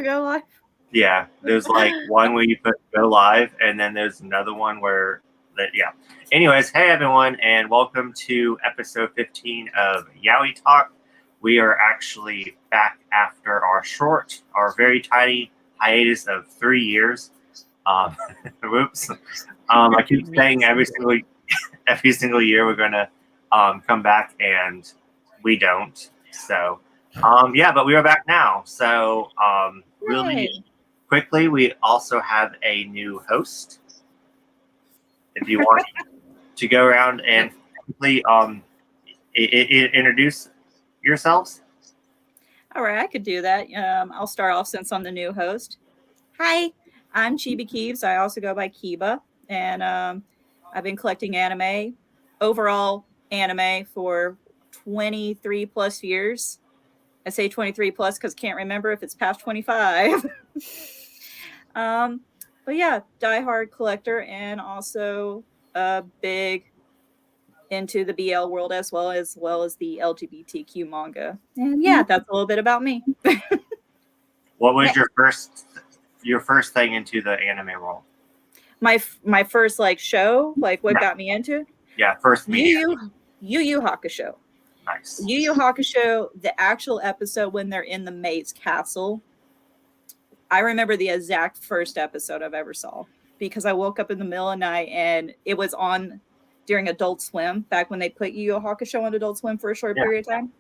Go live. Yeah, there's like one where you put go live, and then there's another one where yeah. Anyways, hey everyone, and welcome to episode 15 of Yaoi Talk. We are actually back after our very tiny hiatus of 3 years. Whoops. I keep saying every single year we're gonna come back, and we don't. So, yeah, but we are back now. So, really quickly, we also have a new host. If you want to go around and quickly introduce yourselves. All right, I could do that. I'll start off since I'm the new host. Hi, I'm Chiba Keeves. I also go by Kiba, and I've been collecting overall anime, for 23 plus years. I say 23 plus because can't remember if it's past 25. But yeah, diehard collector and also a big into the BL world as well as the LGBTQ manga. And yeah, that's a little bit about me. What was your first thing into the anime world? My first show, what got me into it? Yeah, first media. Yu Yu Hakusho. Nice. Yu Yu Hakusho, the actual episode when they're in the maid's castle. I remember the exact first episode I've ever saw because I woke up in the middle of the night and it was on during Adult Swim, back when they put Yu Yu Hakusho on Adult Swim for a short period of time.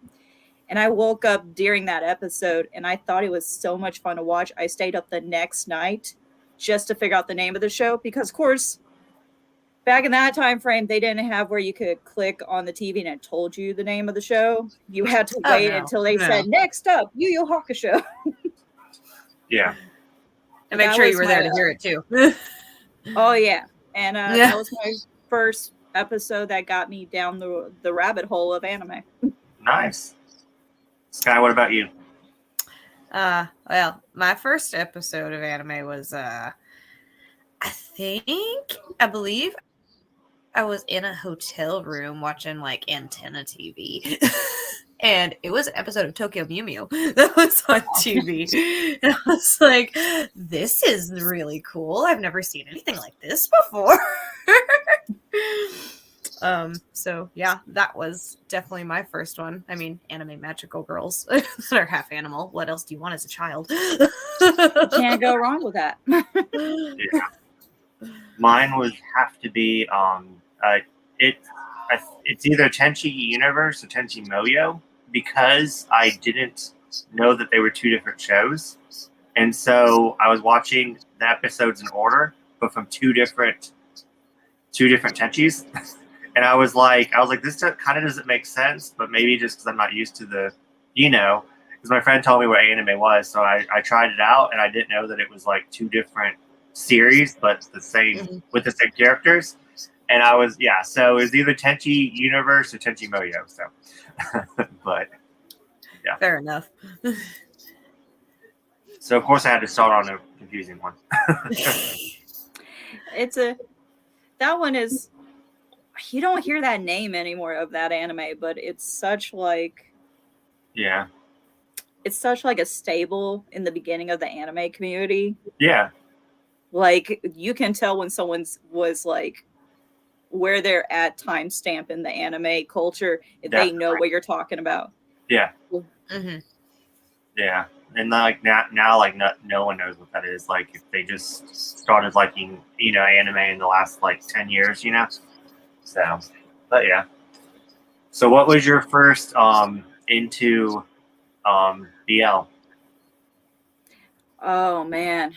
And I woke up during that episode and I thought it was so much fun to watch. I stayed up the next night just to figure out the name of the show because, of course, back in that time frame, they didn't have where you could click on the TV and it told you the name of the show. You had to wait until they said, next up, Yu Yu Hakusho. Yeah. And make sure you were there to hear it too. Oh, yeah. And that was my first episode that got me down the rabbit hole of anime. Nice. Sky, what about you? Well, my first episode of anime was, I believe I was in a hotel room watching Antenna TV. And it was an episode of Tokyo Mew Mew that was on TV. And I was like, this is really cool. I've never seen anything like this before. So yeah, that was definitely my first one. I mean, anime magical girls that are half animal. What else do you want as a child? Can't go wrong with that. Yeah. Mine would have to be it's either Tenchi Universe or Tenchi Moyo, because I didn't know that they were two different shows, and so I was watching the episodes in order, but from two different Tenchis. And I was like, this kind of doesn't make sense, but maybe just because I'm not used to the, because my friend told me what anime was, so I tried it out, and I didn't know that it was like two different series, but the same with the same characters. And I was, so it was either Tenchi Universe or Tenchi Moyo. So, but yeah, fair enough. So of course I had to start on a confusing one. That one is. You don't hear that name anymore of that anime, but it's such it's such a staple in the beginning of the anime community. Yeah. You can tell when someone's was where they're at timestamp in the anime culture if they know what you're talking about. Yeah. Mm-hmm. Yeah. And now no one knows what that is. If they just started liking, anime in the last 10 years, So, but yeah. So, what was your first into BL? Oh man.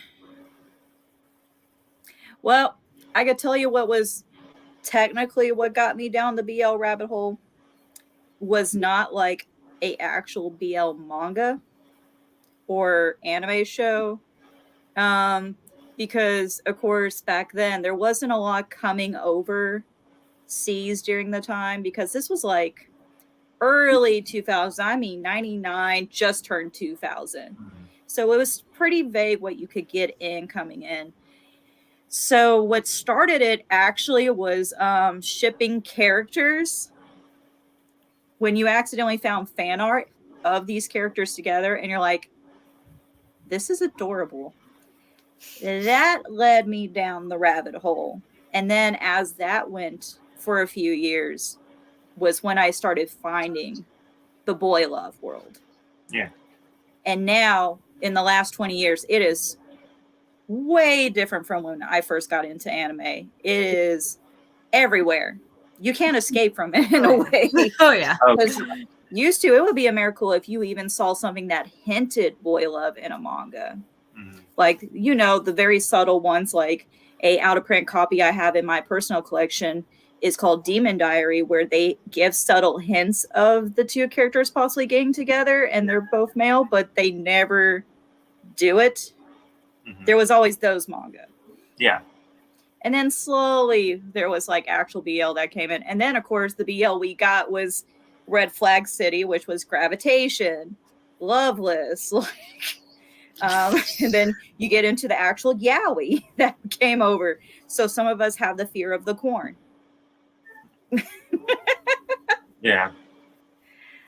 Well, I could tell you what was technically what got me down the BL rabbit hole was not a actual BL manga or anime show. Because of course back then there wasn't a lot coming over seas during the time, because this was early 2000s. I mean 99 just turned 2000. So it was pretty vague what you could get coming in. So what started it actually was shipping characters. When you accidentally found fan art of these characters together and you're like, this is adorable. That led me down the rabbit hole. And then as that went for a few years was when I started finding the boy love world. Yeah. And now in the last 20 years, it is way different from when I first got into anime. It is everywhere. You can't escape from it in a way. Oh yeah. Because used to, it would be a miracle if you even saw something that hinted boy love in a manga. Mhm. Like, you know, the very subtle ones, like a out of print copy I have in my personal collection is called Demon Diary, where they give subtle hints of the two characters possibly getting together and they're both male, but they never do it. Mhm. There was always those manga. Yeah. And then slowly there was like actual BL that came in. And then, of course, the BL we got was Red Flag City, which was Gravitation, Loveless. And then you get into the actual yaoi that came over. So some of us have the fear of the corn. Yeah.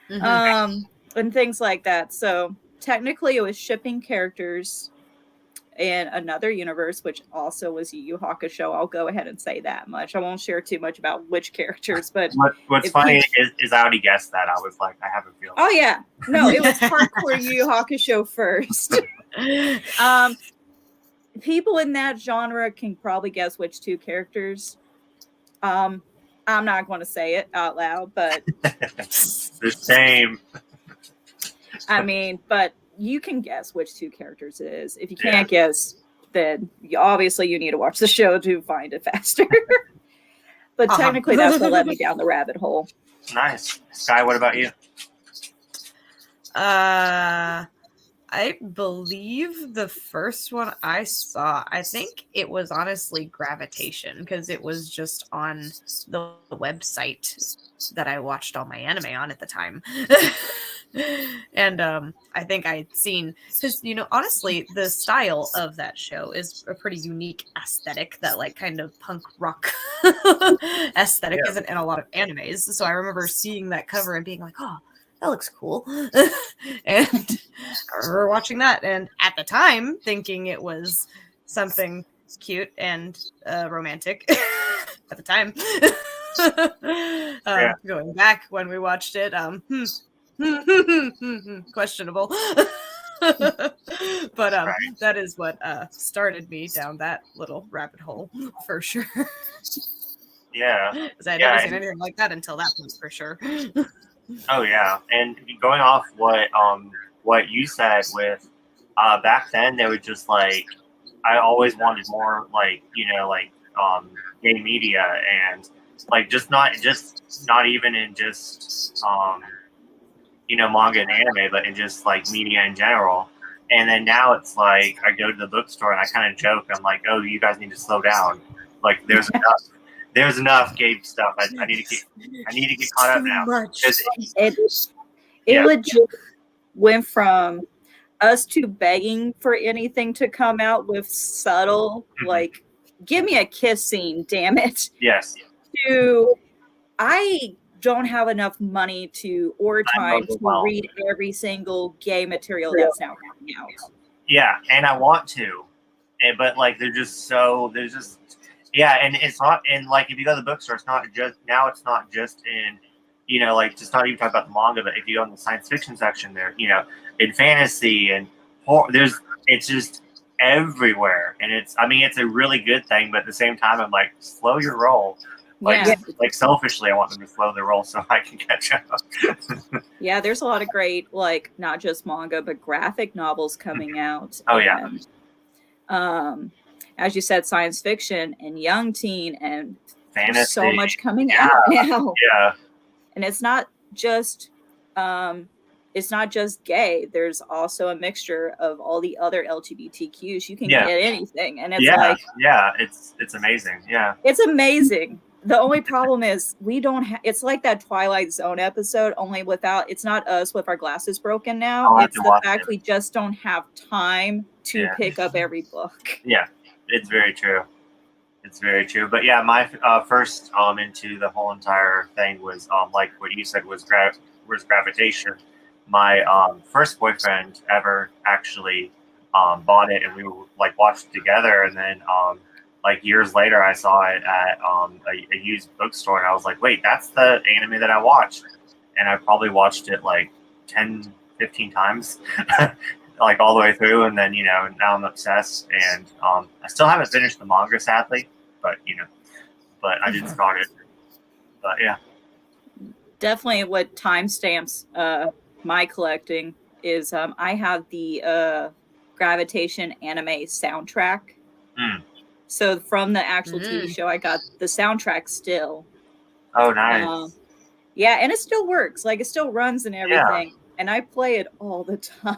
Mhm. And things like that. So technically it was shipping characters in another universe, which also was Yu Yu Hakusho. I'll go ahead and say that much. I won't share too much about which characters, but What's if funny you- is I already guessed that. I was like, I have a feeling. oh yeah, no, it was hardcore Yu Yu Hakusho first. People in that genre can probably guess which two characters. I'm not going to say it out loud, but The same. I mean, but you can guess which two characters it is. If you Yeah. can't guess, then obviously you need to watch the show to find it faster. But technically, that's what led me down the rabbit hole. Nice. Sky, what about you? I believe the first one I saw, I think it was honestly Gravitation, because it was just on the website that I watched all my anime on at the time. And I think I'd seen, because, you know, honestly, the style of that show is a pretty unique aesthetic, that like kind of punk rock aesthetic isn't in a lot of animes. So I remember seeing that cover and being like, oh, that looks cool. And I remember watching that, and at the time thinking it was something cute and romantic at the time. Going back when we watched it, questionable. But that is what started me down that little rabbit hole for sure. Yeah. Because I had never seen anything like that until that point, for sure. Oh yeah, and going off what you said with back then, they were just like, I always wanted more like, you know, like gay media, and like just not even in just you know, manga and anime, but in just like media in general. And then now it's like I go to the bookstore and I kind of joke, I'm like, oh, you guys need to slow down. Like there's enough gay stuff. I need to get caught up now. It legit went from us to begging for anything to come out with subtle, like, give me a kiss scene, damn it. Yes. To I don't have enough money to or time to read every single gay material that's now coming out. Yeah, and I want to, but like there's just yeah, and it's not, and like if you go to the bookstore, it's not just in, you know, like just not even talking about the manga, but if you go in the science fiction section there, you know, in fantasy and horror, it's just everywhere, and it's a really good thing, but at the same time I'm like, slow your roll. Like selfishly, I want them to slow their roll so I can catch up. Yeah, there's a lot of great, like, not just manga, but graphic novels coming out. Oh, yeah. As you said, science fiction and young teen and fantasy. So much coming out now. Yeah. And it's not just gay. There's also a mixture of all the other LGBTQs. You can get anything. And it's it's amazing. Yeah. It's amazing. The only problem is we don't have, it's like that Twilight Zone episode, only without, it's not us with our glasses broken now. It's the fact we just don't have time to pick up every book. Yeah, it's very true. It's very true. But yeah, my first into the whole entire thing was like what you said was Gravitation. My first boyfriend ever actually bought it and we like watched it together. And then like years later, I saw it at a used bookstore, and I was like, wait, that's the anime that I watched. And I probably watched it like 10, 15 times, like all the way through. And then, now I'm obsessed. And I still haven't finished the manga, sadly, but I did start it. But yeah. Definitely what timestamps my collecting is I have the Gravitation anime soundtrack. So from the actual TV show, I got the soundtrack still. Oh, nice. Yeah, and it still works. Like, it still runs and everything. Yeah. And I play it all the time.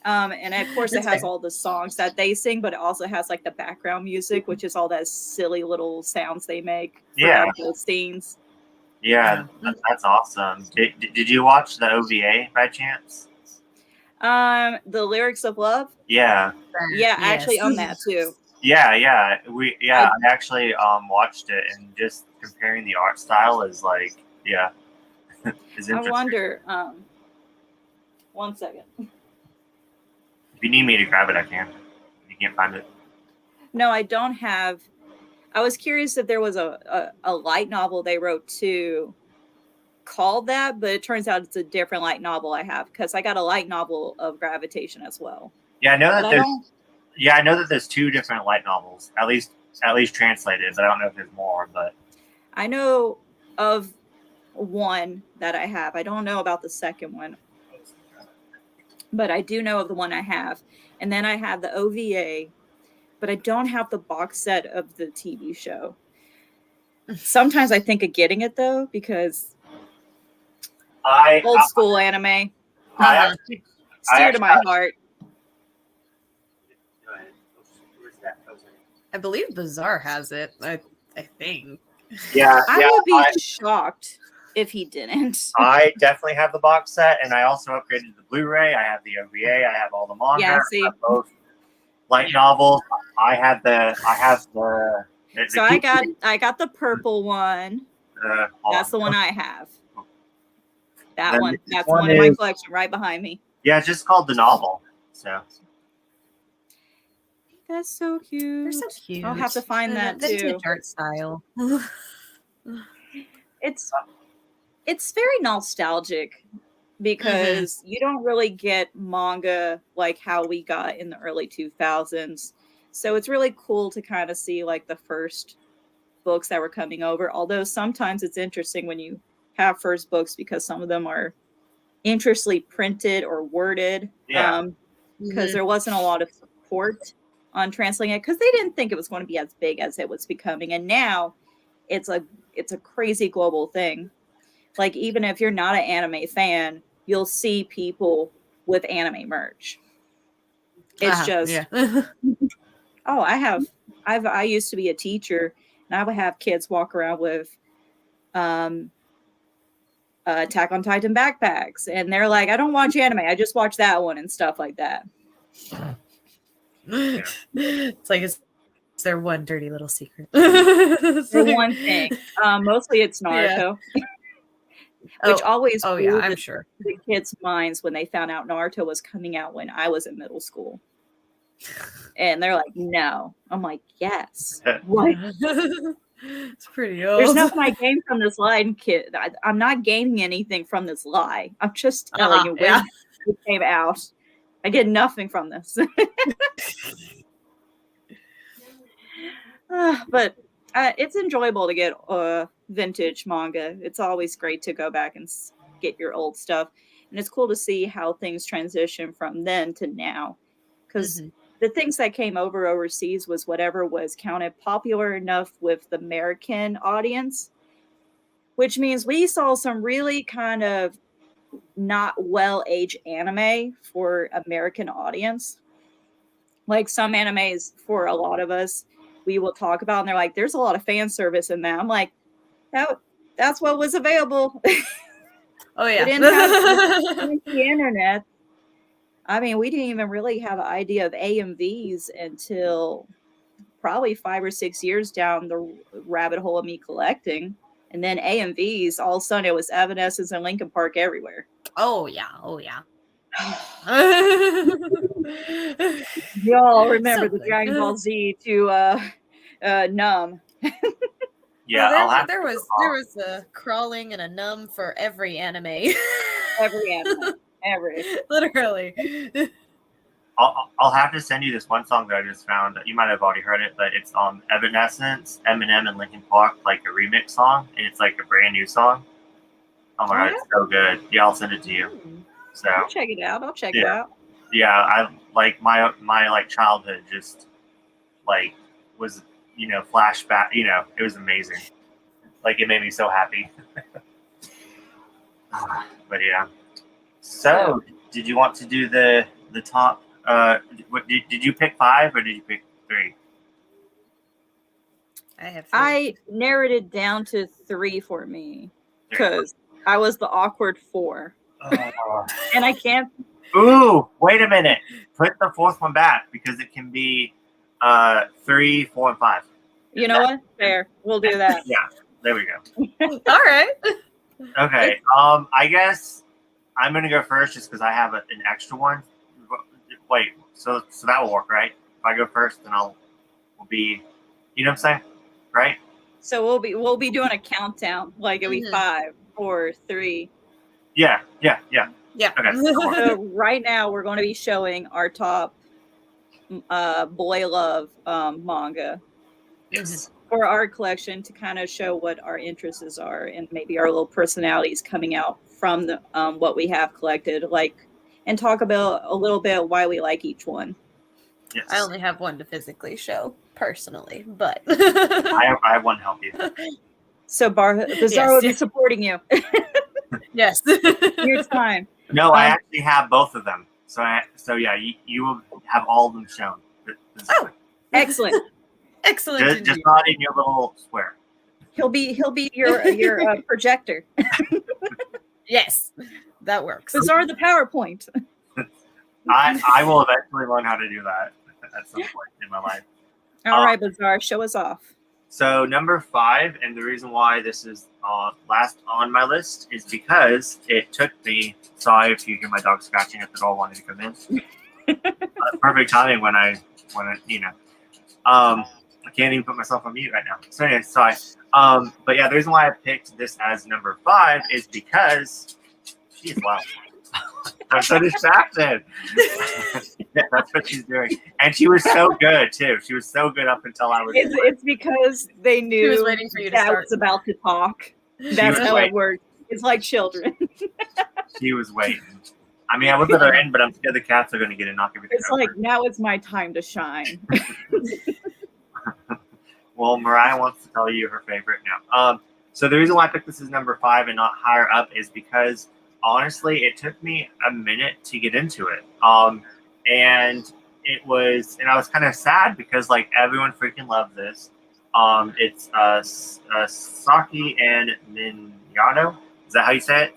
And of course, it has all the songs that they sing, but it also has like the background music, which is all that silly little sounds they make for those scenes. Yeah, that's awesome. Did you watch the OVA by chance? The Lyrics of Love? Yeah. Yeah, I actually own that too. Yeah. I actually watched it, and just comparing the art style is like, is interesting. I wonder, one second. If you need me to grab it, I can. If you can't find it. No, I don't have. I was curious if there was a light novel they wrote too called that, but it turns out it's a different light novel I have, because I got a light novel of Gravitation as well. Yeah, I know that I know that there's 2 different light novels, at least translated, but I don't know if there's more. But I know of one that I have. I don't know about the second one, but I do know of the one I have. And then I have the OVA, but I don't have the box set of the TV show. Sometimes I think of getting it though, because old school anime dear to my heart. I believe Bazaar has it. I think. Yeah, I would be shocked if he didn't. I definitely have the box set, and I also upgraded the Blu-ray. I have the OVA. I have all the manga. Yeah, see. I have both light novels. I have the. So I got the purple one. That's the one I have. That's the one in my collection right behind me. Yeah, it's just called the novel. So. That's so cute. They're so cute. I'll have to find that too. Vintage art style. It's very nostalgic, because you don't really get manga like how we got in the early 2000s. So it's really cool to kind of see like the first books that were coming over. Although sometimes it's interesting when you have first books, because some of them are interestingly printed or worded. Because there wasn't a lot of support on translating it, because they didn't think it was going to be as big as it was becoming. And now it's a crazy global thing. Like, even if you're not an anime fan, you'll see people with anime merch. It's just I used to be a teacher, and I would have kids walk around with Attack on Titan backpacks, and they're like, I don't watch anime, I just watch that one, and stuff like that. It's like, it's their one dirty little secret. For one thing. Mostly it's Naruto. Which always blew I'm sure the kids' minds when they found out Naruto was coming out when I was in middle school. And they're like, no. I'm like, yes. What? It's pretty old. There's nothing I gained from this lie, kid. I'm not gaining anything from this lie. I'm just telling you when it came out. I get nothing from this. But it's enjoyable to get vintage manga. It's always great to go back and get your old stuff. And it's cool to see how things transition from then to now. Because the things that came overseas was whatever was counted popular enough with the American audience. Which means we saw some really kind of not well-aged anime for American audience. Like some animes, for a lot of us, we will talk about, and they're like, there's a lot of fan service in that. I'm like, that's what was available. Oh yeah. We didn't have the internet. I mean, we didn't even really have an idea of AMVs until probably 5 or 6 years down the rabbit hole of me collecting. And then AMVs, all of a sudden it was Evanescence and Linkin Park everywhere. Oh yeah. We all remember the Something. Dragon Ball Z to numb Yeah, I'll have there to was a crawling and a numb for every anime. every anime. Every. Literally. I'll have to send you this one song that I just found. You might have already heard it, but it's Evanescence, Eminem, and Linkin Park, like a remix song, and it's like a brand new song. Oh my god, it's so good. Yeah, I'll send it to you. So I'll check it out. I'll check it out. yeah, I like my like childhood just like was flashback. It was amazing. Like it made me so happy. But yeah. So did you want to do the top? What did you pick 5 or did you pick 3? I narrowed it down to 3 for me because I was the awkward 4, and I can't. Ooh, wait a minute! Put the 4th one back because it can be 3, 4, and 5. You know what? Fair. We'll do that. Yeah, there we go. All right. Okay. I guess I'm gonna go first just because I have an extra one. Wait, so that will work, right? If I go first, then we'll be, you know what I'm saying, right? So we'll be doing a countdown, like it'll be 5, 4, 3. Yeah. Yeah. Okay. So right now we're going to be showing our top boy love manga Yes. for our collection to kind of show what our interests are and maybe our little personalities coming out from the what we have collected, and talk about a little bit why we like each one. Yes. I only have one to physically show personally, but I have one to help you. So Bizarre will be supporting you. Yes. Your time. No, I actually have both of them. So yeah, you will have all of them shown. Oh, excellent. Excellent. Just not in your little square. He'll be your projector. Yes, that works. Bizarre the PowerPoint. I will eventually learn how to do that at some point in my life. All right, Bizarre, show us off. So number 5, and the reason why this is last on my list is because it took me. Sorry if you hear my dog scratching at the door wanting to come in. Perfect timing when I I can't even put myself on mute right now. So anyway, sorry. But yeah, the reason why I picked this as number 5 is because she's loud. I'm so distracted. Yeah, that's what she's doing. And she was so good too. She was so good up until I was. It's because they knew She was waiting for you to Dad start. was about to talk. That's how it works. It's like children. She was waiting. I mean, I would let her in, but I'm scared the cats are going to get in and knock everything It's over. like, now it's my time to shine. Well, Mariah wants to tell you her favorite now. So the reason why I picked this as number 5 and not higher up is because honestly, it took me a minute to get into it. And I was kind of sad because like everyone freaking loved this. It's Saki and Minato. Is that how you say it?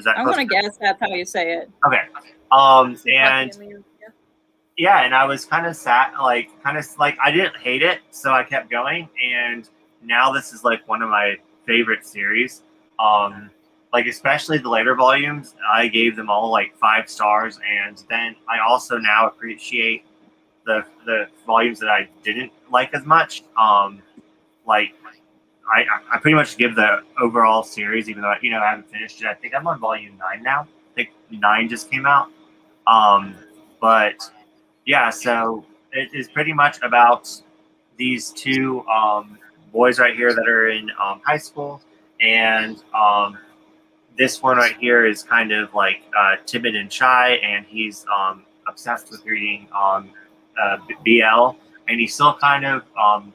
I'm gonna guess that's how you say it. Okay. And yeah, and I was kind of sad, like I didn't hate it, so I kept going. And now this is like one of my favorite series. Like especially the later volumes, I gave them all like 5 stars, and then I also now appreciate the volumes that I didn't like as much. Like I pretty much give the overall series, even though I haven't finished it. I think I'm on volume 9 now. I think 9 just came out. But yeah, so it is pretty much about these 2 boys right here that are in high school, and this one right here is kind of like timid and shy, and he's obsessed with reading BL, and he's still kind of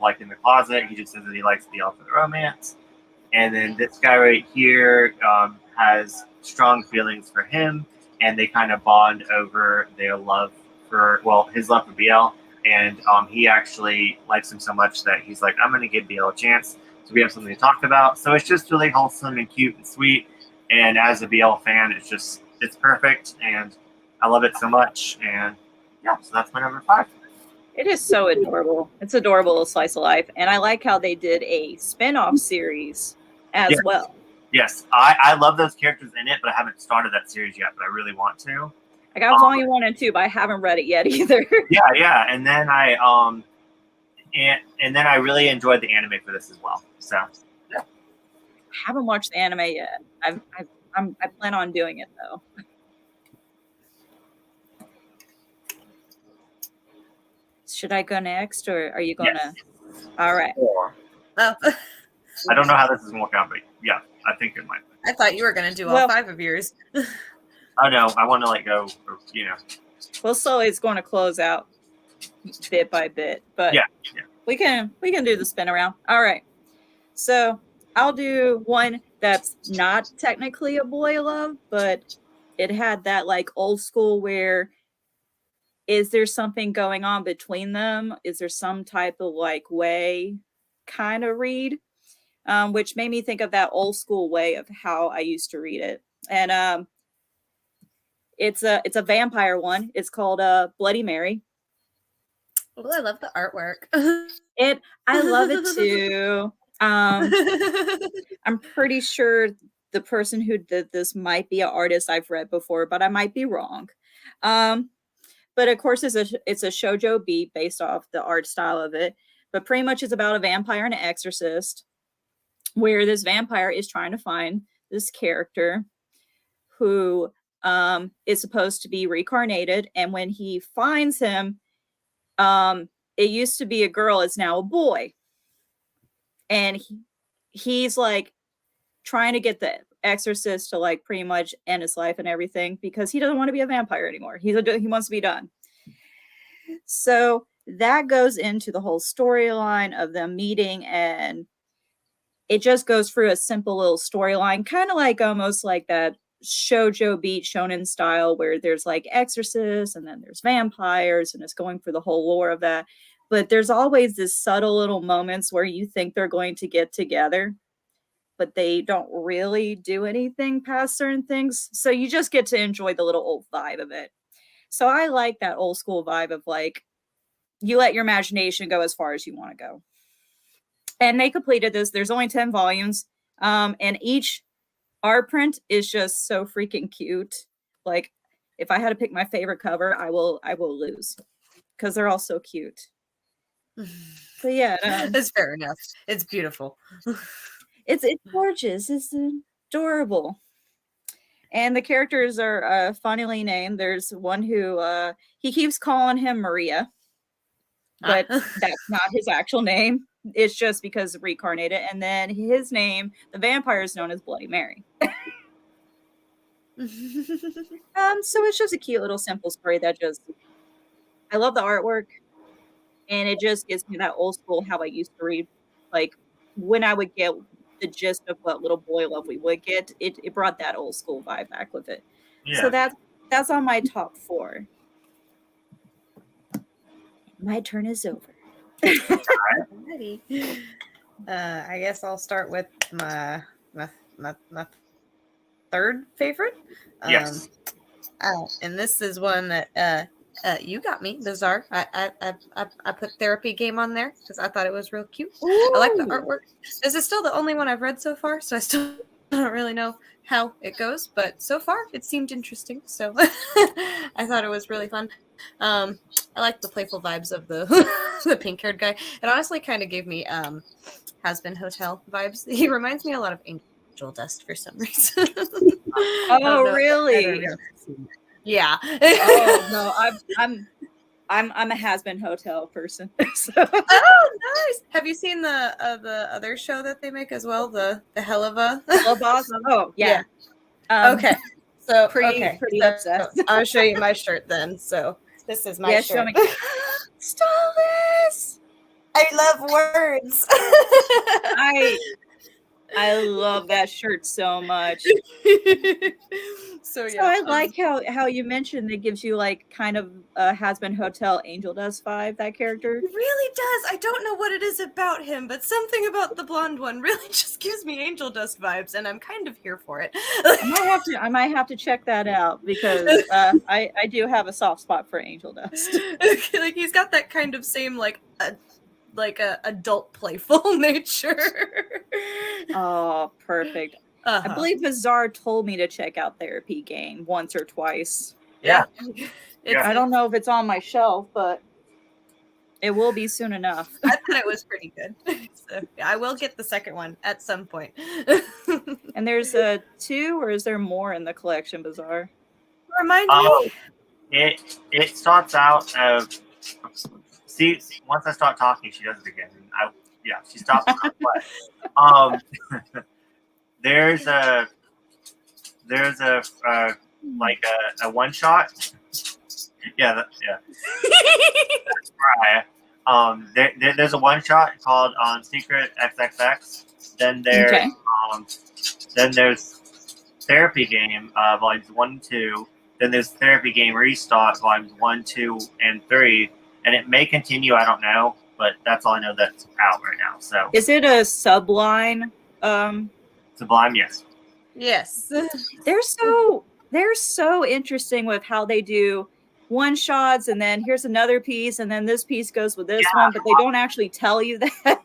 like in the closet. He just says that he likes BL for the romance. And then this guy right here has strong feelings for him, and they kind of bond over their love his love for BL, and he actually likes him so much that he's like, I'm going to give BL a chance. So we have something to talk about. So it's just really wholesome and cute and sweet. And as a BL fan, it's perfect, and I love it so much. And yeah, so that's my number 5. It is so adorable. It's adorable, a slice of life, and I like how they did a spin-off series as well. Yes, I love those characters in it, but I haven't started that series yet. But I really want to. I got volume 1 and 2, but I haven't read it yet either. Yeah. And then I and then I really enjoyed the anime for this as well. So yeah. I haven't watched the anime yet. I plan on doing it though. Should I go next, or are you gonna? Yes. All right. Oh. I don't know how this is going to work out, but yeah, I think it might. I thought you were going to do all 5 of yours. Oh no, I want to let go. Well, slowly it's going to close out bit by bit, but yeah. we can do the spin around. All right. So I'll do one that's not technically a boy love, but it had that like old school where is there something going on between them? Is there some type of like way kind of read? Which made me think of that old school way of how I used to read it. And it's a vampire one. It's called Bloody Mary. Oh, I love the artwork. I love it too. I'm pretty sure the person who did this might be an artist I've read before, but I might be wrong. But of course, it's a shoujo beat based off the art style of it. But pretty much it's about a vampire and an exorcist, where this vampire is trying to find this character who is supposed to be reincarnated. And when he finds him, it used to be a girl, it's now a boy. And he's like trying to get the exorcist to like pretty much end his life and everything because he doesn't want to be a vampire anymore. He wants to be done. So that goes into the whole storyline of them meeting, and it just goes through a simple little storyline, kind of like almost like that shoujo beat shonen style where there's like exorcists and then there's vampires and it's going through the whole lore of that. But there's always this subtle little moments where you think they're going to get together, but they don't really do anything past certain things. So you just get to enjoy the little old vibe of it. So I like that old school vibe of like, you let your imagination go as far as you want to go. And they completed this. There's only 10 volumes. And each art print is just so freaking cute. Like, if I had to pick my favorite cover, I will lose because they're all so cute. But yeah, that's fair enough. It's beautiful. It's gorgeous. It's adorable. And the characters are funnily named. There's one who he keeps calling him Maria, but that's not his actual name. It's just because reincarnated. And then his name, the vampire, is known as Bloody Mary. So it's just a cute little simple story that just, I love the artwork, and it just gives me that old school how I used to read, like when I would get the gist of what little boy love we would get. It brought that old school vibe back with it. Yeah. So that's on my top 4. My turn is over. Alrighty. I guess I'll start with my third favorite. Yes. And this is one that you got me, Bizarre. I put Therapy Game on there because I thought it was real cute. Ooh. I like the artwork. This is still the only one I've read so far, so I still don't really know how it goes, but so far it seemed interesting. So I thought it was really fun. I like the playful vibes of the the pink-haired guy. It honestly kind of gave me Has-Been Hotel vibes. He reminds me a lot of Angel Dust for some reason. Oh, really? Yeah. Oh no, I'm a Has-Been Hotel person. So. Oh, nice. Have you seen the other show that they make as well? The Helava? Oh, yeah. Okay. So pretty obsessed. So I'll show you my shirt then. So this is my shirt. Stole this. I love words. I love that shirt so much. So I like how you mentioned it gives you like kind of a Has-Been Hotel Angel Dust vibe, that character. It really does. I don't know what it is about him, but something about the blonde one really just gives me Angel Dust vibes, and I'm kind of here for it. I might have to check that out because I do have a soft spot for Angel Dust. Like he's got that kind of same like a adult playful nature. Oh, perfect. I believe Bizarre told me to check out Therapy Game once or twice. Yeah. It's, I don't know if it's on my shelf, but it will be soon enough. I thought it was pretty good. So yeah, I will get the second one at some point. And there's two, or is there more in the collection, Bazaar? Remind Oh, me. it starts out of. See, once I start talking, she does it again. She stops. There's a like a one shot. Yeah. That's right. There's a one shot called Secret XXX. Then there's Therapy Game volumes 1 and 2. Then there's Therapy Game Restart volumes 1, 2, and 3. And it may continue. I don't know, but that's all I know that's out right now. So Is it a subline? Sublime, yes. Yes. They're so interesting with how they do one shots, and then here's another piece, and then this piece goes with this one, but they don't actually tell you that.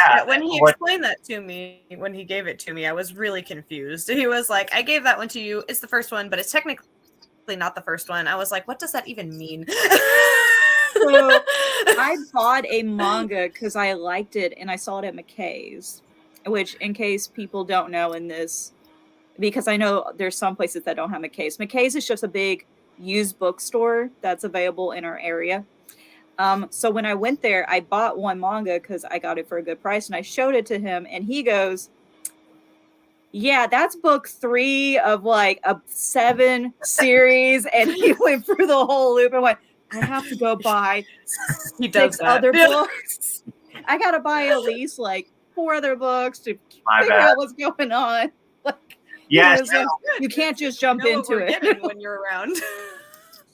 Yeah, when he explained that to me, when he gave it to me, I was really confused. He was like, I gave that one to you. It's the first one, but it's technically not the first one. I was like, what does that even mean? So I bought a manga because I liked it, and I saw it at McKay's, which, in case people don't know in this, because I know there's some places that don't have McKay's. McKay's is just a big used bookstore that's available in our area. So when I went there, I bought one manga because I got it for a good price, and I showed it to him, and he goes, yeah, that's book 3 of like a 7 series. And he went through the whole loop and went, I have to go buy 6 other books. I got to buy at least like 4 other books to figure out what's going on. Like, yes, you can't just jump into it when you're around.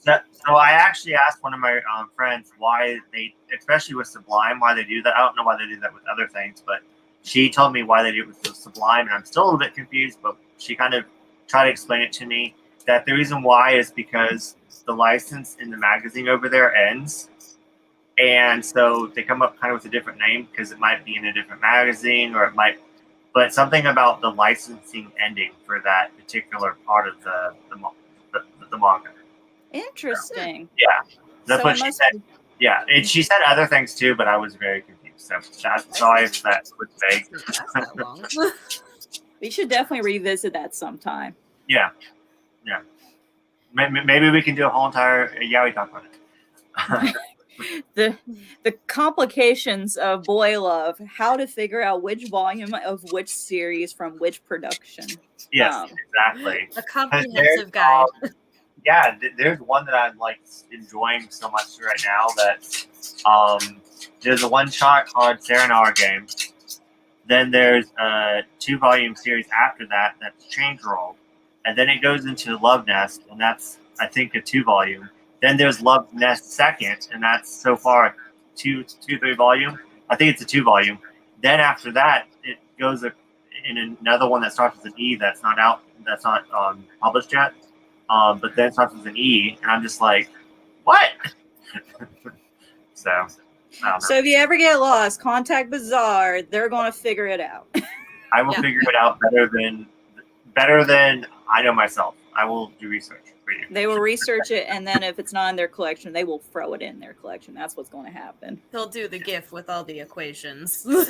So I actually asked one of my friends why they, especially with Sublime, why they do that. I don't know why they do that with other things, but she told me why they do it with Sublime, and I'm still a little bit confused, but she kind of tried to explain it to me, that the reason why is because the license in the magazine over there ends, and so they come up kind of with a different name because it might be in a different magazine, or it might, but something about the licensing ending for that particular part of the manga. Interesting. Yeah, that's what she said. Yeah, and she said other things too, but I was very confused. So that's why that was vague. We should definitely revisit that sometime. Yeah. Maybe we can do a whole entire Yaoi Talk on it. The complications of boy love, how to figure out which volume of which series from which production. Yes, exactly. A comprehensive guide. Yeah, there's one that I'm like enjoying so much right now that there's a one shot called Serenade Game. Then there's a 2-volume series after that that's Change Roll. And then it goes into Love Nest, and that's, I think, a 2-volume. Then there's Love Nest Second, and that's so far 3 volume. I think it's a 2-volume. Then after that, it goes in another one that starts with an E that's not out, that's not published yet. But then it starts with an E, and I'm just like, what? So if you ever get lost, contact Bazaar. They're going to figure it out. I will figure it out better than I know myself. I will do research for you. They will research it, and then if it's not in their collection, they will throw it in their collection. That's what's going to happen. He'll do the GIF with all the equations. He'll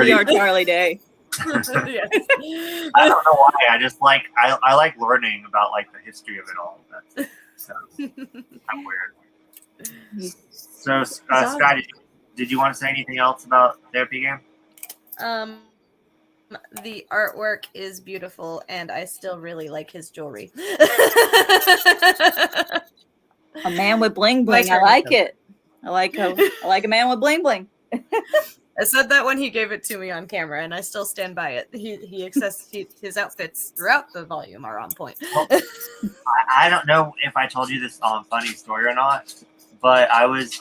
be our Charlie Day. Yes. I don't know why. I just like I like learning about like the history of it all. So I'm weird. So Scott, did you want to say anything else about Therapy Game? The artwork is beautiful, and I still really like his jewelry. A man with bling bling. I like it. I like a man with bling bling. I said that when he gave it to me on camera, and I still stand by it. His outfits throughout the volume are on point. Well, I don't know if I told you this funny story or not, but I was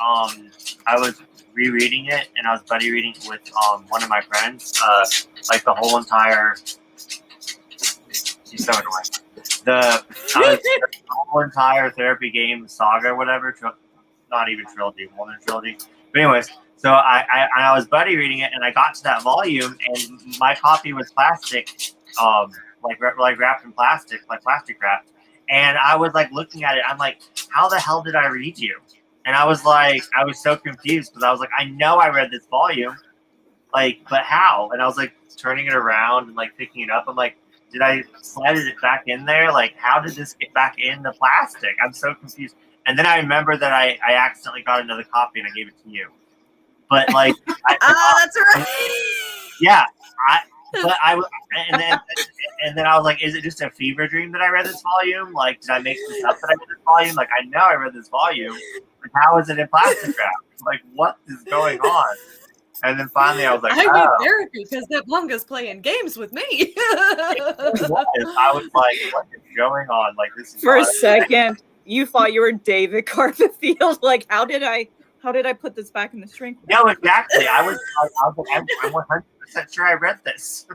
rereading it, and I was buddy reading it with one of my friends, like the whole entire. She's so annoying. The whole entire Therapy Game saga, or whatever. Not even trilogy, more than trilogy. But anyways. So I was buddy reading it, and I got to that volume, and my copy was plastic, like wrapped in plastic, like plastic wrapped. And I was like looking at it. I'm like, how the hell did I read you? And I was like, I was so confused because I was like, I know I read this volume, like, but how? And I was like turning it around and like picking it up. I'm like, did I slide it back in there? Like, how did this get back in the plastic? I'm so confused. And then I remember that I accidentally got another copy and I gave it to you. But like, that's right. yeah, and then I was like, is it just a fever dream that I read this volume? Like, did I make this up that I read this volume? Like, I know I read this volume. Like, how is it in plastic wrap? Like, what is going on? And then finally, I was like, I need therapy because that manga's playing games with me. I was like, what is going on? Like, this is For a second, you thought you were David Copperfield. Like, how did I put this back in the shrink wrap? No, exactly. I'm 100% sure I read this.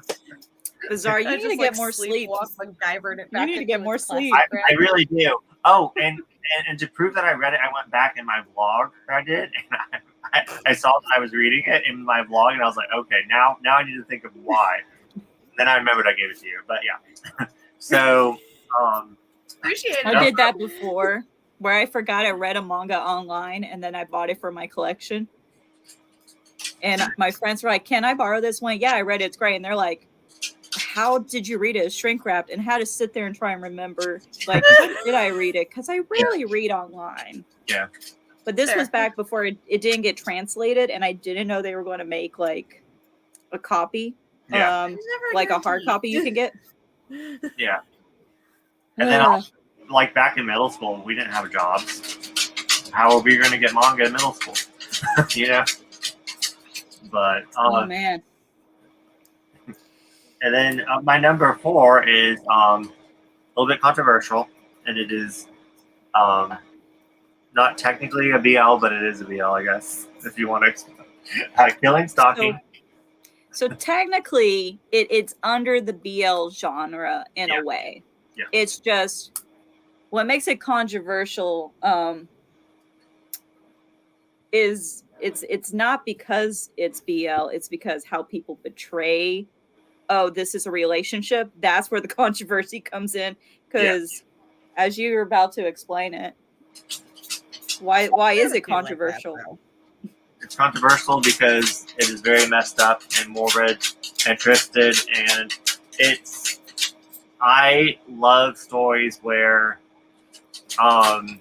Bizarre. You need to get more sleep. You need to get more sleep. I really do. Oh, and to prove that I read it, I went back in my vlog that I did, and I saw that I was reading it in my vlog, and I was like, okay, now I need to think of why. Then I remembered I gave it to you, but yeah. So, appreciate it. I did that before, where I forgot I read a manga online, and then I bought it for my collection. And my friends were like, "Can I borrow this one?" Yeah, I read it. It's great. And they're like, "How did you read it? It's shrink wrapped." And how to sit there and try and remember, like, how did I read it? Because I rarely read online. Yeah. But this was back before it didn't get translated, and I didn't know they were going to make like a copy, like a hard copy you can get. Yeah. And then, also, like back in middle school, we didn't have jobs. How are we going to get manga in middle school? You know. But oh man. And then my number 4 is a little bit controversial, and it is not technically a BL, but it is a BL, I guess, if you want to. Killing Stalking. So technically, it's under the BL genre in a way. Yeah. It's just what makes it controversial is it's not because it's BL, it's because how people portray, oh, this is a relationship. That's where the controversy comes in. Because as you're about to explain it, why is it controversial? Like that, it's controversial because it is very messed up and morbid and twisted, and I love stories where hold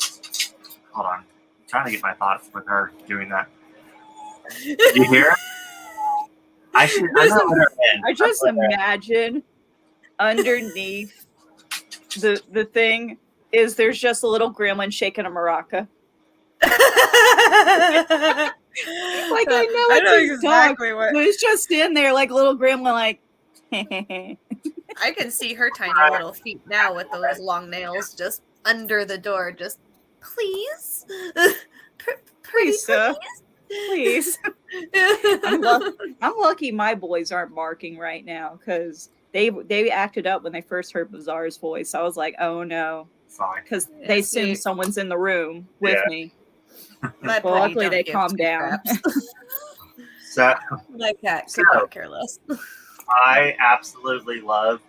on, I'm trying to get my thoughts with her doing that. Did you hear? I just imagine underneath the thing is there's just a little gremlin shaking a maraca. Like I know his exactly dog, but it's just in there like a little gremlin, like. I can see her tiny little feet now with those long nails just under the door. Just please, please, sir. Please. I'm lucky my boys aren't barking right now because they acted up when they first heard Bazaar's voice. I was like, oh no, because they assume someone's in the room with me. Well, luckily they calmed down. So, my cat could not care less. I absolutely love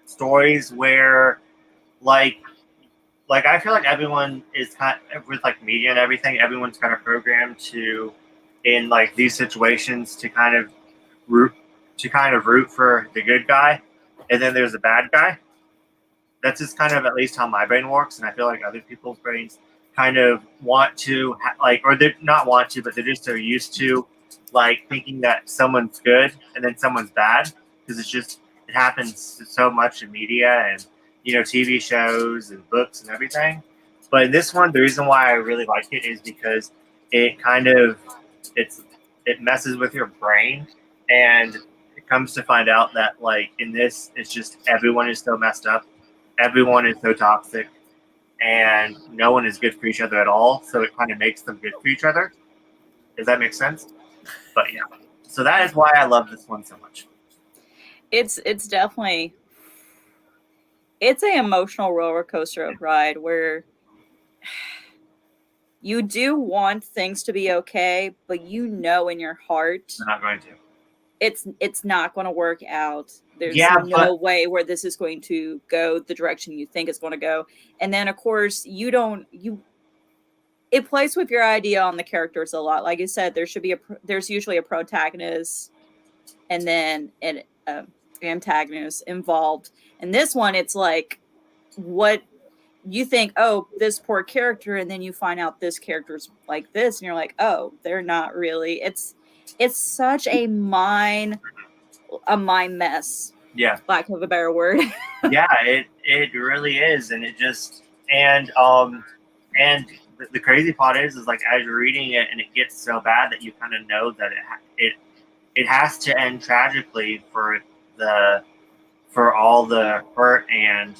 stories where, like I feel like everyone is kind of, with like media and everything, everyone's kind of programmed to, in like these situations, to kind of root for the good guy, and then there's the bad guy. That's just kind of at least how my brain works, and I feel like other people's brains kind of want to or they're not want to, but they're used to like thinking that someone's good and then someone's bad, because it happens so much in media and TV shows and books and everything. But in this one, the reason why I really like it is because it kind of it messes with your brain, and it comes to find out that like in this, it's just everyone is so messed up, everyone is so toxic, and no one is good for each other at all. So it kind of makes them good for each other. Does that make sense? But yeah, so that is why I love this one so much. It's definitely an emotional roller coaster of ride where you do want things to be okay, but in your heart they're not going to. it's not going to work out. There's Yeah, way where this is going to go the direction you think it's going to go. And then of course it plays with your idea on the characters a lot. Like you said, there's usually a protagonist and then an antagonist involved. And this one, it's like what you think, oh, this poor character, and then you find out this character's like this, and you're like, oh, they're not really. It's such a mind mess. yeah. Lack of a better word. Yeah, it really is, and the crazy part is like as you're reading it and it gets so bad that you kind of know that it has to end tragically for all the hurt and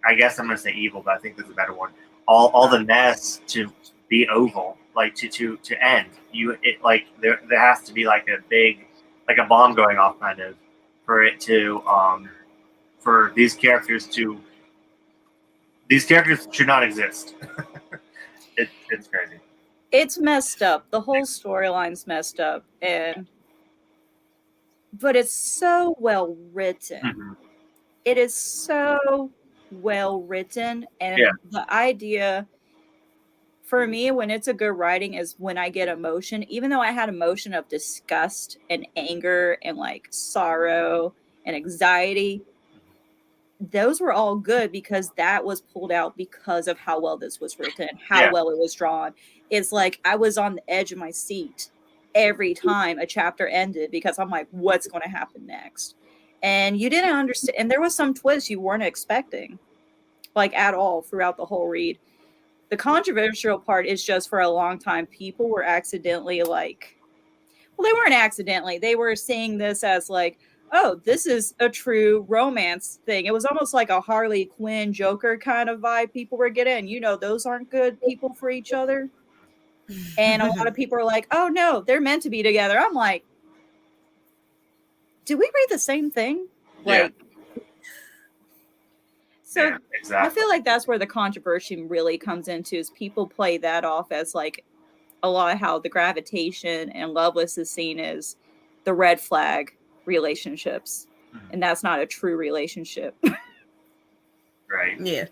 I guess I'm gonna say evil, but I think there's a better one. All the mess to be oval, like to end. There has to be like a big, like a bomb going off kind of for it to for these characters should not exist. It's crazy. It's messed up. The whole storyline's messed up, but it's so well written. Mm-hmm. It is so well written, and the idea for me when it's a good writing is when I get emotion, even though I had emotion of disgust and anger and like sorrow and anxiety. Those were all good because that was pulled out because of how well this was written, how well it was drawn. It's like I was on the edge of my seat every time a chapter ended because I'm like, what's going to happen next? And you didn't understand. And there was some twists you weren't expecting, like at all throughout the whole read. The controversial part is just for a long time, people were accidentally like, well, they weren't accidentally. They were seeing this as like, oh, this is a true romance thing. It was almost like a Harley Quinn Joker kind of vibe people were getting. You know, those aren't good people for each other. And a lot of people are like, oh, no, they're meant to be together. I'm like, did we read the same thing? Like, so exactly. I feel like that's where the controversy really comes into is people play that off as like a lot of how the gravitation and Loveless is seen as the red flag relationships, and that's not a true relationship. Right. Yeah.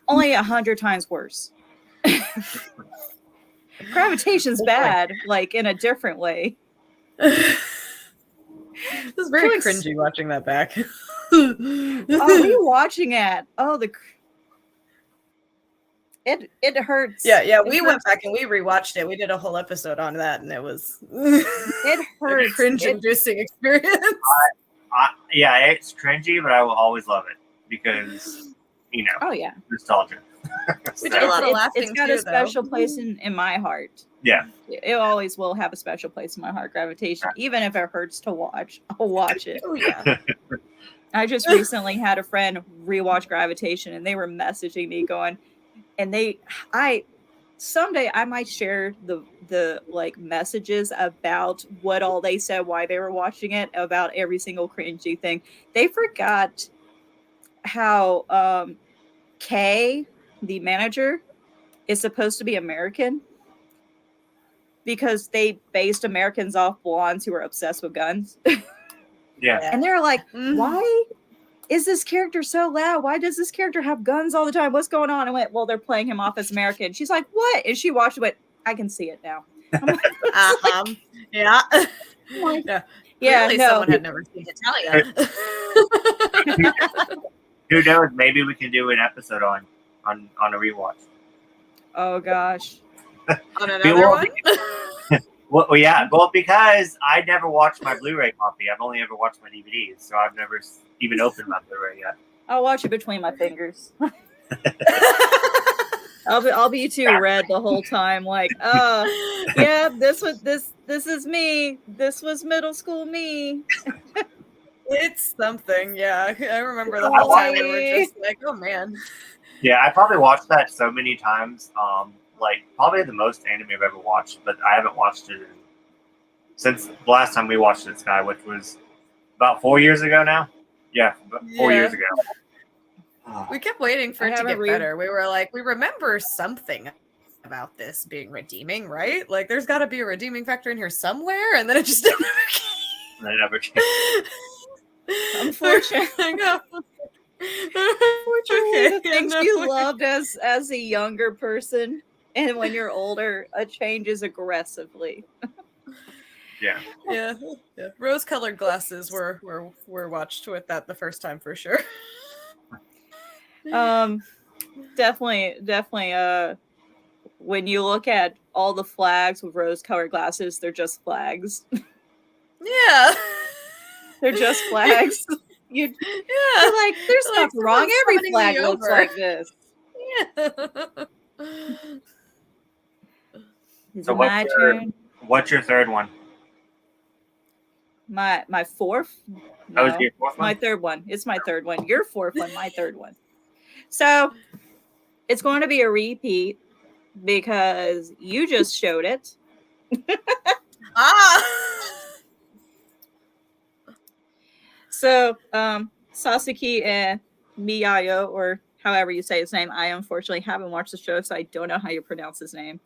Only 100 times worse. Gravitation's bad, like in a different way. It was very cringy watching that back. Rewatching it. Oh, it hurts. Yeah. We went back and we rewatched it. We did a whole episode on that, and it was it hurts. Cringe-inducing experience. It's cringy, but I will always love it because Oh yeah, nostalgia. We did a lot of laughing. It's got a special place in my heart. Yeah, it always will have a special place in my heart. Gravitation, even if it hurts to watch, I'll watch it. Oh yeah. I just recently had a friend rewatch Gravitation, and they were messaging me going, and someday I might share the like messages about what all they said, why they were watching it, about every single cringy thing. They forgot how Kay, the manager, is supposed to be American because they based Americans off blondes who are obsessed with guns. Yeah. And they're like, why is this character so loud? Why does this character have guns all the time? What's going on? I went, well, they're playing him off as American. She's like, what? And she watched it, went, I can see it now. I'm like, yeah. Like, Clearly someone had never seen Italia. Who knows? Maybe we can do an episode on a rewatch. Oh gosh. On another one? Well, yeah. Well, because I never watched my Blu-ray copy. I've only ever watched my DVDs, so I've never even opened my Blu-ray yet. I'll watch it between my fingers. I'll be too red the whole time. Like, yeah, this is me. This was middle school me. It's something, yeah. I remember the whole time we were just like, oh man. Yeah, I probably watched that so many times. Like probably the most anime I've ever watched, but I haven't watched it since the last time we watched it, Sky, which was about 4 years ago now. Yeah, 4 years ago. We kept waiting for it to get better. We were like, we remember something about this being redeeming, right? Like, there's got to be a redeeming factor in here somewhere, and then it just didn't. That never changed. Unfortunately, Okay, the yeah, things no, you loved as a younger person, and when you're older, it changes aggressively. Yeah. yeah, yeah. Rose-colored glasses were watched with that the first time for sure. Definitely. When you look at all the flags with rose-colored glasses, they're just flags. Yeah. They're just flags. You're Yeah. like, there's Like nothing wrong. someone's Every summoning flag me looks over. like this. Yeah. Is So it my turn? what's your third one? My fourth? That was No, your fourth my one? third one. It's my third one. Your fourth one, my third one. So it's going to be a repeat because you just showed it. Ah. So Sasuke and Miyayo, or however you say his name, I unfortunately haven't watched the show, so I don't know how you pronounce his name.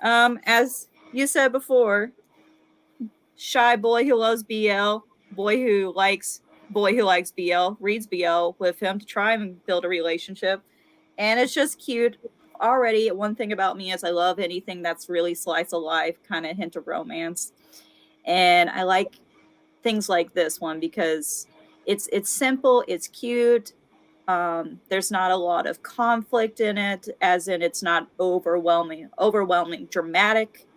As you said before, shy boy who loves BL, boy who likes BL, reads BL with him to try and build a relationship. And it's just cute. Already, one thing about me is I love anything that's really slice of life, kind of hint of romance. And I like things like this one because it's simple, it's cute. There's not a lot of conflict in it, as in it's not overwhelming dramatic.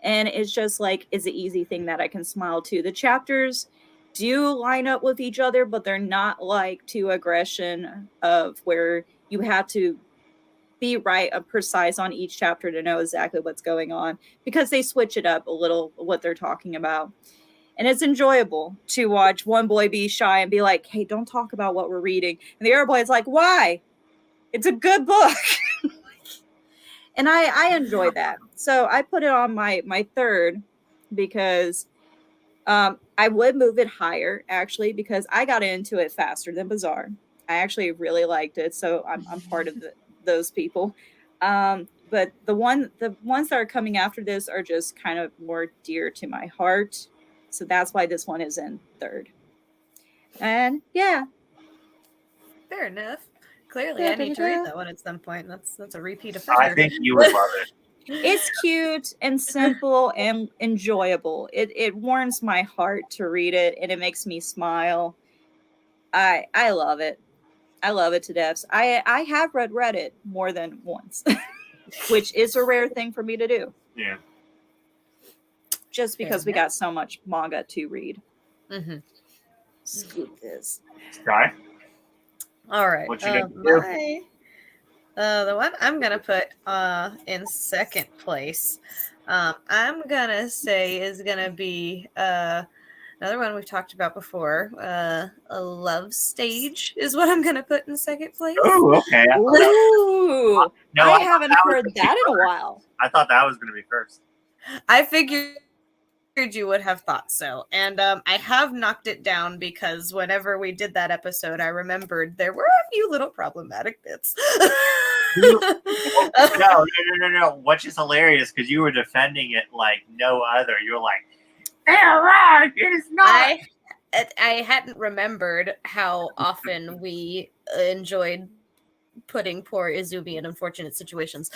And it's just like it's an easy thing that I can smile to. The chapters do line up with each other, but they're not like to aggression of where you have to be right and precise on each chapter to know exactly what's going on, because they switch it up a little what they're talking about. And it's enjoyable to watch one boy be shy and be like, hey, don't talk about what we're reading. And the other boy's like, why? It's a good book. And I enjoy that. So I put it on my third because I would move it higher, actually, because I got into it faster than Bazaar. I actually really liked it. So I'm part of those people. But the ones that are coming after this are just kind of more dear to my heart. So that's why this one is in third. And yeah. Fair enough. Clearly, I need to read that one at some point. That's a repeat offender. I think you would love it. It's cute and simple and enjoyable. It warms my heart to read it, and it makes me smile. I love it. I love it to death. I have read it more than once, which is a rare thing for me to do. Yeah. Just because we got so much manga to read. Mm-hmm. Scoop this. Sky? All right. What you gonna do? The one I'm gonna put in second place, I'm gonna say is gonna be another one we've talked about before. A love stage is what I'm gonna put in second place. Oh, okay. Ooh, No, I haven't heard that in a while. I thought that was going to be first. I figured you would have thought so, and I have knocked it down because whenever we did that episode, I remembered there were a few little problematic bits. No. Which is hilarious because you were defending it like no other. You were like, "They're right. It is not." I hadn't remembered how often we enjoyed putting poor Izumi in unfortunate situations.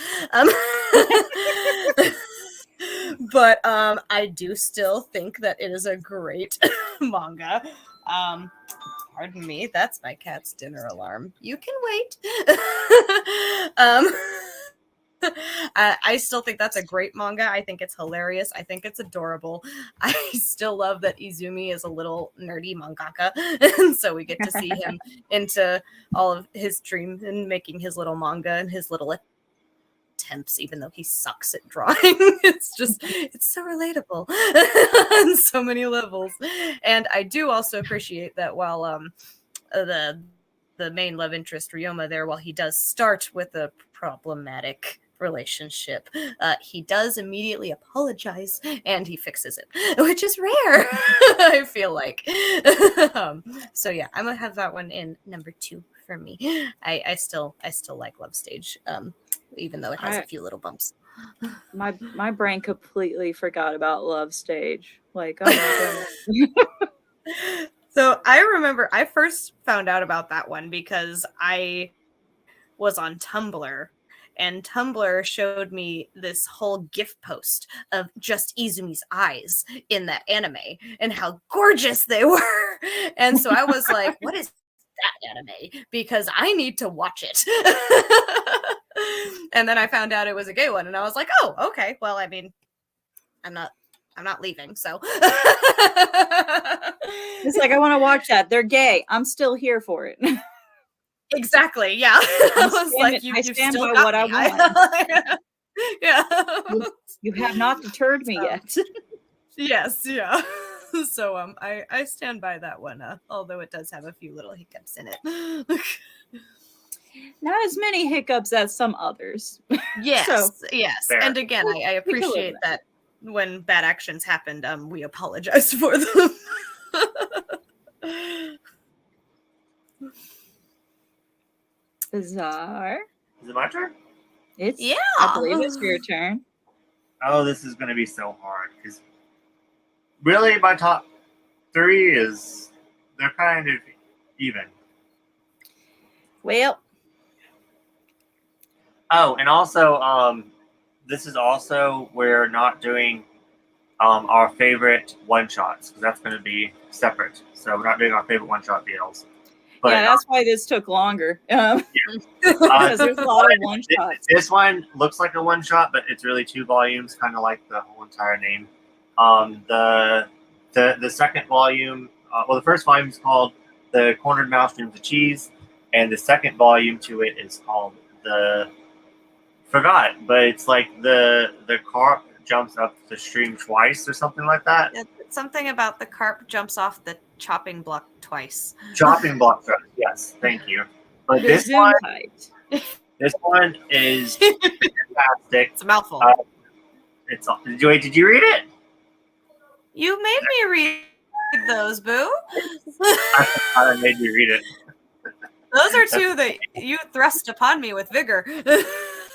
But I do still think that it is a great manga. Pardon me, that's my cat's dinner alarm. You can wait. I still think that's a great manga. I think it's hilarious. I think it's adorable. I still love that Izumi is a little nerdy mangaka, and so we get to see him into all of his dreams and making his little manga and his little attempts, even though he sucks at drawing. It's so relatable on so many levels. And I do also appreciate that while the main love interest Ryoma there, while he does start with a problematic relationship, he does immediately apologize and he fixes it, which is rare. I feel like. So yeah, I'm gonna have that one in number 2 for me. I still like Love Stage, even though it has a few little bumps. My brain completely forgot about Love Stage. Like, oh my goodness. So I remember I first found out about that one because I was on Tumblr, and Tumblr showed me this whole GIF post of just Izumi's eyes in that anime and how gorgeous they were. And so I was like, what is that anime? Because I need to watch it. And then I found out it was a gay one, and I was like, oh, okay. Well, I mean, I'm not leaving, so. It's like, I want to watch that. They're gay. I'm still here for it. Exactly. Yeah. I was like, I you've stand still by got what I me. want. Yeah. You have not deterred me yet. Yes. Yeah. So I stand by that one. Although it does have a few little hiccups in it. Not as many hiccups as some others. Yes. So, yes. fair. And again, I We can live appreciate with that when bad actions happened, we apologize for them. Bizarre. Is it my turn? It's Yeah. I believe it's your turn. Oh, this is going to be so hard because really my top 3 is they're kind of even. Well, Oh, and also this is also we're not doing our favorite one shots because that's going to be separate. So we're not doing our favorite one shot deals. But yeah, that's why this took longer. Because there's a lot of one shots. this one looks like a one shot, but it's really 2 volumes, kind of like the whole entire name. The second volume, well, the first volume is called "The Cornered Mouse Dreams of Cheese," and the second volume to it is called Forgot, but it's like the carp jumps up the stream twice or something like that. Something about the carp jumps off the chopping block twice. Chopping block truck, yes, thank you. But The this Zoom one, height. this one is fantastic. It's a mouthful. It's Joey. Did you read it? You made me read those, Boo. I made you read it. Those are 2 that you thrust upon me with vigor.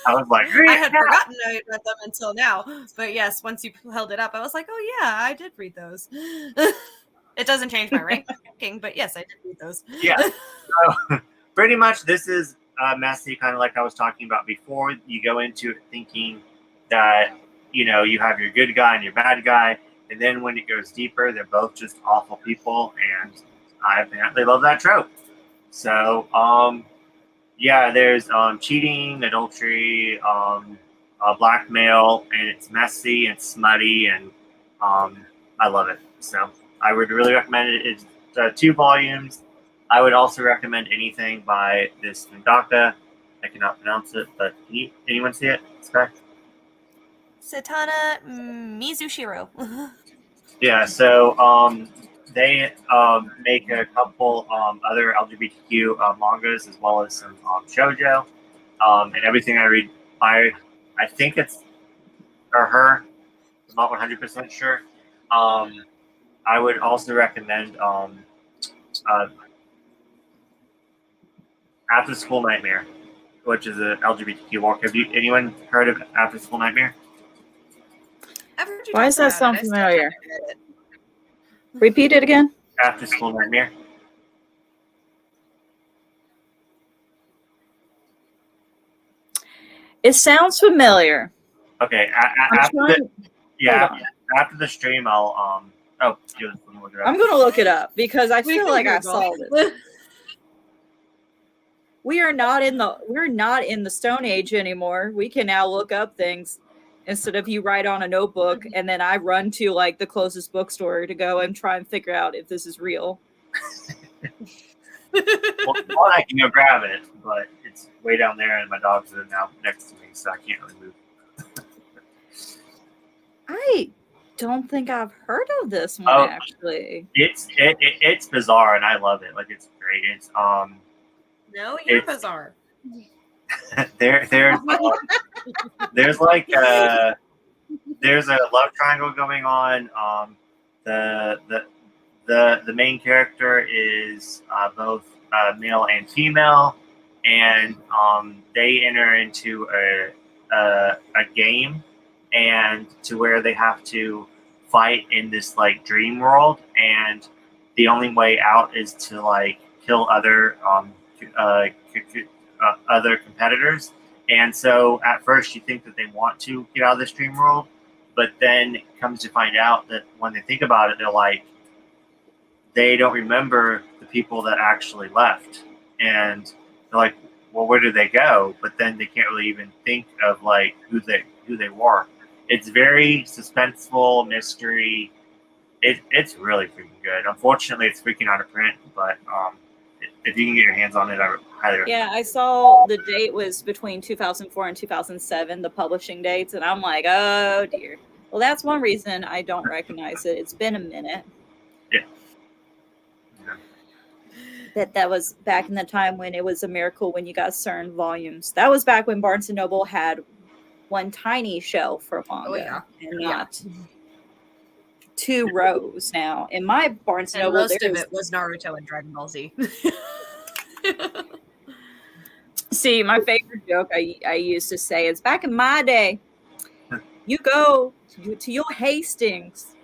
I was like, I had forgotten I had read them until now. But yes, once you held it up, I was like, oh yeah, I did read those. It doesn't change my ranking, but yes, I did read those. Yeah. So pretty much this is messy, kind of like I was talking about before. You go into it thinking that, you have your good guy and your bad guy. And then when it goes deeper, they're both just awful people. And I apparently love that trope. So, yeah, there's cheating, adultery, blackmail, and it's messy and smutty, and I love it. So I would really recommend it. It's 2 volumes. I would also recommend anything by this mangaka. I cannot pronounce it, but can anyone see it? Sky? Satana Mizushiro. Yeah, so they make a couple other LGBTQ mangas as well as some shoujo. And everything I read, I think it's or her. I'm not 100% sure. I would also recommend After School Nightmare, which is an LGBTQ work. Have anyone heard of After School Nightmare? Why does that sound familiar? Repeat it again. After School Nightmare. It sounds familiar. Okay. After the stream, I'll look it up. I'm gonna look it up because I feel like I saw this. We're not in the Stone Age anymore. We can now look up things instead of you write on a notebook and then I run to like the closest bookstore to go and try and figure out if this is real. Well, I can go grab it, but it's way down there, and my dogs are now next to me, so I can't really move. I don't think I've heard of this one actually. It's bizarre, and I love it. Like, it's great. It's No, you're bizarre. there's like there's a love triangle going on. The main character is both male and female, and they enter into a game, and to where they have to fight in this like dream world, and the only way out is to like kill other other competitors. And so at first you think that they want to get out of this dream world, but then it comes to find out that when they think about it, they're like, they don't remember the people that actually left, and they're like, well, where did they go? But then they can't really even think of like who they were. It's very suspenseful mystery. It's really freaking good. Unfortunately, it's freaking out of print, but if you can get your hands on it, I would highly recommend. Yeah, I saw the date was between 2004 and 2007, the publishing dates, and I'm like, oh dear. Well, that's one reason I don't recognize it. It's been a minute. Yeah. That was back in the time when it was a miracle when you got certain volumes. That was back when Barnes & Noble had one tiny shelf for manga and not two rows now. In my Barnes & And Noble, most of it was Naruto and Dragon Ball Z. See, my favorite joke I used to say is, back in my day, you go to your Hastings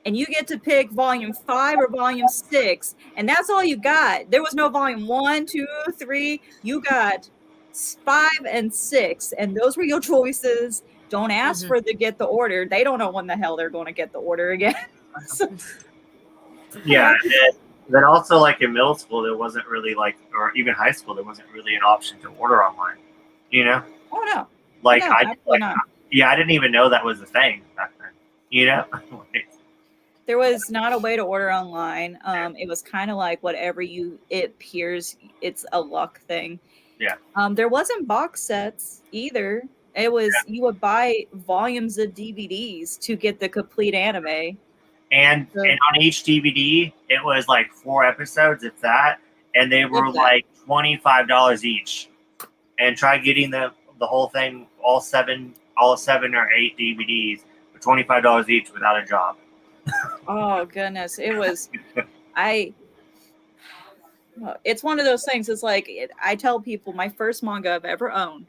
and you get to pick volume 5 or volume 6, and that's all you got. There was no volume 1, 2, 3. You got 5 and 6, and those were your choices. Don't ask for get the order. They don't know when the hell they're going to get the order again. Yeah, and then also like in middle school, there wasn't really like, or even high school, there wasn't really an option to order online. You know? Oh no. Like no, I didn't even know that was a thing back then. You know? There was not a way to order online. It was kind of like whatever it appears, it's a luck thing. Yeah. There wasn't box sets either. It was you would buy volumes of DVDs to get the complete anime. And on each DVD, it was like 4 episodes, if that, and they were like $25 each. And try getting the whole thing, all 7 or 8 DVDs for $25 each without a job. Oh goodness, it was. It's one of those things. It's like I tell people, my first manga I've ever owned,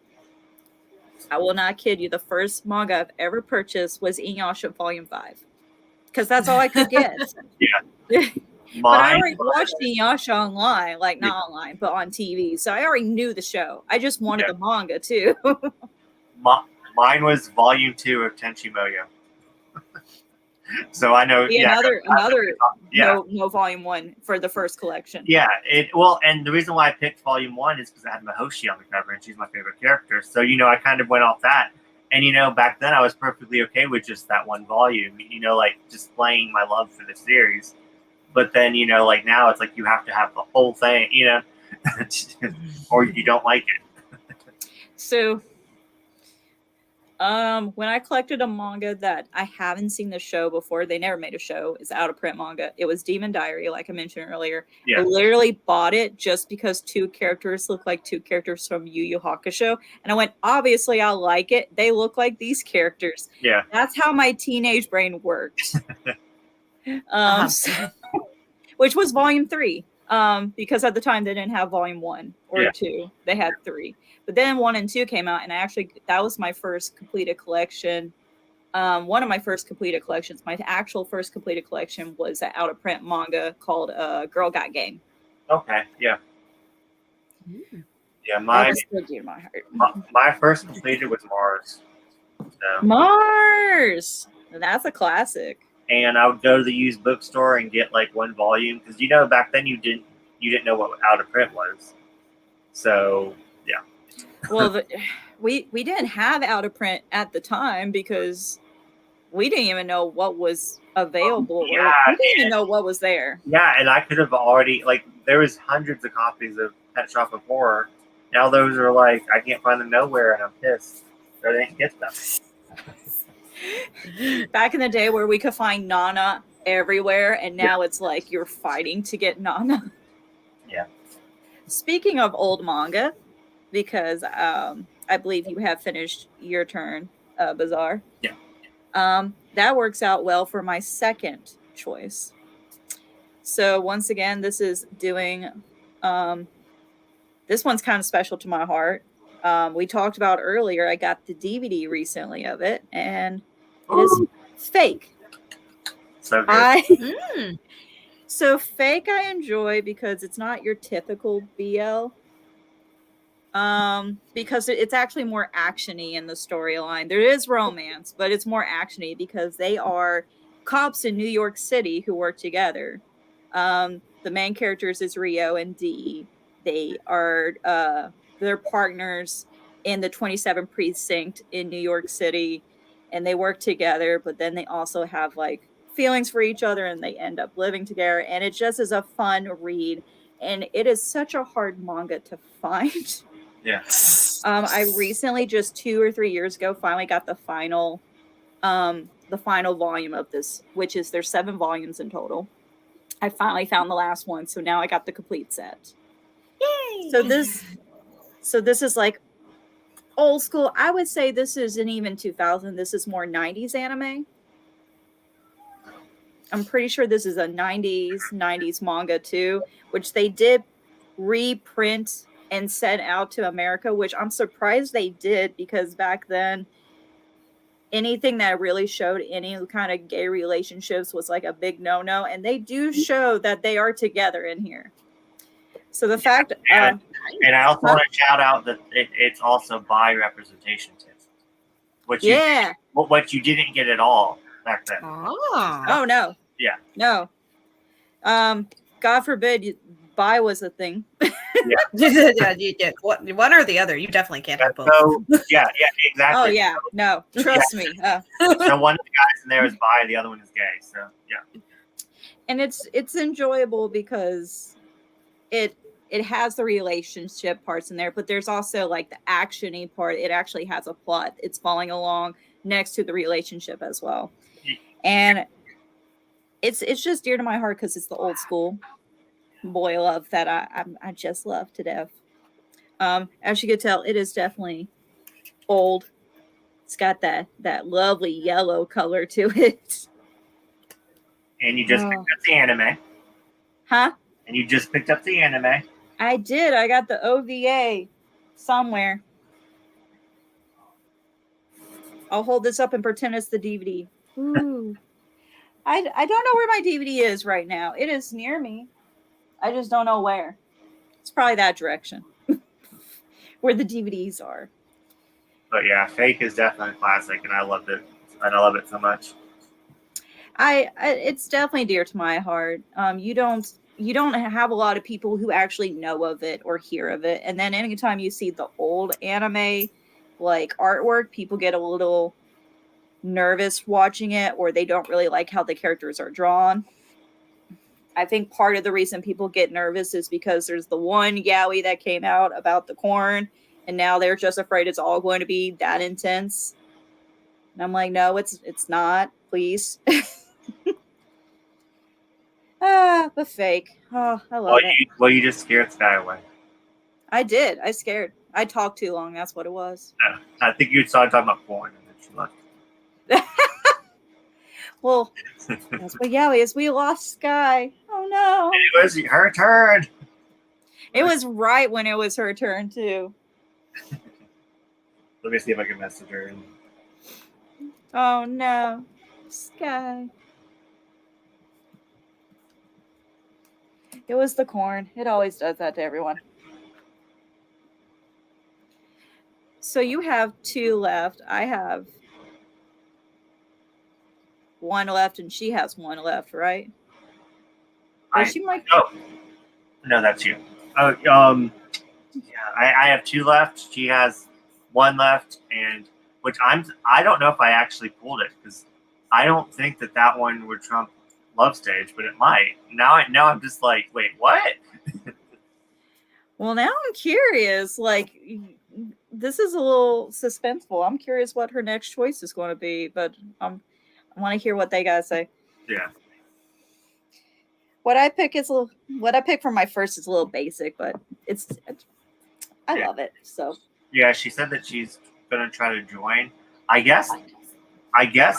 I will not kid you, the first manga I've ever purchased was Inuyasha Volume 5, because that's all I could get. Yeah. But I already watched Inuyasha online, like not online, but on TV. So I already knew the show. I just wanted the manga too. Mine was Volume 2 of Tenchi Muyo. So I know. Another no Volume 1 for the first collection. Yeah, and the reason why I picked Volume 1 is because I had Mahoshi on the cover, and she's my favorite character. So I kind of went off that, and back then I was perfectly okay with just that one volume. Like displaying my love for the series. But then like now it's like you have to have the whole thing, or you don't like it. So. When I collected a manga that I haven't seen the show before, they never made a show, it's out of print manga. It was Demon Diary, like I mentioned earlier. Yeah. I literally bought it just because 2 characters look like 2 characters from Yu Yu Hakusho. And I went, obviously I like it. They look like these characters. Yeah. That's how my teenage brain works. Which was volume 3. Because at the time they didn't have volume 1 or 2. They had 3. But then 1 and 2 came out, and that was my first completed collection. One of my first completed collections. My actual first completed collection was an out of print manga called Girl Got Game. Okay, yeah. Yeah, that was so dear to my heart. My first completed was Mars. So. Mars! That's a classic. And I would go to the used bookstore and get like 1 volume, because back then you didn't know what out of print was. So yeah. Well, we didn't have out of print at the time because we didn't even know what was available. We didn't even know what was there. Yeah, and I could have already there was hundreds of copies of Pet Shop of Horror. Now those are I can't find them nowhere, and I'm pissed that I didn't get them. Back in the day where we could find Nana everywhere, and now it's like you're fighting to get Nana. Yeah. Speaking of old manga, because I believe you have finished your turn, Bazaar. Yeah. That works out well for my second choice. So once again, this is doing. This one's kind of special to my heart. we talked about earlier, I got the DVD recently of it, and it is Fake. So good. So Fake I enjoy because it's not your typical BL. Because it's actually more actiony in the storyline. There is romance, but it's more actiony because they are cops in New York City who work together. The main characters is Rio and Dee. They are they're partners in the 27th precinct in New York City, and they work together. But then they also have like feelings for each other, and they end up living together. And it just is a fun read, and it is such a hard manga to find. Yeah. I recently, just 2 or 3 years ago, finally got the final volume of this, which is there's 7 volumes in total. I finally found the last one, so now I got the complete set. Yay! So this is like old school. I would say this isn't even 2000. This is more 90s anime. I'm pretty sure this is a 90s manga too, which they did reprint and sent out to America, which I'm surprised they did, because back then anything that really showed any kind of gay relationships was like a big no-no, and they do show that they are together in here. So the fact and I also want to shout out that it's also bi representation too, what you didn't get at all back then. Oh no. Yeah. No. God forbid bi was a thing. Yeah. One or the other. You definitely can't have both. So, yeah, exactly. Oh yeah, no, trust me. So one of the guys in there is bi, the other one is gay. So yeah. And it's enjoyable because it has the relationship parts in there, but there's also like the actiony part. It actually has a plot. It's following along next to the relationship as well, and it's just dear to my heart because it's the old school boy love that I just love to death. As you can tell, it is definitely old. It's got that lovely yellow color to it. And you just picked up the anime. Huh? And you just picked up the anime. I did. I got the OVA somewhere. I'll hold this up and pretend it's the DVD. Ooh. I don't know where my DVD is right now. It is near me. I just don't know where. It's probably that direction where the DVDs are. But yeah, Fake is definitely a classic, and I loved it. And I love it so much. It's definitely dear to my heart. You don't have a lot of people who actually know of it or hear of it, and then anytime you see the old anime like artwork, people get a little nervous watching it, or they don't really like how the characters are drawn. I think part of the reason people get nervous is because there's the one yaoi that came out about the corn, and now they're just afraid it's all going to be that intense. And I'm like, no, it's not. Please. But Fake. Oh, I love it. You just scared Sky away. I did. I scared. I talked too long. That's what it was. I think you started talking about porn, and then she left. Well, that's what yaoi is. We lost Sky. Oh no. It was her turn. It was right when it was her turn too. Let me see if I can message her. Oh no, Sky. It was the corn. It always does that to everyone. So you have 2 left. I have 1 left, and she has 1 left, right? No, that's you. Oh, I have 2 left. She has 1 left, and I don't know if I actually pulled it, because I don't think that one would trump Love Stage, but it might. Now I'm just like, wait, what? Well, now I'm curious. Like, this is a little suspenseful. I'm curious what her next choice is going to be, but I want to hear what they gotta say. Yeah. What I pick for my first is a little basic, but I love it. So. Yeah, she said that she's gonna try to join. I guess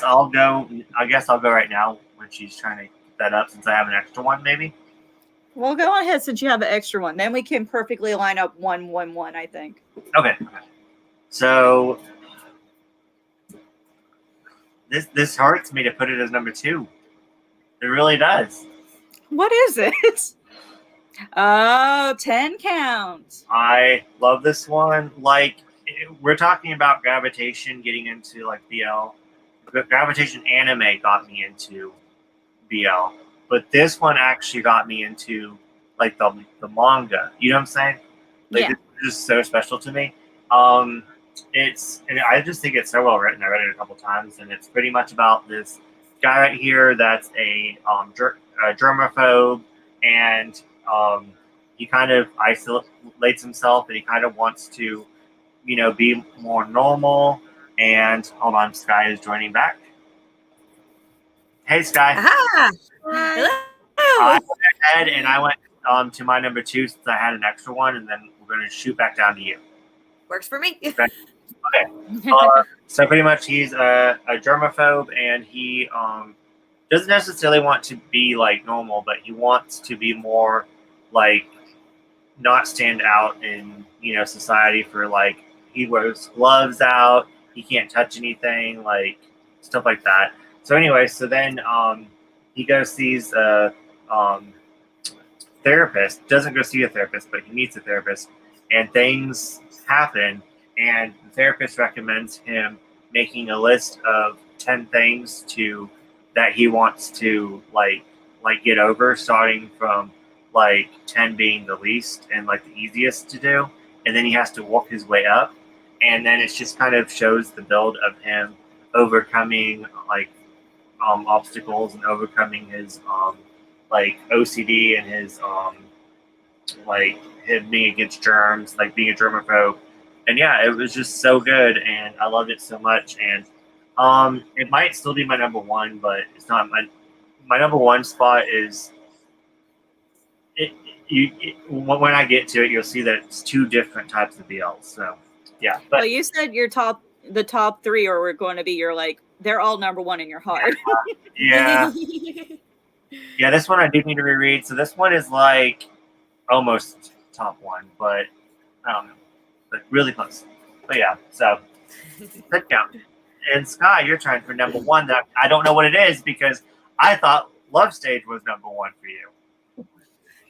I'll go. I guess I'll go right now when she's trying to get that up, since I have an extra one, maybe. Well, go ahead since you have an extra one. Then we can perfectly line up 1-1-1, I think. Okay. So this hurts me to put it as number 2. It really does. What is it? Oh, 10 count. I love this one. Like, we're talking about gravitation getting into like BL. Gravitation anime got me into BL, but this one actually got me into like the manga. You know what I'm saying? Like, Yeah. it's just so special to me. And I just think it's so well written. I read it a couple times, and it's pretty much about this guy right here that's a germaphobe, and he kind of isolates himself, and he kind of wants to, be more normal. And hold on, Sky is joining back. Hey, Sky. Aha! Hi. I went ahead and I went to my number 2 since I had an extra one, and then we're going to shoot back down to you. Works for me. Okay. So pretty much he's a germaphobe, and he doesn't necessarily want to be like normal, but he wants to be more like not stand out in society for like he wears gloves out, he can't touch anything, like stuff like that. So anyway, so then he goes sees a therapist, doesn't go see a therapist, but he meets a therapist, and things happen, and the therapist recommends him making a list of 10 things that he wants to like get over, starting from like 10 being the least and like the easiest to do, and then he has to walk his way up, and then it just kind of shows the build of him overcoming like obstacles and overcoming his like OCD and his like him being against germs, like being a germaphobe. And yeah, it was just so good, and I loved it so much. And it might still be my number 1, but it's not my number 1 spot is when I get to it, you'll see that it's 2 different types of BLs. So yeah, but Well, you said the top 3 are going to be your like they're all number 1 in your heart. yeah, this one I do need to reread. So this one is like almost top 1, but I don't know, but really close. But yeah, so good count. And Sky, you're trying for number 1 that I don't know what it is, because I thought Love Stage was number 1 for you.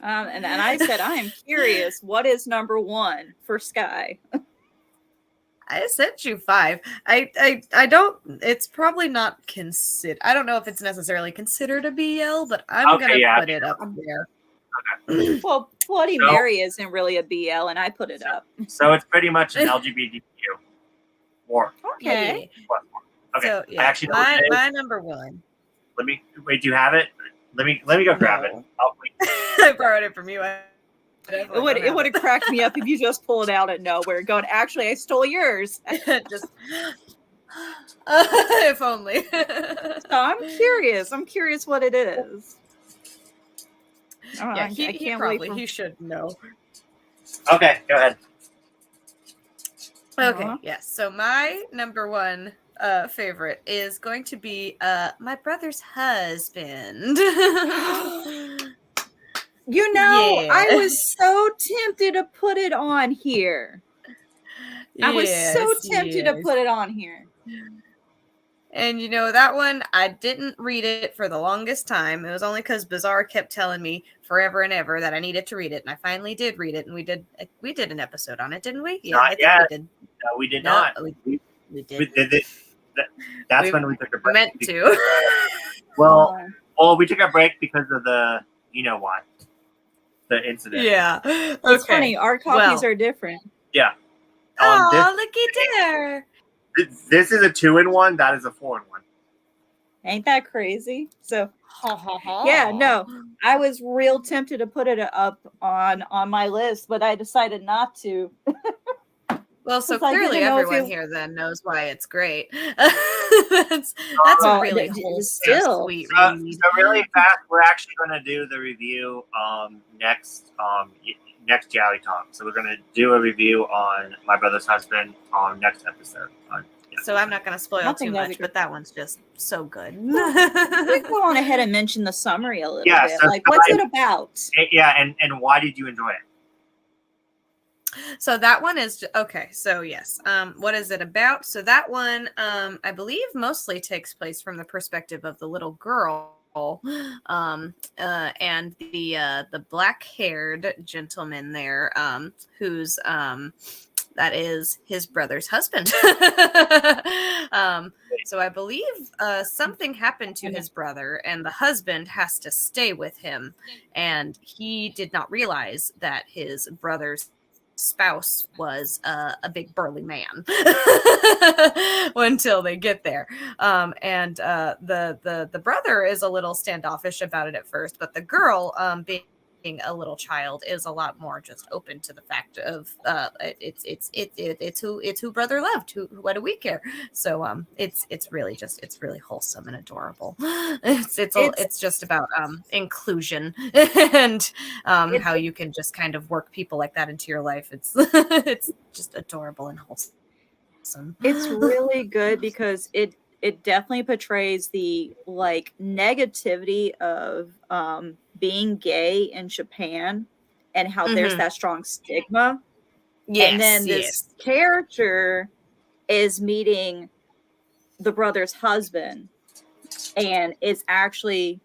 And I said, I am curious, what is number 1 for Sky? I sent you 5. I don't. It's probably not considered. I don't know if it's necessarily considered a BL, but I'm gonna put it up there. Okay. Well, Bloody Mary isn't really a BL, and I put it up. So it's pretty much an LGBTQ. War. Okay. Okay. So yeah, I actually my number 1. Let me wait. Do you have it? Let me go grab it. Oh, wait. I borrowed it from you. It would have cracked me up if you just pulled it out at nowhere, going, actually, I stole yours. Just if only. So I'm curious. I'm curious what it is. Oh, Yeah, I he can't probably wait. he should know. Okay, go ahead. Okay, Aw. yes. So my number 1 favorite is going to be my brother's husband. You know, Yeah. I was so tempted to put it on here. I was so tempted to put it on here. And you know, that one, I didn't read it for the longest time. It was only because Bizarre kept telling me forever and ever that I needed to read it. And I finally did read it. And we did an episode on it, didn't we? Yeah, Not I think yet. we did. No, we did No, not. we did. We did it. That's We when we took a break. Meant to. Well, we took a break because of the, you know why, the incident. Yeah. It's funny. Our copies are different. Yeah. Oh, looky there. This is a 2-in-1. That is a 4-in-1. Ain't that crazy? So, yeah, no, I was real tempted to put it up on my list, but I decided not to. Well, so Because I clearly didn't know if everyone it- here then knows why it's great. That's a Well, really still. sweet So read. really fast, we're actually going to do the review next Yaoi Talk. So we're going to do a review on My Brother's Husband on next episode. So I'm not going to spoil I too think that'd be much, good. but that one's just so good. We can go on ahead and mention the summary a little Yeah, bit. so Like, what's it about? Yeah, and why did you enjoy it? So that one is okay. So yes, what is it about? So that one, I believe, mostly takes place from the perspective of the little girl, and the black-haired gentleman there, who's that is his brother's husband. So I believe something happened to his brother, and the husband has to stay with him, and he did not realize that his brother's spouse was a big burly man until they get there. And the brother is a little standoffish about it at first, but the girl, being a little child, is a lot more just open to the fact of it's who brother loved. What do we care? So it's really wholesome and adorable. It's just about inclusion and how you can just kind of work people like that into your life. It's it's just adorable and wholesome. It's really good because it definitely portrays the like negativity of being gay in Japan and how there's that strong stigma. Yes, and then this character is meeting the brother's husband and is actually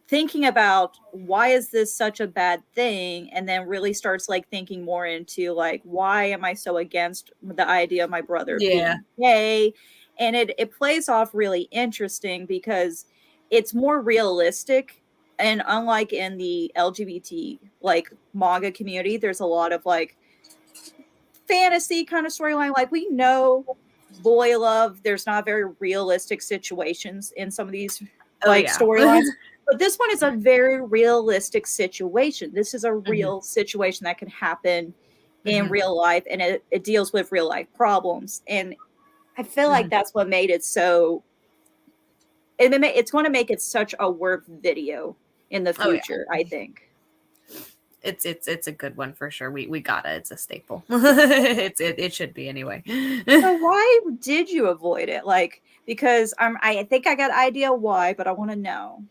thinking about why is this such a bad thing, and then really starts like thinking more into like, why am I so against the idea of my brother being gay? And it plays off really interesting because it's more realistic, and unlike in the LGBT like manga community, there's a lot of like fantasy kind of storyline. Like, we know boy love, there's not very realistic situations in some of these storylines. But this one is a very realistic situation. This is a real situation that can happen in real life, and it deals with real life problems. And I feel like that's what made it so. It's going to make it such a worth video in the future. I think it's a good one for sure. We gotta. It's a staple. It should be anyway. So why did you avoid it? Like, because I think I got an idea why, but I want to know.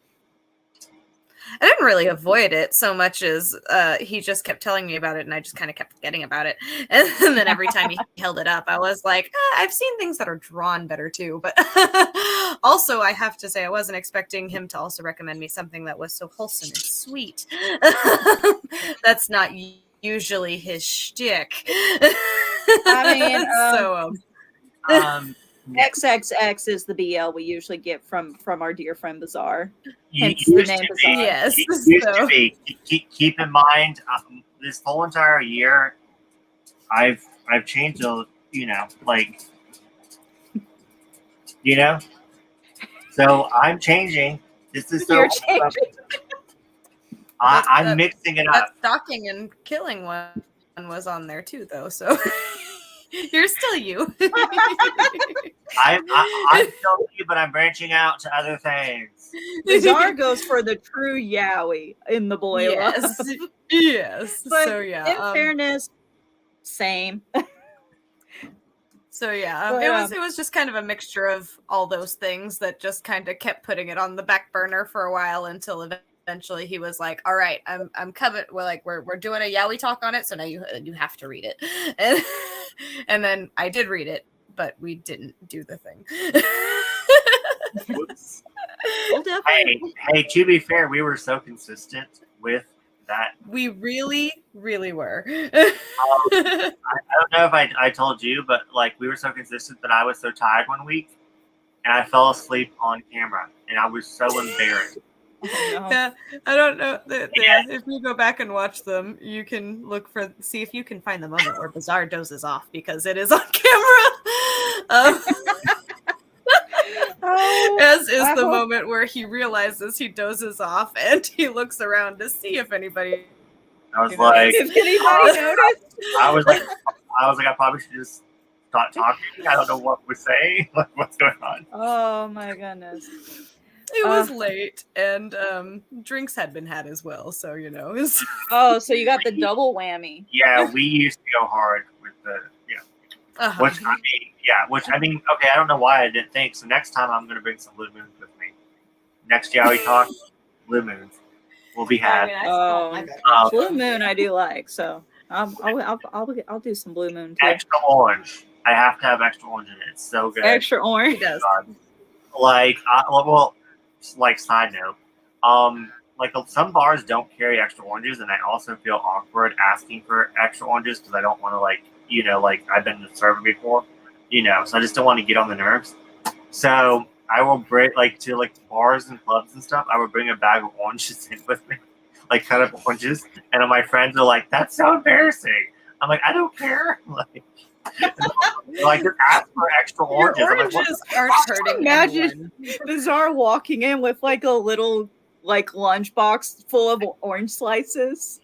I didn't really avoid it so much as he just kept telling me about it, and I just kind of kept forgetting about it. And then every time he held it up, I was like, I've seen things that are drawn better too. But also, I have to say, I wasn't expecting him to also recommend me something that was so wholesome and sweet. That's not usually his shtick. I mean, XXX is the BL we usually get from our dear friend Bazaar. Hence the name Bazaar. Yes. Keep in mind, this whole entire year, I've changed so I'm changing. This is so. I'm mixing it up. That stalking and killing one was on there too, though. So. You're still you. I'm still you, but I'm branching out to other things. Bazaar goes for the true yaoi in the boy love. Yes. But so yeah. In fairness, same. So yeah, it was just kind of a mixture of all those things that just kind of kept putting it on the back burner for a while until eventually he was like, all right, I'm coming. We're doing a yaoi talk on it, so now you have to read it. And then I did read it, but we didn't do the thing. Hey, to be fair, we were so consistent with that. We really, really were. I don't know if I told you, but like we were so consistent that I was so tired one week and I fell asleep on camera and I was so embarrassed. Oh, no. Yeah, I don't know. Yeah, if you go back and watch them, you can see if you can find the moment where Bazaar dozes off, because it is on camera. As is the moment where he realizes he dozes off and he looks around to see if anybody. I was like, if anybody noticed? I was like, I probably should just stop talking. I don't know what we're saying. Like, what's going on? Oh my goodness. It was late, and drinks had been had as well, so so you got the double whammy. Yeah, we used to go hard with the Which I mean, okay, I don't know why I didn't think. So next time I'm gonna bring some blue moons with me. Next Yaoi Talk, blue moons will be had. Blue moon I do like, so I'll do some Blue Moon too. Extra orange. I have to have extra orange in it. It's so good. Extra He orange. does. Like, like side note, like some bars don't carry extra oranges, and I also feel awkward asking for extra oranges because I don't want to like I've been the server before, so I just don't want to get on the nerves. So I will bring to bars and clubs and stuff. I would bring a bag of oranges in with me, like cut up oranges, and my friends are like, "That's so embarrassing." I'm like, "I don't care." Like just ask for extra oranges. Your I'm like, oranges aren't hurting Imagine anyone. Bizarre walking in with like a little lunchbox full of orange slices,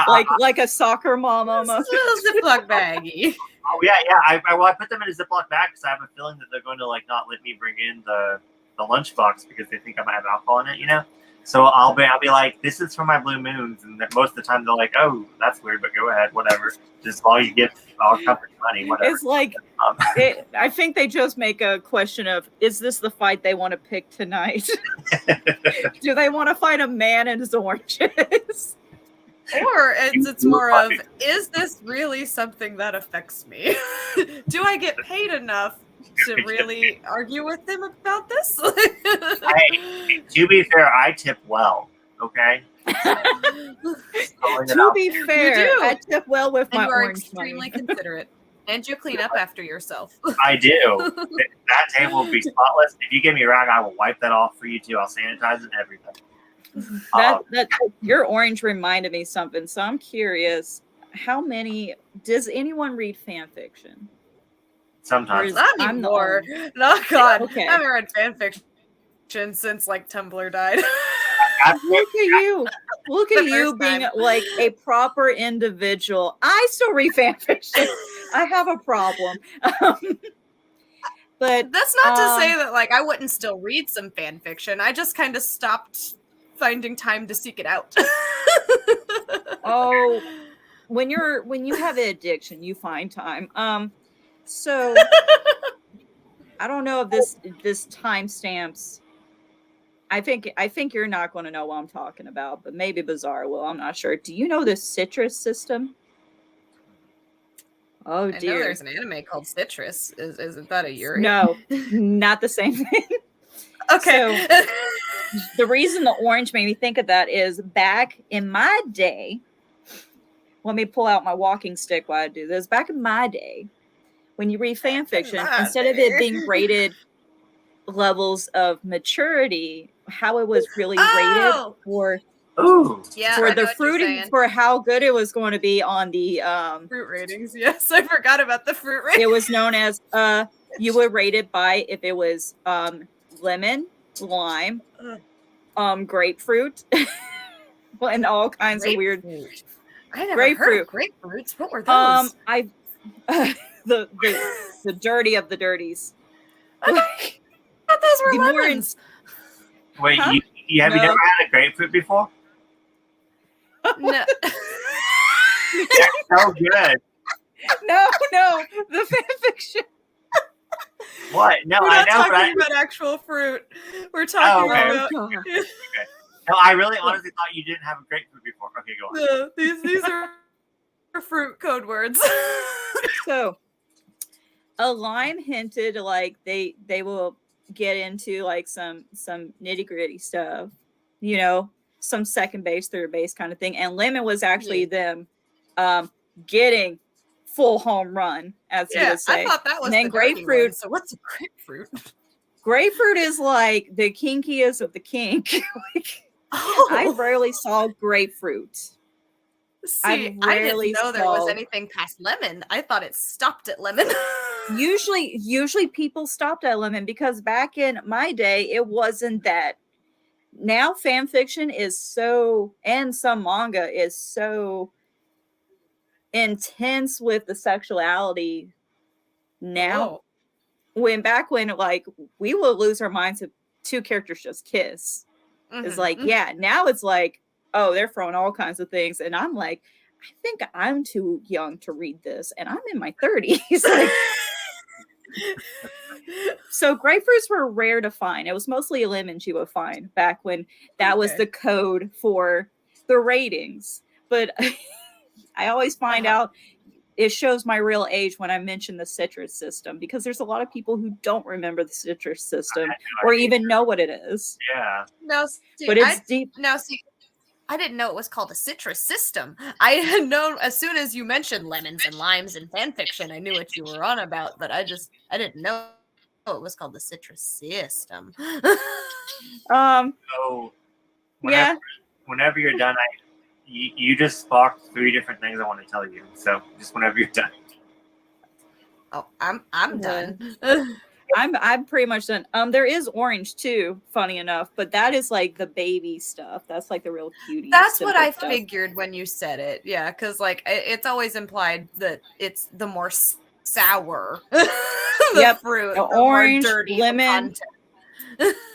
like a soccer mom It's a almost. little Ziploc baggie. Oh yeah. I put them in a Ziploc bag because I have a feeling that they're going to not let me bring in the lunchbox because they think I might have alcohol in it, So I'll be like, this is for my Blue Moons, and most of the time they're like, oh, that's weird, but go ahead, whatever. Just as long as you get all company money, whatever. It's like I think they just make a question of, is this the fight they want to pick tonight? Do they want to fight a man and his oranges? Or it's more of, is this really something that affects me? Do I get paid enough to really argue with them about this? Hey, to be fair, I tip well, okay? To be fair, I tip well with and my you are orange extremely money. considerate. And you clean up after yourself. I do. That table will be spotless. If you give me a rag, I will wipe that off for you too. I'll sanitize it and everything. That your orange reminded me something, so I'm curious. Does anyone read fan fiction? Sometimes. Not I'm the anymore. only- No, God. Okay. I haven't read fan fiction since Tumblr died. Look at you. Look at The you first being time. like a proper individual. I still read fan fiction. I have a problem. But that's not to say that I wouldn't still read some fan fiction. I just kind of stopped finding time to seek it out. Oh, when you have an addiction, you find time. So I don't know if this timestamps. I think you're not going to know what I'm talking about, but maybe Bizarre will. I'm not sure. Do you know the citrus system? Oh dear. I know there's an anime called Citrus. Isn't that a Yuri? No, not the same thing. Okay. So, the reason the orange made me think of that is back in my day. Let me pull out my walking stick while I do this. Back in my day, when you read fan fiction, instead of it being rated levels of maturity, how it was really rated for the fruiting, for how good it was going to be on the fruit ratings. Yes, I forgot about the fruit ratings. It was known as you were rated by if it was lemon, lime, grapefruit, and all kinds of weird. I never heard of grapefruits. What were those? The dirty of the dirties. I thought those were lemons. Wait, you have you never had a grapefruit before? No. That's so good. No, the fan fiction. What? No, we're I not know. talking about actual fruit. We're talking about. Okay. No, I really honestly thought you didn't have a grapefruit before. Okay, go on. No, these are fruit code words. So, a lime hinted like they will get into like some nitty gritty stuff, some second base, third base kind of thing. And lemon was actually them getting full home run, as you would say. I thought that was and then grapefruit. One. So what's a grapefruit? Grapefruit is like the kinkiest of the kink. I rarely saw grapefruit. See, I didn't know there was anything past lemon. I thought it stopped at lemon. Usually people stopped at lemon because back in my day, it wasn't that. Now fan fiction is so, and some manga is so intense with the sexuality now. Back when like we would lose our minds if two characters just kiss. It's like, now it's like, oh, they're throwing all kinds of things. And I'm like, I think I'm too young to read this. And I'm in my 30s. Like, so grapefruits were rare to find. It was mostly lemons you would find back when that was the code for the ratings. But I always find out it shows my real age when I mention the citrus system, because there's a lot of people who don't remember the citrus system or even know what it is. Yeah. No, But it's deep. No, see, I didn't know it was called a citrus system. I had known as soon as you mentioned lemons and limes and fan fiction, I knew what you were on about, but I didn't know it was called the citrus system. So whenever you're done, you just sparked 3 different things I want to tell you. So just whenever you're done. Oh, I'm done. I'm pretty much done. There is orange too, funny enough, but that is like the baby stuff. That's like the real cutie. That's what I stuff. figured when you said it. Yeah, because like it's always implied that it's the more sour the fruit, the orange, more dirty, lemon,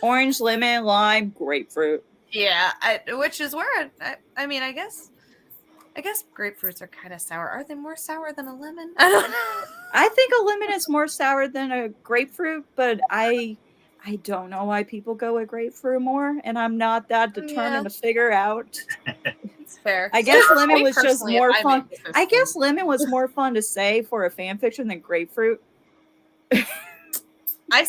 orange, lemon, lime, grapefruit. Yeah, which is where I mean, I guess grapefruits are kind of sour. Are they more sour than a lemon? I don't know. I think a lemon is more sour than a grapefruit, but I don't know why people go with grapefruit more, and I'm not that determined to figure out. It's fair. I guess lemon was just more fun. I guess lemon was more fun to say for a fan fiction than grapefruit. I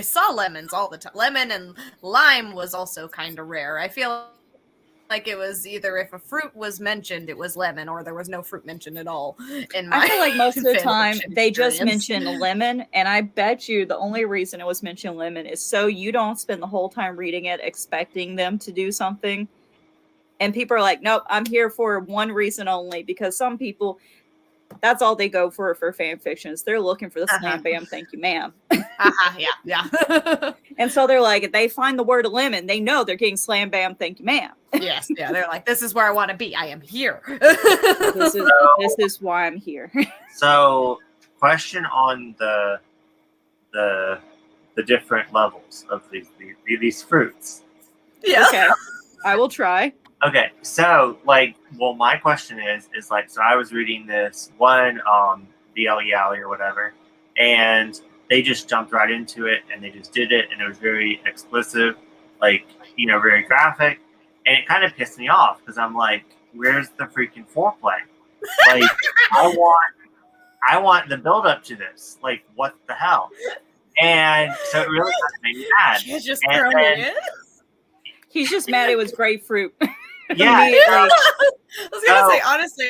saw lemons all the time. Lemon and lime was also kind of rare. I feel like it was either if a fruit was mentioned, it was lemon, or there was no fruit mentioned at all. I feel like most of the time they just mention lemon, and I bet you the only reason it was mentioned lemon is so you don't spend the whole time reading it expecting them to do something. And people are like, nope, I'm here for one reason only, because some people, that's all they go for fan fictions. They're looking for the slam bam, thank you, ma'am. Yeah. And so they're like, if they find the word lemon, they know they're getting slam bam, thank you, ma'am. Yes, yeah. They're like, this is where I want to be. I am here. This is why I'm here. So, question on the different levels of these fruits. Yeah. Okay. I will try. Okay, so my question is like, so I was reading this one BL Yaoi or whatever, and they just jumped right into it and they just did it, and it was very explicit, very graphic, and it kind of pissed me off because I'm like, where's the freaking foreplay? Like, I want the build up to this. Like, what the hell? And so it really kind of made me mad. You're just throwing it in? He's just mad it was grapefruit. Yeah. I was gonna say, honestly,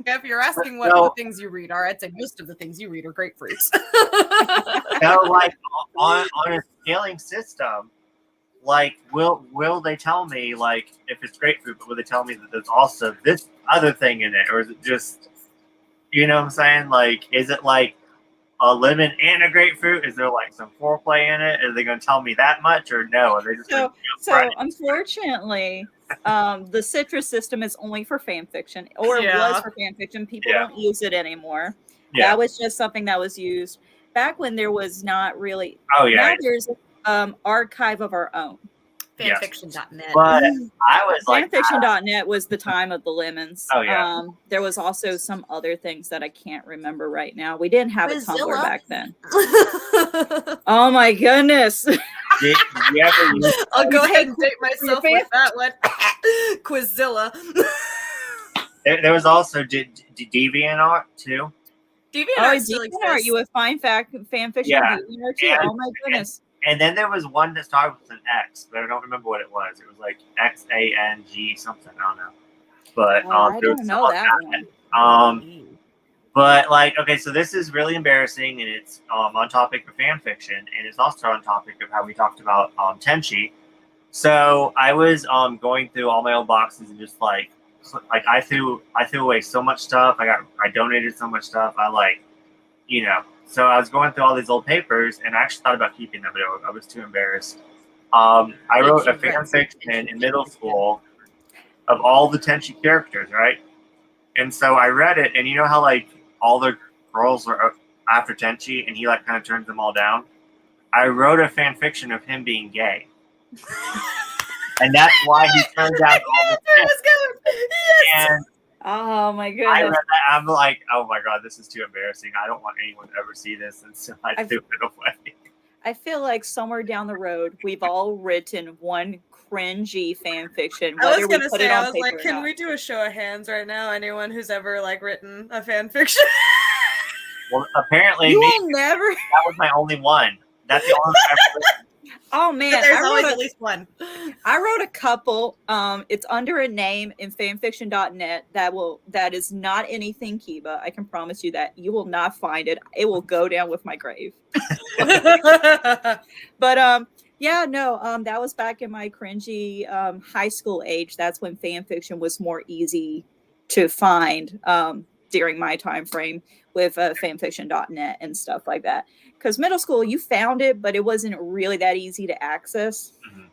if you're asking what the things you read are, I'd say most of the things you read are grapefruits. So, like, on a scaling system, like, will they tell me, like, if it's grapefruit, but will they tell me that there's also this other thing in it, or is it just, you know what I'm saying? Like, is it like a lemon and a grapefruit? Is there like some foreplay in it? Are they going to tell me that much, or no? Are they just so unfortunately, the citrus system is only for fan fiction, or it was for fan fiction. People don't use it anymore. Yeah. That was just something that was used back when there was not really. Oh yeah. Now there's archive of our own. Fanfiction.net. But I was like, fanfiction.net was the time of the lemons. Oh yeah. There was also some other things that I can't remember right now. We didn't have a Tumblr back then. Oh my goodness. Did you ever use I'll go ahead and date myself with that one. Quizilla. There was also DeviantArt too. DeviantArt still exists. DeviantArt, you would find fan fiction. Yeah. DeviantArt too. Oh my goodness. And then there was one that started with an X, but I don't remember what it was. It was like XANG something. I don't know. But I don't know that one. But like, okay, so this is really embarrassing, and it's on topic of fan fiction, and it's also on topic of how we talked about Tenchi. So I was going through all my old boxes and just like I threw away so much stuff. I donated so much stuff. So I was going through all these old papers, and I actually thought about keeping them, but I was too embarrassed. I wrote a fan fiction in middle school of all the Tenchi characters, right? And so I read it, and you know how like all the girls are after Tenchi, and he like kind of turns them all down? I wrote a fan fiction of him being gay. And that's why he turned down all the Yes. And oh my goodness. I read that, I'm like, oh my god, this is too embarrassing. I don't want anyone to ever see this, and so I threw it away. I feel like somewhere down the road, we've all written one cringy fan fiction, I whether was we gonna put say, it I on was paper like, or can not. we do a show of hands right now? Anyone who's ever like written a fan fiction? Well, apparently, You me, will never. that was my only one. That's the only one I've ever written. Oh man, But there's always at least one. I wrote a couple. It's under a name in fanfiction.net that is not anything Kiba. I can promise you that you will not find it. It will go down with my grave. But yeah, no, that was back in my cringy high school age. That's when fan fiction was more easy to find during my time frame with fanfiction.net and stuff like that. Because middle school, you found it, but it wasn't really that easy to access. Mhm.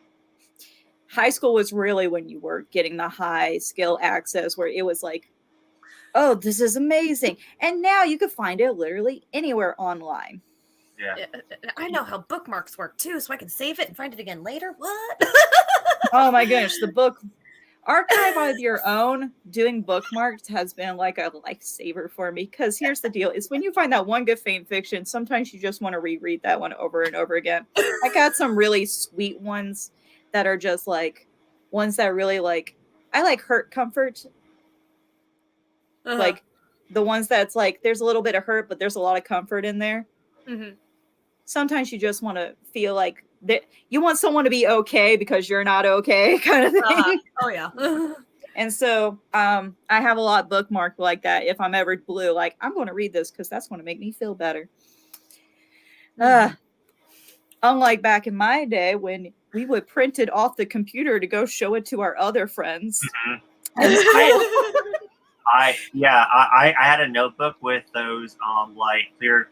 High school was really when you were getting the high skill access, where it was like, oh, this is amazing. And now you can find it literally anywhere online. Yeah. I know how bookmarks work too, so I can save it and find it again later. What? Oh my goodness, the book archive of your own doing bookmarks has been like a lifesaver for me, because here's the deal is when you find that one good fan fiction, sometimes you just want to reread that one over and over again. I got some really sweet ones that are just like ones that really like, I like hurt comfort, like the ones that's like there's a little bit of hurt but there's a lot of comfort in there. Mhm. Sometimes you just want to feel like that you want someone to be okay because you're not okay, kind of thing. Oh yeah. And so I have a lot bookmarked like that. If I'm ever blue, like I'm going to read this because that's going to make me feel better. Unlike back in my day when we would print it off the computer to go show it to our other friends. Mhm. And I had a notebook with those like clear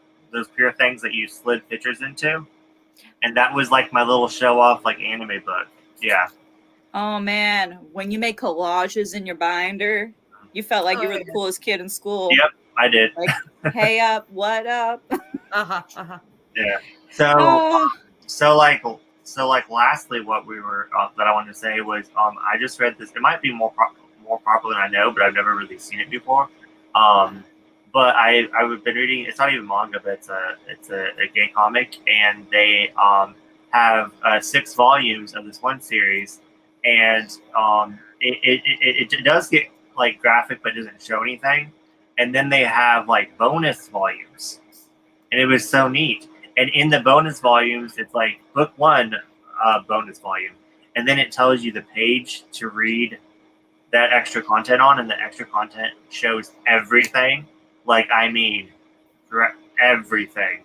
things that you slid pictures into, and that was like my little show off like anime book. Yeah. oh man, when you make collages in your binder, you felt like you were the coolest kid in school. Yep, I did. Like, hey up, what up? Yeah. So lastly, what we were that I wanted to say was I just read this. It might be more popular than I know, but I've never really seen it before. But I've been reading. It's not even manga, but it's a gay comic, and they have 6 volumes of this one series, and it does get like graphic, but doesn't show anything. And then they have like bonus volumes, and it was so neat. And in the bonus volumes, it's like book 1 bonus volume, and then it tells you the page to read that extra content on, and the extra content shows everything. Like, I mean, everything.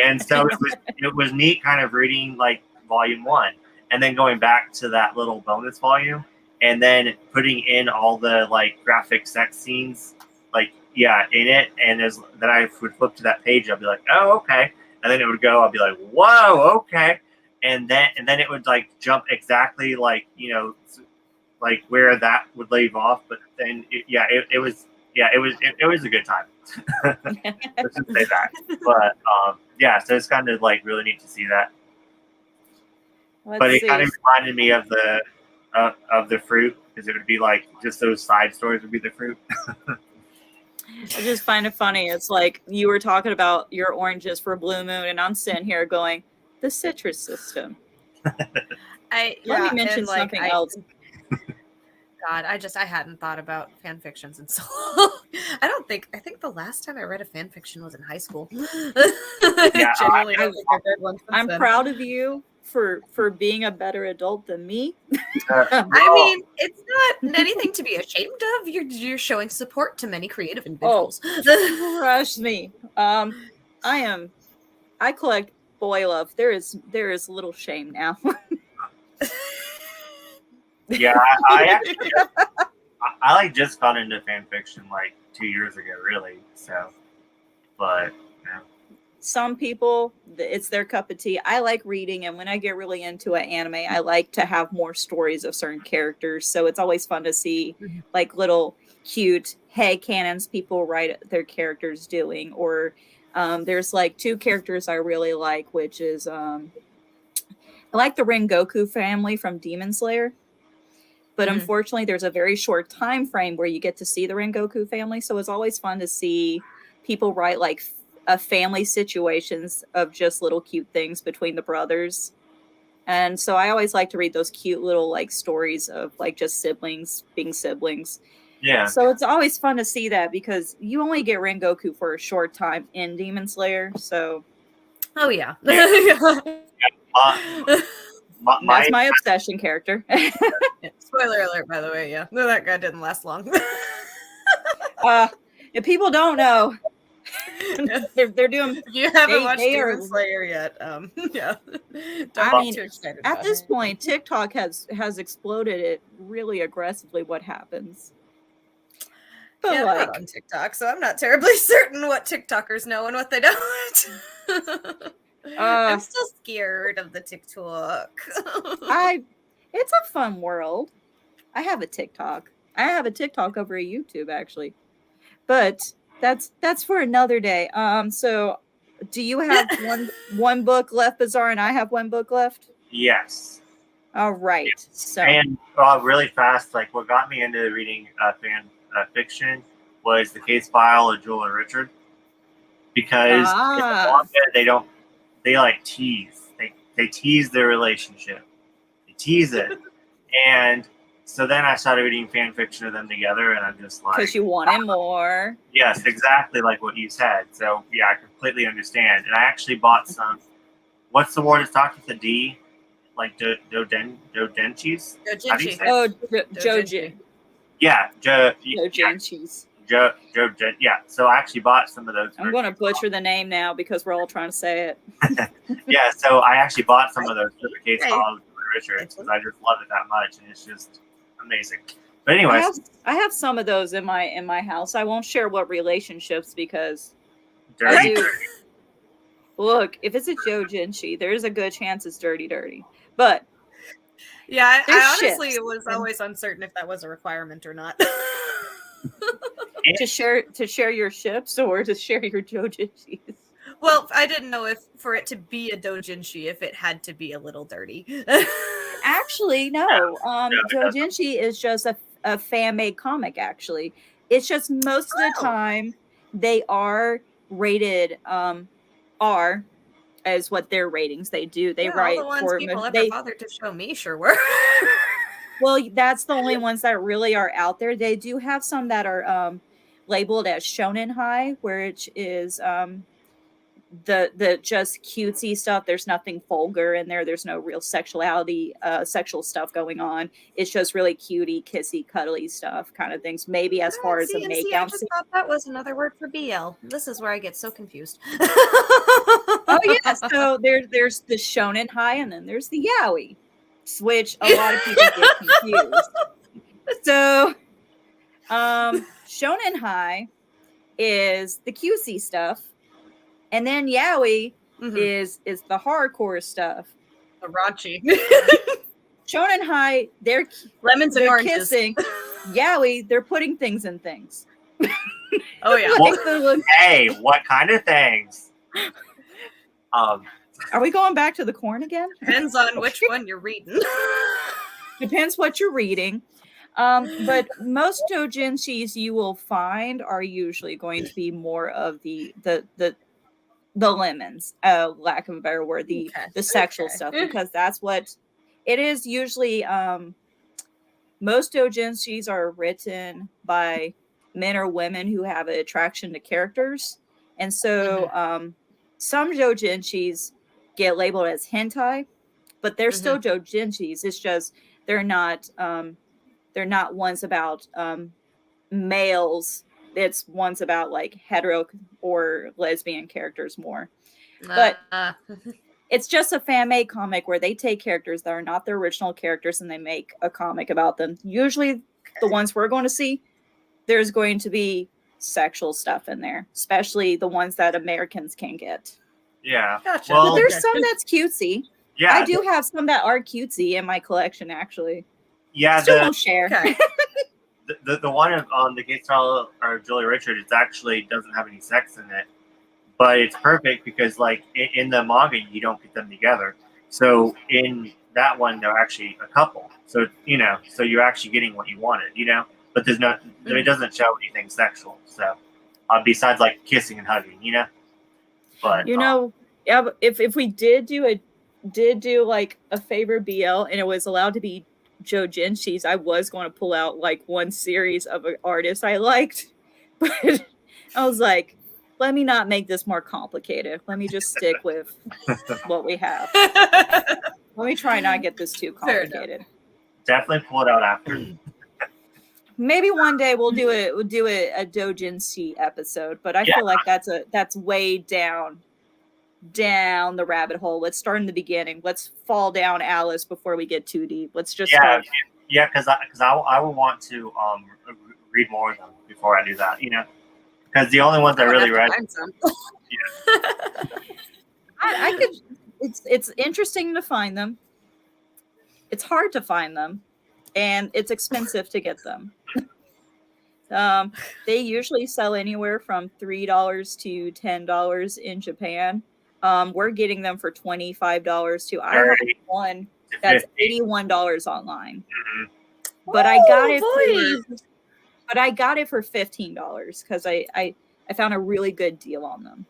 And so it was neat kind of reading like volume 1 and then going back to that little bonus volume and then putting in all the like graphic sex scenes like in it. And then I would flip to that page, I'll be like, oh, okay. And then it would go, I'll be like, whoa, okay. And then it would like jump exactly like, like where that would leave off. But then it was a good time. Let's just say that. But so it's kind of like really neat to see that. But it kind of reminded me of the fruit, because it would be like just those side stories would be the fruit. I just find it funny. It's like you were talking about your oranges for Blue Moon, and I'm sitting here going, the citrus system. Let me mention something else. God, I hadn't thought about fan fictions in so long. I think the last time I read a fan fiction was in high school. I'm proud of you for being a better adult than me. I mean, it's not anything to be ashamed of. You're showing support to many creative individuals. Trust me. I collect boy love. There is little shame now. Yeah, I like just got into fan fiction like 2 years ago, really. So, but yeah. Some people, it's their cup of tea. I like reading, and when I get really into an anime, I like to have more stories of certain characters. So it's always fun to see like little cute headcanons people write their characters doing. Or there's like 2 characters I really like, which is I like the Rengoku family from Demon Slayer. But unfortunately, there's a very short time frame where you get to see the Rengoku family. So it's always fun to see people write like family situations of just little cute things between the brothers. And so I always like to read those cute little like stories of like just siblings being siblings. Yeah. So it's always fun to see that because you only get Rengoku for a short time in Demon Slayer. So Oh yeah. that's my obsession character. Yeah, spoiler alert, by the way. Yeah, no, that guy didn't last long. If people don't know, they're doing. If you haven't watched they Demon are- Slayer yet, yeah, don't I get mean, too excited. At about this it. point, TikTok has exploded it really aggressively. What happens? But Yeah, I'm like, not on TikTok, so I'm not terribly certain what TikTokers know and what they don't. I'm still scared of the TikTok. it's a fun world. I have a TikTok. I have a TikTok over a YouTube actually, but that's for another day. So do you have one book left, Bizarre, and I have one book left? Yes. All right. So And really fast, like what got me into reading fan fiction was the case file of Julia Richard, because in the manga, they like tease. They tease their relationship. They tease it. And so then I started reading fan fiction of them together, and I'm just like, because you wanted more. yes, exactly like what you said. So yeah, I completely understand. And I actually bought some. What's the word that starts with a D? Like dodenchis? How do you say it? Oh, Dojinshi. Yeah, Dojenshis. yeah. So I actually bought some of those. I'm going to butcher the name now because we're all trying to say it. Yeah, so I actually bought some of those for the case Hey. file of Richards because I just love it that much, and it's just amazing. But anyways, I have some of those in my house. I won't share what relationships because dirty. look, if it's a Jojinshi, there's a good chance it's dirty. But Yeah, There's I honestly ships. was always uncertain if that was a requirement or not. to share your ships or to share your Jojinshis. Well, I didn't know if for it to be a doujinshi, if it had to be a little dirty. Actually, no. Jojinshi is just a fan-made comic, actually. It's just most of the time they are rated R as what their ratings they do. They write all the ones for people ever bothered to show me sure were. well, that's the only ones that really are out there. They do have some that are labeled as shonen high, which is the just cutesy stuff. There's nothing vulgar in there. There's no real sexual stuff going on. It's just really cutie, kissy, cuddly stuff kind of things. Maybe as far as the make I out. just thought that was another word for BL. This is where I get so confused. Oh yeah, so there's the shonen high and then there's the yaoi, which a lot of people get confused. So shonen high is the cutesy stuff. And then yaoi is the hardcore stuff. The raunchy. Shonen high, they're lemons and oranges. Kissing. Yaoi, they're putting things in things. Oh yeah. Well, hey, what kind of things? Are we going back to the corn again? Depends on which one you're reading. Depends what you're reading. But most doujinshis you will find are usually going to be more of the lemons, lack of a better word, the sexual stuff, because that's what it is usually. Most doujinshis are written by men or women who have an attraction to characters, and so some doujinshis get labeled as hentai, but they're still doujinshis. It's just they're not ones about males. It's ones about like hetero or lesbian characters more. But it's just a fan-made comic where they take characters that are not their original characters and they make a comic about them. Usually the ones we're going to see, there's going to be sexual stuff in there, especially the ones that Americans can get. Yeah. Gotcha. Well, But there's some that's cutesy. yeah. I do have some that are cutesy in my collection, actually. Yeah. Still won't share. Okay. The one on the case file or Julia Richard, it actually doesn't have any sex in it, but it's perfect because like in the manga you don't get them together. So in that one they're actually a couple. So so you're actually getting what you wanted, But there's not, it doesn't show anything sexual. So besides like kissing and hugging, But You know, yeah, if we did do like a favorite BL and it was allowed to be Jojinshi's, I was going to pull out like one series of an artist I liked, but I was like, let me not make this more complicated. Let me just stick with what we have. Let me try not get this too Fair enough. complicated. definitely pull it out after. Maybe one day we'll do a Dojinshi episode, but I Yeah. feel like that's way down the rabbit hole. Let's start in the beginning. Let's fall down Alice before we get too deep. Let's just start. Yeah, because I would want to read more of them before I do that. You know, because the only ones I really read. I could. It's interesting to find them. It's hard to find them, and it's expensive to get them. They usually sell anywhere from $3 to $10 in Japan. We're getting them for $25 too. I have 30 one to that's 50. $81 online, Mhm. but I got it boy. but I got it for $15 because I found a really good deal on them.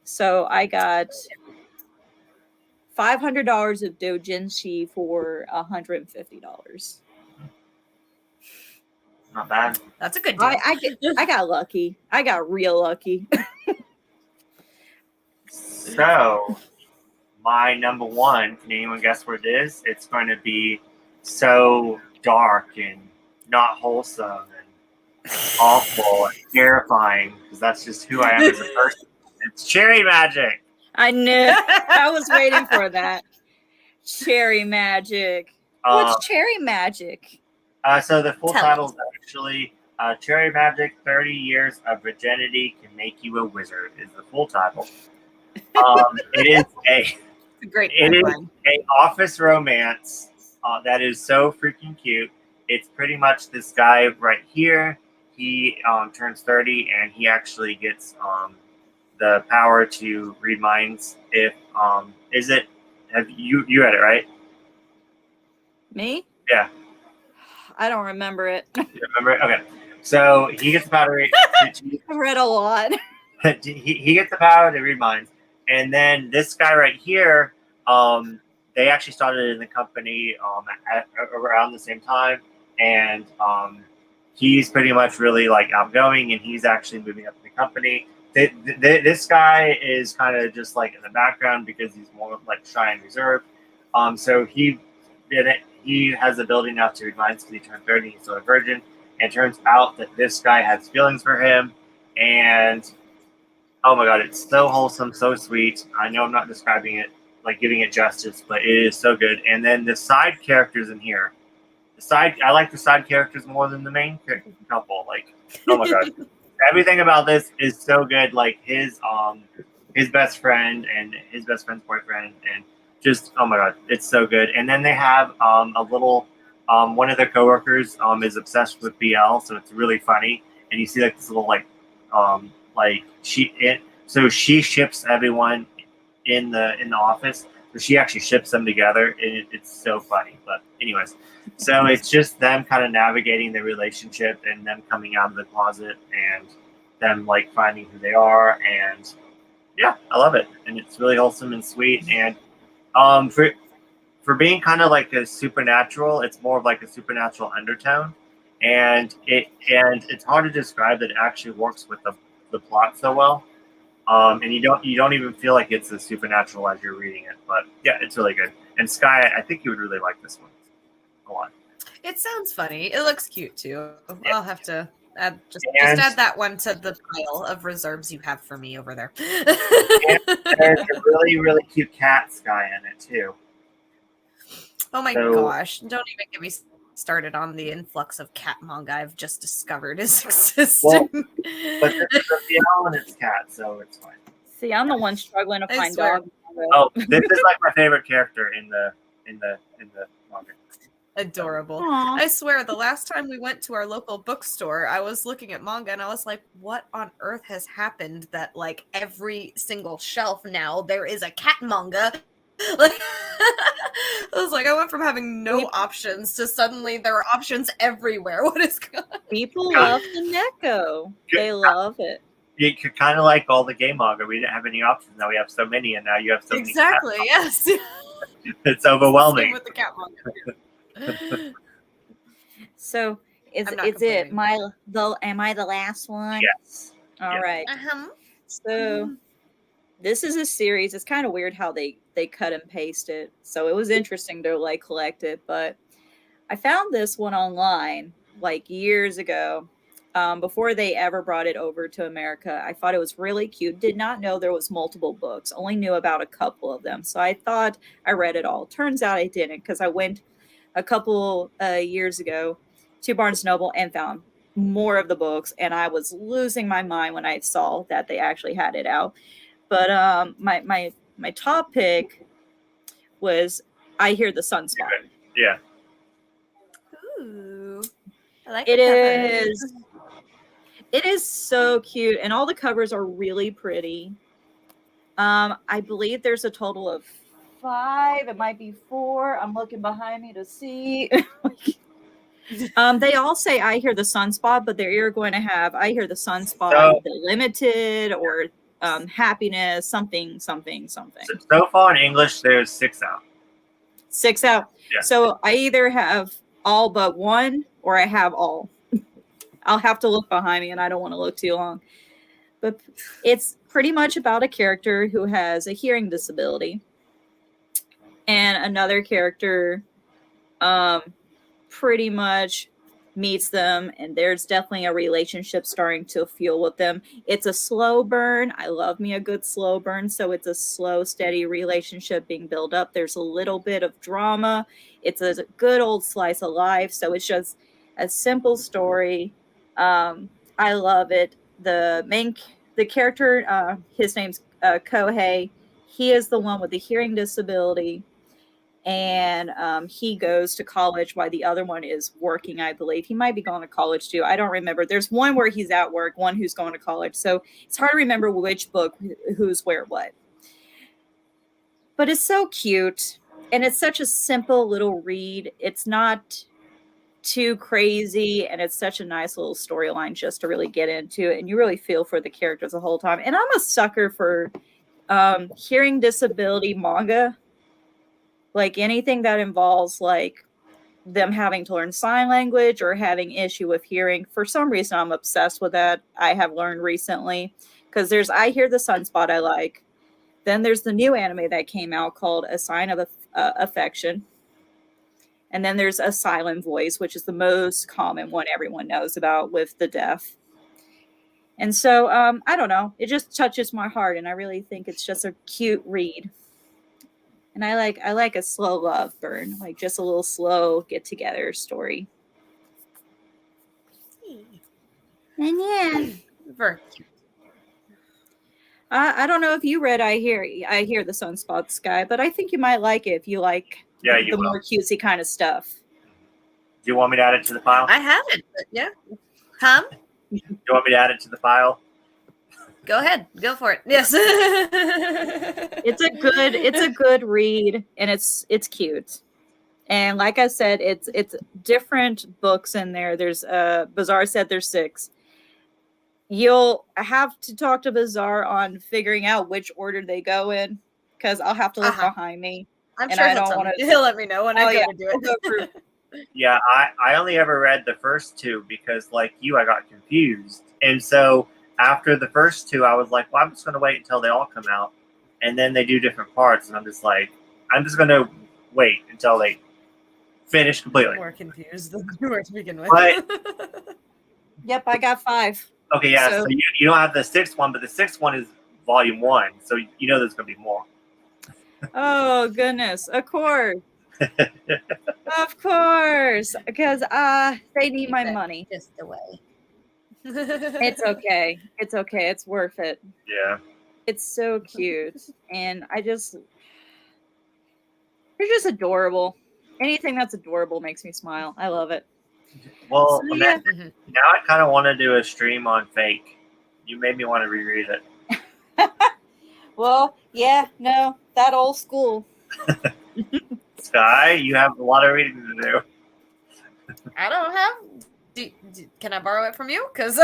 So I got $500 of doujinshi for $150. Not bad. That's a good deal. I got lucky. I got real lucky. So, my number one, can anyone guess what it is? It's going to be so dark and not wholesome and awful and terrifying because that's just who I am as a person. It's Cherry Magic. I knew. I was waiting for that. Cherry Magic. What's Cherry Magic? So the full Tell title us. is actually Cherry Magic 30 Years of Virginity Can Make You a Wizard is the full title. It is It's a great it is tagline. a office romance that is so freaking cute. It's pretty much this guy right here. He turns 30 and he actually gets the power to read minds. If is it? Have you read it right? Me? Yeah. I don't remember it. You remember it? Okay. So he gets the power to read. I've read a lot. he gets the power to read minds, and then this guy right here, they actually started in the company around the same time, and he's pretty much really like outgoing, and he's actually moving up in the company. This guy is kind of just like in the background because he's more like shy and reserved. So he did it. He has the ability now to read minds because he turned 30. He's still a virgin, and it turns out that this guy has feelings for him, and oh my god, it's so wholesome, so sweet. I know I'm not describing it, like giving it justice, but it is so good. And then the side characters in here, I like the side characters more than the main couple. Like, oh my god, everything about this is so good. Like his best friend and his best friend's boyfriend, and just oh my god, it's so good. And then they have a little one of their coworkers is obsessed with BL, so it's really funny. And you see like this little so she ships everyone in the office. So she actually ships them together, and it's so funny. But anyways, so it's just them kind of navigating the relationship and them coming out of the closet and them like finding who they are. And yeah, I love it, and it's really wholesome and sweet. And for being kind of like a supernatural, it's more of like a supernatural undertone. And it's hard to describe that it actually works with the plot so well, and you don't even feel like it's a supernatural as you're reading it. But yeah, it's really good. And Sky, I think you would really like this one a lot. It sounds funny. It looks cute too. Yeah. I'll have to just add that one to the pile of reserves you have for me over there. And there's a really really cute cat, Sky, in it too. Oh my So- gosh! Don't even get me started on the influx of cat manga I've just discovered is existing. But this is a BL and it's cat, so it's fine. See, I'm the one struggling to I find swear. dog. Oh, this is like my favorite character in the manga. Adorable. Aw. I swear, the last time we went to our local bookstore, I was looking at manga and I was like, what on earth has happened that, like, every single shelf now there is a cat manga? Like, I was like, I went from having no options to suddenly there are options everywhere. What is going on? People love the Neko. They love it. You could kind of like all the game manga. We didn't have any options. Now we have so many, and now you have so many. Exactly. Yes. It's overwhelming. Same with the cat manga. So is I'm not is it complaining. am I the last one? Yes. All Yeah. right. Uh-huh. So this is a series. It's kind of weird how they cut and paste it. So it was interesting to like collect it, but I found this one online like years ago. Before they ever brought it over to America. I thought it was really cute. Did not know there was multiple books. Only knew about a couple of them. So I thought I read it all. Turns out I didn't, because I went a couple years ago to Barnes Noble and found more of the books, and I was losing my mind when I saw that they actually had it out. But my top pick was I Hear the Sunspot. Yeah. Ooh. I like It the cover. is. It is so cute, and all the covers are really pretty. I believe there's a total of 5. It might be 4. I'm looking behind me to see. They all say I Hear the Sunspot, but they're going to have I Hear the Sunspot, So- the Limited, or Happiness, something. So far in English, there's 6 out. 6 out. Yeah. So I either have all but one, or I have all. I'll have to look behind me, and I don't want to look too long. But it's pretty much about a character who has a hearing disability, and another character pretty much meets them, and there's definitely a relationship starting to fuel with them. It's a slow burn. I love me a good slow burn, so it's a slow, steady relationship being built up. There's a little bit of drama. It's a good old slice of life, so it's just a simple story. I love it. The character, his name's Kohei. He is the one with the hearing disability, and he goes to college while the other one is working, I believe. He might be going to college too. I don't remember. There's one where he's at work, one who's going to college. So it's hard to remember which book, who's where, what. But it's so cute, and it's such a simple little read. It's not too crazy, and it's such a nice little storyline just to really get into it, and you really feel for the characters the whole time. And I'm a sucker for hearing disability manga. Like anything that involves like them having to learn sign language or having issue with hearing. For some reason, I'm obsessed with that. I have learned recently, because there's I Hear the Sunspot I like. Then there's the new anime that came out called A Sign of Affection. And then there's A Silent Voice, which is the most common one everyone knows about with the deaf. And so, I don't know. It just touches my heart, and I really think it's just a cute read. And I like a slow love burn, like just a little slow get together story. And yeah, Very cute. I don't know if you read I Hear the Sunspot, Sky, but I think you might like it if you like the more cutesy kind of stuff. Do you want me to add it to the file? I haven't, but yeah. Huh? Do you want me to add it to the file? Go ahead. Go for it. Yes. It's a good read, and it's cute. And like I said, it's different books in there. There's Bazaar said there's 6. You'll have to talk to Bazaar on figuring out which order they go in, because I'll have to look behind me. I'm and sure I don't want to. He'll let me know when I go to do We'll go through. it. Yeah, I only ever read the first 2 because, like you, I got confused. And so after the first 2, I was like, well, I'm just going to wait until they all come out. And then they do different parts. And I'm just like, I'm just going to wait until they finish completely. More confused than you were to begin with. But- Yep, I got 5. Okay, yeah, so you don't have the 6th one, but the 6th one is volume 1. So you know there's going to be more. Oh, goodness. Of course. Of course. Because they need my money. Just the way. It's okay. It's okay. It's worth it. Yeah. It's so cute. And they're just adorable. Anything that's adorable makes me smile. I love it. Well, So, yeah. now I kind of want to do a stream on Fake. You made me want to reread it. Well, yeah, no, that old school. Sky, you have a lot of reading to do. I don't have. Can I borrow it from you? Because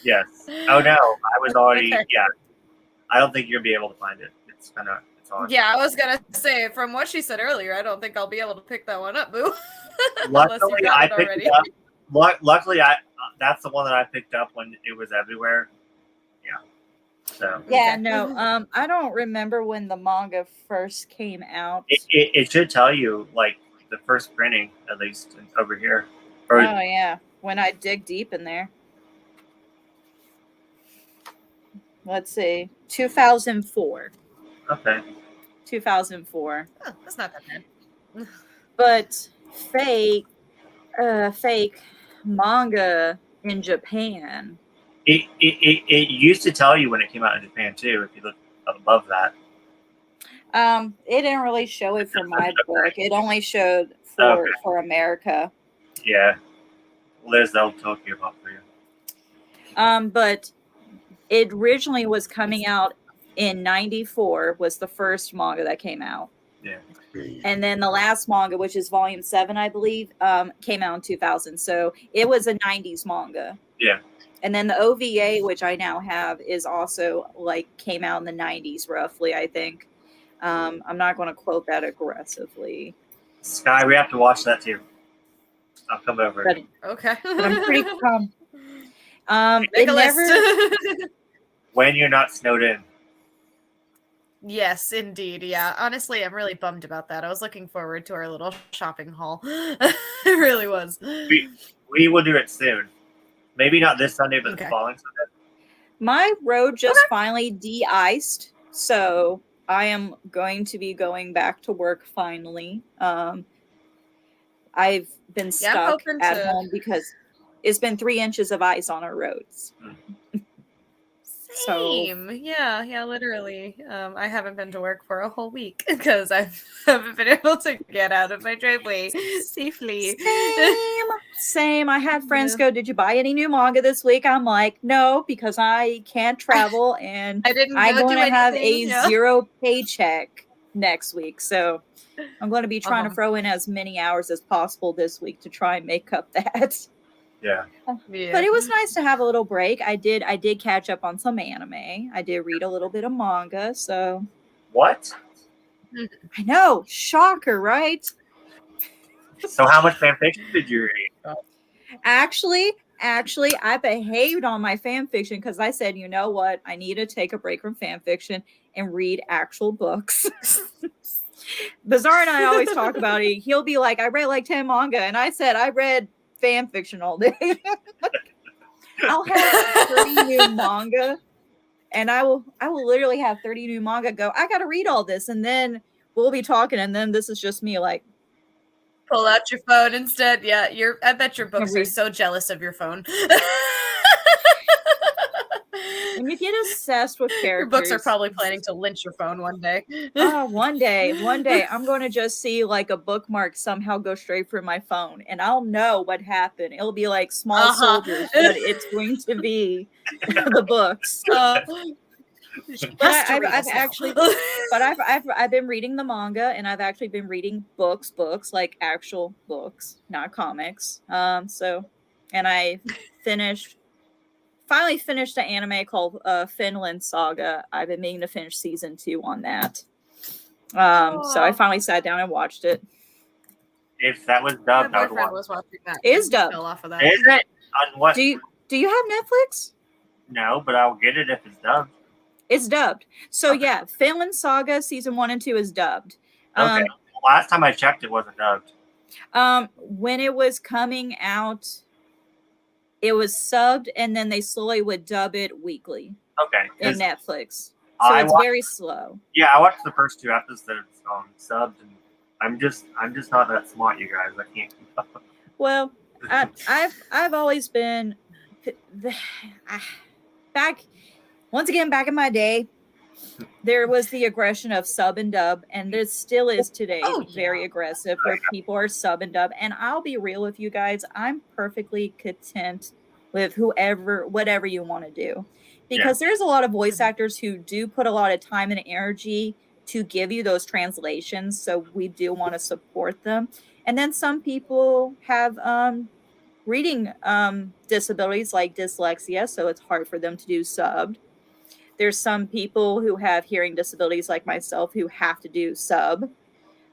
Yes. Oh no, I was already. Okay. Yeah, I don't think you'll be able to find it. It's on. Yeah, I was gonna say from what she said earlier, I don't think I'll be able to pick that one up, Boo. Unless you've Luckily, got I it picked already. it up. Luckily, that's the one that I picked up when it was everywhere. Yeah. So Yeah, Okay. no, I don't remember when the manga first came out. it should tell you like the first printing at least over here. Oh Or yeah, when I dig deep in there. Let's see, 2004. okay. 2004. Oh, that's not that bad. But fake, fake manga in Japan. It used to tell you when it came out in Japan too. If you look above that. It didn't really show it for my book. It only showed Okay. for America. Yeah. Liz, they'll talk you about for you. But it originally was coming out in 94 was the first manga that came out. Yeah. And then the last manga, which is volume 7, I believe, came out in 2000. So it was a 90s manga. Yeah. And then the OVA, which I now have, is also like came out in the 90s, roughly, I think. I'm not going to quote that aggressively. Sky, we have to watch that too. I'll come over. But, Okay. but I'm pretty Make it a never list. When you're not snowed in. Yes, indeed. Yeah. Honestly, I'm really bummed about that. I was looking forward to our little shopping haul. It really was. We will do it soon. Maybe not this Sunday, but the Okay. following Sunday. my road just finally de-iced, so I am going to be going back to work finally. I've been Yeah, I'm stuck hoping at to- home because it's been 3 inches of ice on our roads. So- Same. Yeah, literally. I haven't been to work for a whole week because I haven't been able to get out of my driveway safely. Same. I had friends go, "Did you buy any new manga this week?" I'm like, "No, because I can't travel and I didn't I'm go going do to have a anything, yeah. 0 paycheck next week." So I'm going to be trying to Uh-huh. throw in as many hours as possible this week to try and make up that. Yeah. Yeah. But it was nice to have a little break. I did catch up on some anime. I did read a little bit of manga, so What? I know, shocker, right? So how much fan fiction did you read? Actually, I behaved on my fan fiction because I said, you know what? I need to take a break from fan fiction and read actual books. Bizarre and I always talk about it. He'll be like, I read like 10 manga. And I said, I read fan fiction all day. I'll have 30 new manga. And I will literally have 30 new manga go, I got to read all this. And then we'll be talking. And then this is just me like, Pull out your phone instead. Yeah, I bet your books are read. so jealous of your phone. when you get obsessed with characters. Your books are probably planning to lynch your phone one day. One day, I'm going to just see like a bookmark somehow go straight through my phone, and I'll know what happened. It'll be like Small Soldiers, but it's going to be the books. But I've been reading the manga, and I've actually been reading books like actual books, not comics. So, and I finally finished an anime called Finland Saga. I've been meaning to finish season 2 on that. So I finally sat down and watched it. If that was dubbed, My I would boyfriend watch. was watching that. It is He dubbed. Fell off of that. Is it? On what? Do you have Netflix? No, but I'll get it if it's dubbed. It's dubbed. So Okay. yeah, Finland Saga season 1 and 2 is dubbed. Okay. Last time I checked, it wasn't dubbed. When it was coming out, it was subbed, and then they slowly would dub it weekly Okay. in 'cause Netflix. So I it's watched- very slow. Yeah, I watched the first 2 episodes subbed, and I'm just not that smart, you guys. I can't keep up. Well, I've always been back in my day. There was the aggression of sub and dub, and there still is today. Oh, yeah. Very aggressive where people are sub and dub. And I'll be real with you guys, I'm perfectly content with whatever you want to do, because there's a lot of voice actors who do put a lot of time and energy to give you those translations. So we do want to support them. And then some people have reading disabilities like dyslexia, so it's hard for them to do subbed. There's some people who have hearing disabilities like myself who have to do sub.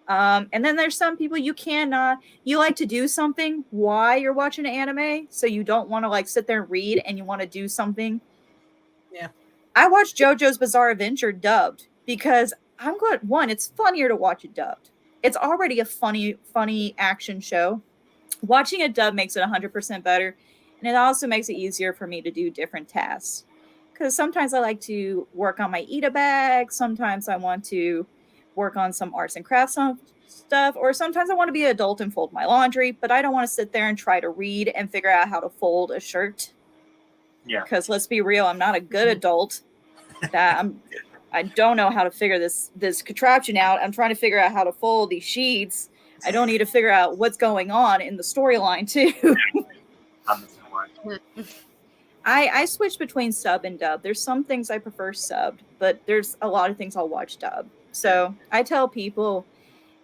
And then there's some people you like to do something while you're watching an anime, so you don't want to like sit there and read and you want to do something. Yeah. I watched JoJo's Bizarre Adventure dubbed because I'm glad, one, it's funnier to watch it dubbed. It's already a funny action show. Watching it dubbed makes it 100% better, and it also makes it easier for me to do different tasks. Because sometimes I like to work on my Ida bag, sometimes I want to work on some arts and crafts stuff, or sometimes I want to be an adult and fold my laundry, but I don't want to sit there and try to read and figure out how to fold a shirt. Yeah. Because let's be real, I'm not a good adult. I don't know how to figure this contraption out. I'm trying to figure out how to fold these sheets. I don't need to figure out what's going on in the storyline too. I switch between sub and dub. There's some things I prefer subbed, but there's a lot of things I'll watch dub. So I tell people,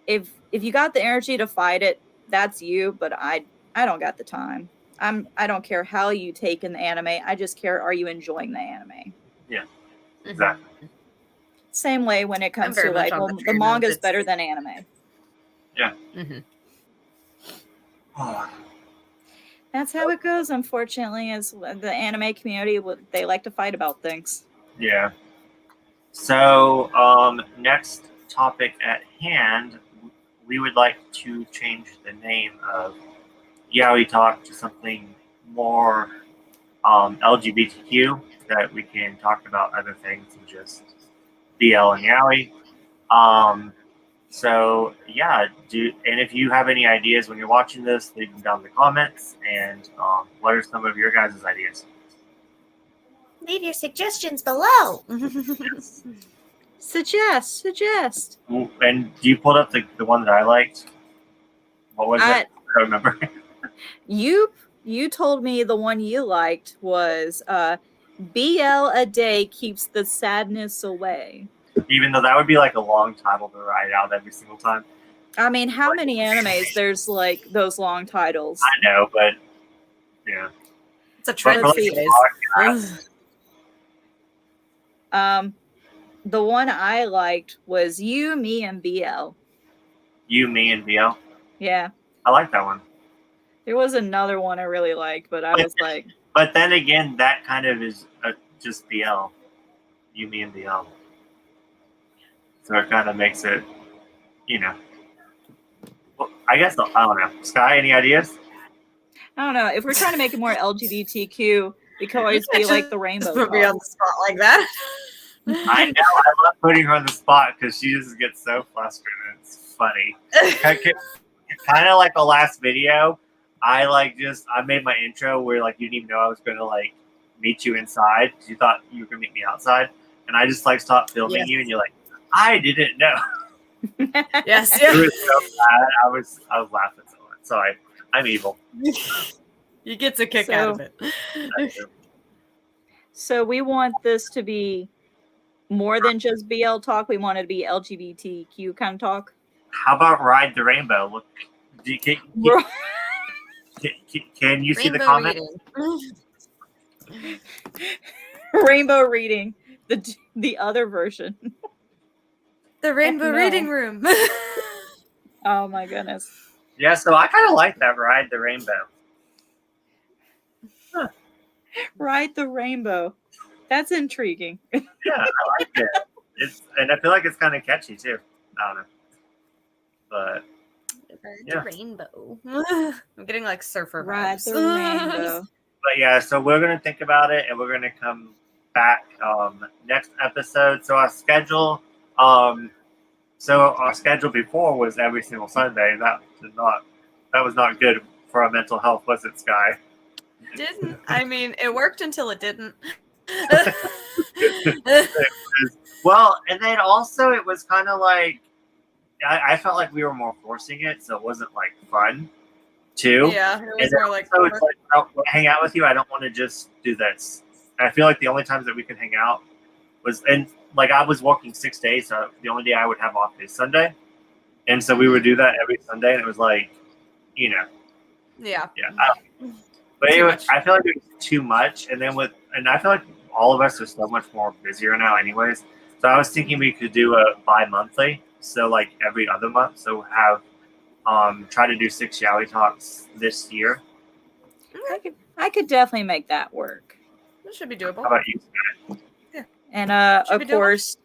if you got the energy to fight it, that's you. But I don't got the time. I don't care how you take in the anime. I just care, are you enjoying the anime? Yeah, exactly. Same way when it comes to like, well, the manga is better than anime. Yeah. Mm-hmm. That's how it goes, unfortunately, is the anime community, they like to fight about things. Yeah. So, next topic at hand, we would like to change the name of Yaoi Talk to something more LGBTQ, that we can talk about other things than just BL and Yaoi. So yeah, and if you have any ideas when you're watching this, leave them down in the comments. And what are some of your guys' ideas? Leave your suggestions below. Suggest. And you pulled up the one that I liked. What was it? I don't remember. You told me the one you liked was BL a day keeps the sadness away. Even though that would be like a long title to write out every single time. I mean, how many animes there's like those long titles? I know, but yeah, it's a trend. The one I liked was You, Me, and BL. You, Me, and BL? Yeah. I like that one. There was another one I really liked, but I was like... But then again, that kind of is just BL. You, Me, and BL. So it kind of makes it, Well, I guess, I don't know. Sky, any ideas? I don't know. If we're trying to make it more LGBTQ, it could always be like the rainbow. Put me on the spot like that. I know. I love putting her on the spot because she just gets so flustered and it's funny. Kind of like the last video, I made my intro where like you didn't even know I was going to like meet you inside because you thought you were going to meet me outside. And I just like stopped filming you and you're like, I didn't know. Yes. It was so bad. I was laughing so much. So I'm evil. You get a kick out of it. So we want this to be more than just BL talk. We want it to be LGBTQ kind of talk. How about Ride the Rainbow? Look, can you see the comment? Rainbow reading, the other version. The Rainbow Reading Room. Oh my goodness. Yeah, so I kind of like that, Ride the Rainbow. Huh. Ride the Rainbow. That's intriguing. Yeah, I like it. And I feel like it's kind of catchy too. I don't know. But the rainbow. I'm getting like surfer vibes. Ride the rainbow. But yeah, so we're gonna think about it and we're gonna come back next episode. So our schedule before was every single Sunday. That was not good for our mental health, was it, Sky? Didn't. I mean, it worked until it didn't. Well, and then also it was kind of like I felt like we were more forcing it, so it wasn't like fun too. Yeah, it was more like. So it's like, I'll hang out with you. I don't want to just do this. I feel like the only times that we could hang out was, and like I was working 6 days, so the only day I would have off is Sunday, and so we would do that every Sunday, and it was like, Yeah. But Too anyway, much. I feel like it was too much, and I feel like all of us are so much more busier now, anyways. So I was thinking we could do a bi-monthly, so like every other month. So have try to do 6 Yaoi talks this year. I could definitely make that work. That should be How doable. about you? And Should of be doable. course,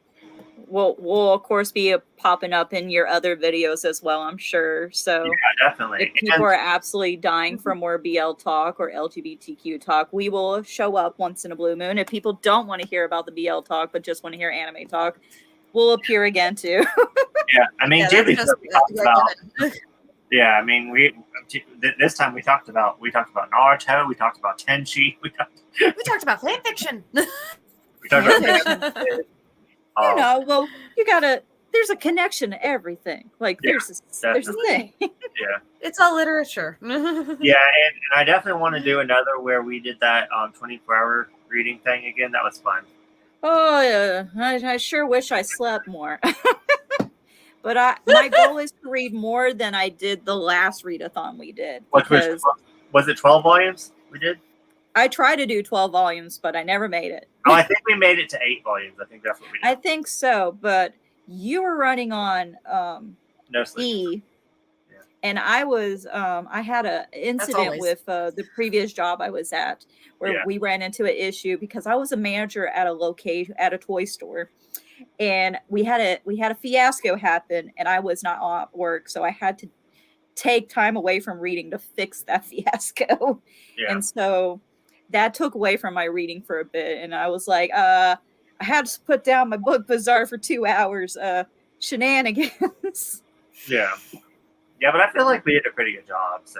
we'll of course be popping up in your other videos as well, I'm sure. So Yeah, definitely. if people are absolutely dying for more BL talk or LGBTQ talk, we will show up once in a blue moon. If people don't want to hear about the BL talk but just want to hear anime talk, we'll appear again too. Yeah, I mean, that's Ghibli just stuff we talked a about. given. Yeah, I mean, this time we talked about Naruto, we talked about Tenchi, we talked about fan fiction. talked about Fanfiction. You know, well, there's a connection to everything. Like Yeah, there's a thing. yeah, It's all literature. yeah, and I definitely want to do another where we did that 24-hour reading thing again. That was fun. Oh yeah, I sure wish I slept more. But my goal is to read more than I did the last readathon we did, because Was it 12 volumes we did? I tried to do 12 volumes, but I never made it. Oh, I think we made it to 8 volumes. I think that's what we did. I think so, but you were running on No sleep. E, Yeah. and I had an incident always. with the previous job I was at where Yeah. we ran into an issue because I was a manager at a location at a toy store, and we had a fiasco happen, and I was not at work, so I had to take time away from reading to fix that fiasco. Yeah. And so that took away from my reading for a bit, and I was like, I had to put down my book bazaar for 2 hours. Shenanigans. Yeah. Yeah, but I feel like we did a pretty good job. So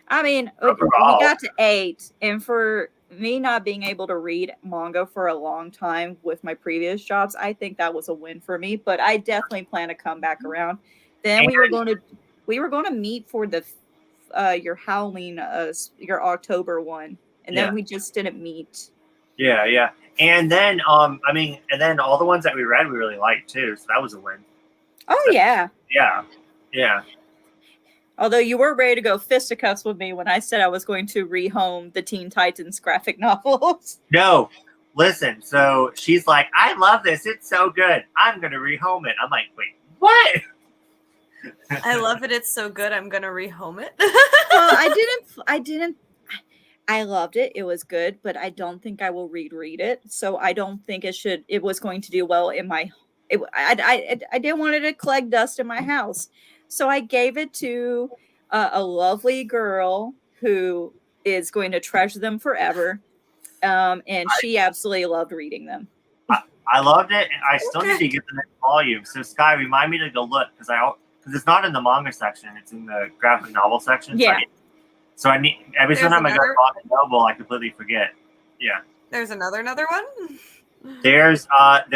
I mean, Overall. we got to 8, and for me not being able to read manga for a long time with my previous jobs, I think that was a win for me. But I definitely plan to come back around. Then we were going to meet for the your Halloween, your October one, and then we just didn't meet. Yeah, yeah. And then and then all the ones that we read we really liked too, so that was a win. Oh So, yeah. Yeah. Although you were ready to go fisticuffs with me when I said I was going to rehome the Teen Titans graphic novels. No, listen. So she's like, I love this. It's so good. I'm going to rehome it. I'm like, wait, what? I love it. It's so good. I'm gonna rehome it. I loved it. It was good, but I don't think I will reread it. So I don't think it was going to do well in my. I didn't want it to collect dust in my house, so I gave it to a lovely girl who is going to treasure them forever, and she absolutely loved reading them. I loved it, and I still need to get the next volume. So Sky, remind me to go look because it's not in the manga section; it's in the graphic novel section. Yeah. So I need every There's time I go to another- Barnes and Noble, I completely forget. Yeah. There's another one. They're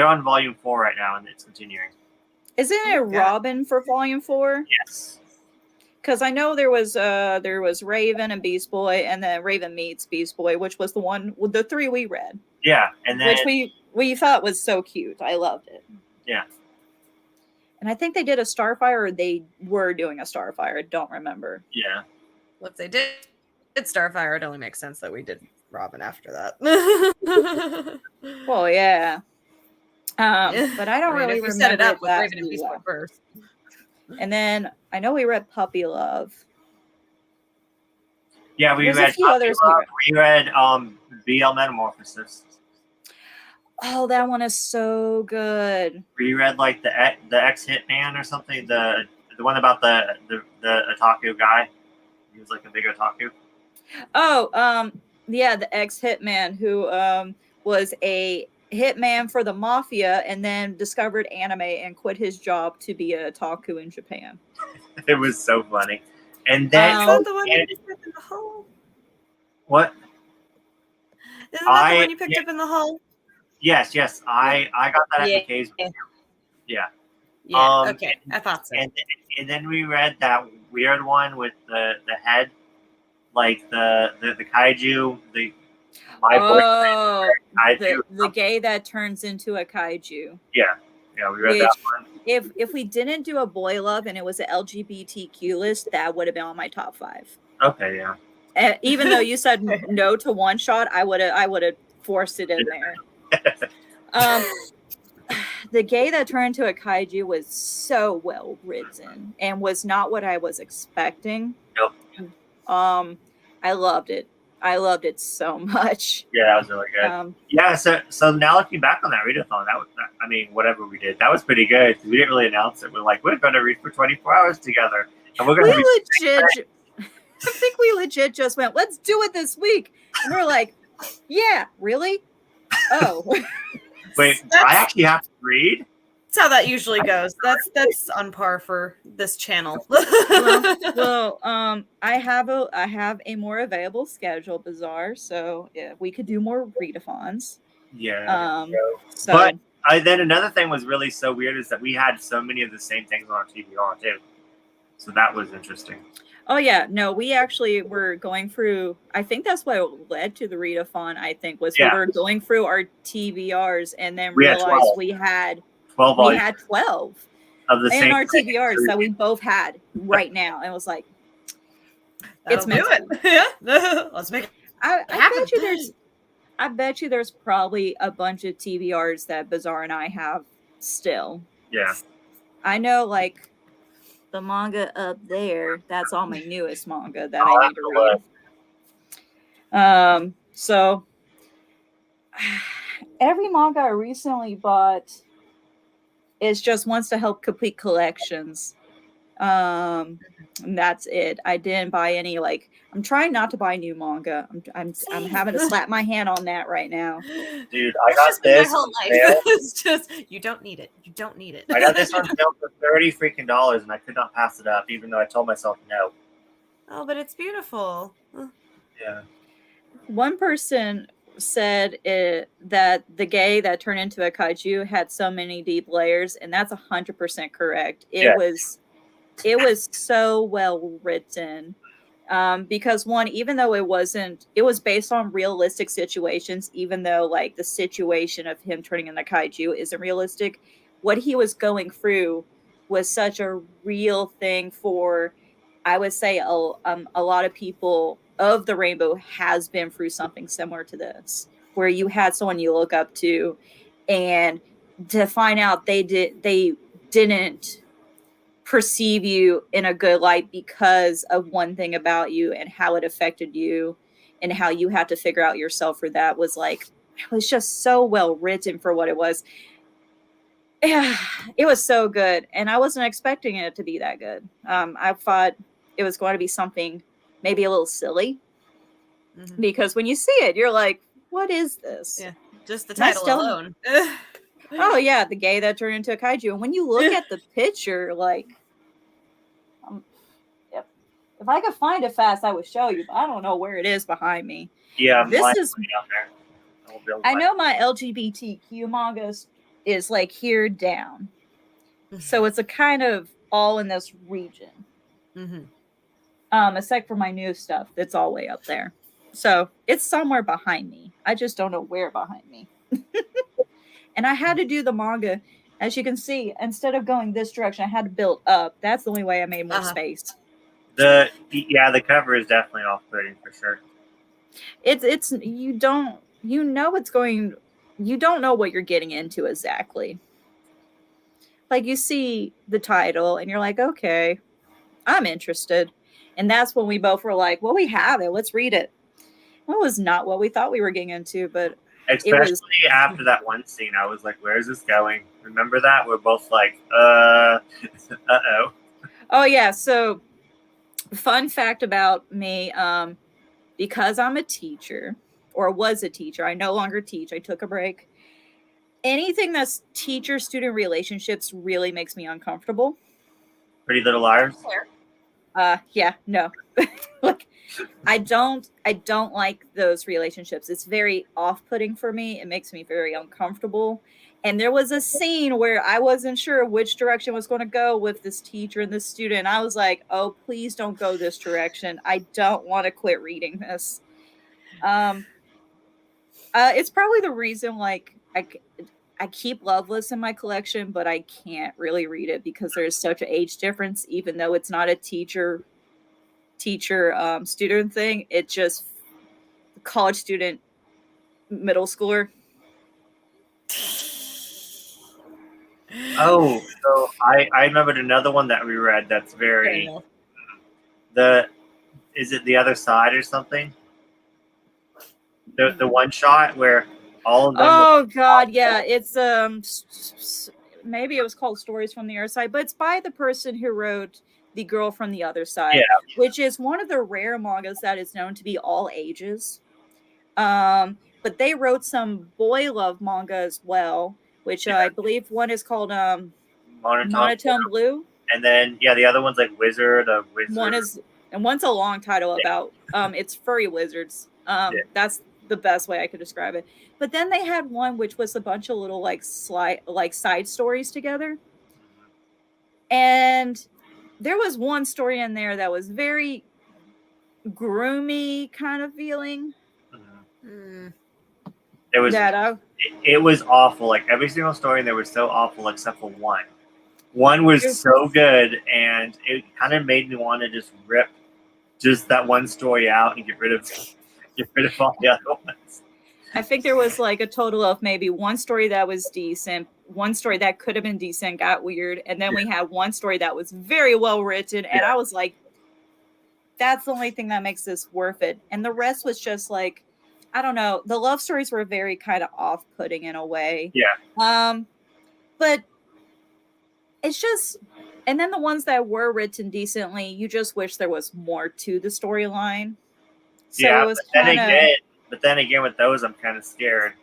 on volume 4 right now, and it's continuing. Isn't it Okay. Robin for volume 4? Yes. Because I know there was Raven and Beast Boy, and then Raven meets Beast Boy, which was the 3 we read. Yeah, and then Which we thought was so cute. I loved it. Yeah. And I think they did a Starfire, or they were doing a Starfire. I don't remember. yeah. Well, if they did Starfire, it only makes sense that we did Robin after that. Well, yeah. But I don't really if we remember set it up with that Raven and too Beast Boy well. first. And then I know we read Puppy Love. Yeah, we There's a read few others we read BL Metamorphosis. Oh, that one is so good. We read like the ex Hitman or something, the one about the otaku guy. He was like a big otaku. Oh, yeah, the ex hitman who was a hitman for the mafia and then discovered anime and quit his job to be a otaku in Japan. It was so funny. And then Is that the one you picked up in the hole? what? Isn't that the one you picked up in the hole? Yes. I got that Yeah. application. Yeah. Yeah. Okay, I thought so. And then we read that weird one with the head, like the kaiju, my Oh, kaiju. the gay that turns into a kaiju. Yeah, we read that one. If we didn't do a boy love and it was an LGBTQ list, that would have been on my top 5. Okay, yeah. Even though you said no to one shot, I would have forced it in there. The gay that turned into a kaiju was so well written and was not what I was expecting. Nope. I loved it. I loved it so much. Yeah, that was really good. Yeah, so now looking back on that readathon, I mean, whatever we did, that was pretty good. We didn't really announce it. We're like, we're going to read for 24 hours together, and we're going to legit. I think we legit just went, let's do it this week, and we're like, yeah, really? Oh, wait, I actually have to read. That's how that usually goes. That's on par for this channel. well, I have a more available schedule, Bizarre. So yeah, we could do more readathons. Yeah. So, but then another thing was really so weird is that we had so many of the same things on our TBR too. So that was interesting. Oh yeah, no, we actually were going through. I think that's what led to the readathon. I think was we were going through our TBRs and then realized we had 12. We had 12 of the same our TBRs that we both had right now, and it was like, it's meant to be. Yeah, let's make it happen. I bet you there's probably a bunch of TBRs that Bizarre and I have still. Yeah, I know, like the manga up there. That's all my newest manga that I need to read. So every manga I recently bought is just wants to help complete collections. And that's it. I didn't buy any, like, I'm trying not to buy new manga. I'm having to slap my hand on that right now. Dude, I got this. My whole life. It's just, you don't need it. You don't need it. I got this on sale for $30 freaking, and I could not pass it up, even though I told myself no. Oh, but it's beautiful. Yeah. One person said that the gay that turned into a kaiju had so many deep layers, and that's 100% correct. It was so well written. Because one, even though it was based on realistic situations, even though like the situation of him turning into kaiju isn't realistic, what he was going through was such a real thing for, I would say, a lot of people of the rainbow has been through something similar to this, where you had someone you look up to, and to find out they didn't perceive you in a good light because of one thing about you and how it affected you and how you had to figure out yourself for that was like, it was just so well written for what it was. Yeah, it was so good. And I wasn't expecting it to be that good. I thought it was going to be something maybe a little silly, because when you see it, you're like, what is this? Yeah, just the title alone. Oh yeah, the gay that turned into a kaiju. And when you look at the picture, like, if I could find it fast, I would show you, but I don't know where it is behind me. Yeah, this is. Out there. I know my LGBTQ manga is like here down, so it's a kind of all in this region. Except for my new stuff, that's all way up there. So it's somewhere behind me. I just don't know where behind me. And I had to do the manga, as you can see, instead of going this direction, I had to build up. That's the only way I made more space. The cover is definitely off-putting for sure. It's you don't know what you're getting into exactly. Like, you see the title and you're like, okay, I'm interested. And that's when we both were like, well, we have it. Let's read it. That was not what we thought we were getting into, but especially after that one scene, I was like, where is this going? Remember that? We're both like, uh-oh. Oh, yeah. So, fun fact about me, because I'm a teacher, or was a teacher, I no longer teach. I took a break. Anything that's teacher-student relationships really makes me uncomfortable. Pretty Little Liars? Yeah, no. Like, I don't like those relationships. It's very off-putting for me. It makes me very uncomfortable. And there was a scene where I wasn't sure which direction was going to go with this teacher and this student. I was like, oh, please don't go this direction. I don't want to quit reading this. It's probably the reason, like, I keep Loveless in my collection, but I can't really read it because there's such an age difference, even though it's not a teacher teacher student thing. It just college student, middle schooler. Oh, so I remembered another one that we read that's very is it The Other Side or something? The one shot where all of them. Oh God, yeah, it's maybe it was called Stories from the Other Side, but it's by the person who wrote The Girl from the Other Side, which is one of the rare mangas that is known to be all ages. But they wrote some boy love manga as well, which I believe one is called Monotone Blue. And then the other one's like Wizard of Wizard. One's a long title about it's furry wizards. That's the best way I could describe it. But then they had one which was a bunch of little like side stories together. And there was one story in there that was very groomy kind of feeling. It was it was awful. Like every single story in there was so awful except for one. One was so good, and it kind of made me want to just rip just that one story out and get rid of all the other ones. I think there was like a total of maybe one story that was decent, one story that could have been decent, got weird, and then we had one story that was very well written, and I was like, that's the only thing that makes this worth it. And the rest was just like, I don't know, the love stories were very kind of off-putting in a way. But it's just, and then the ones that were written decently, you just wish there was more to the storyline. So it was but then again, with those, I'm kind of scared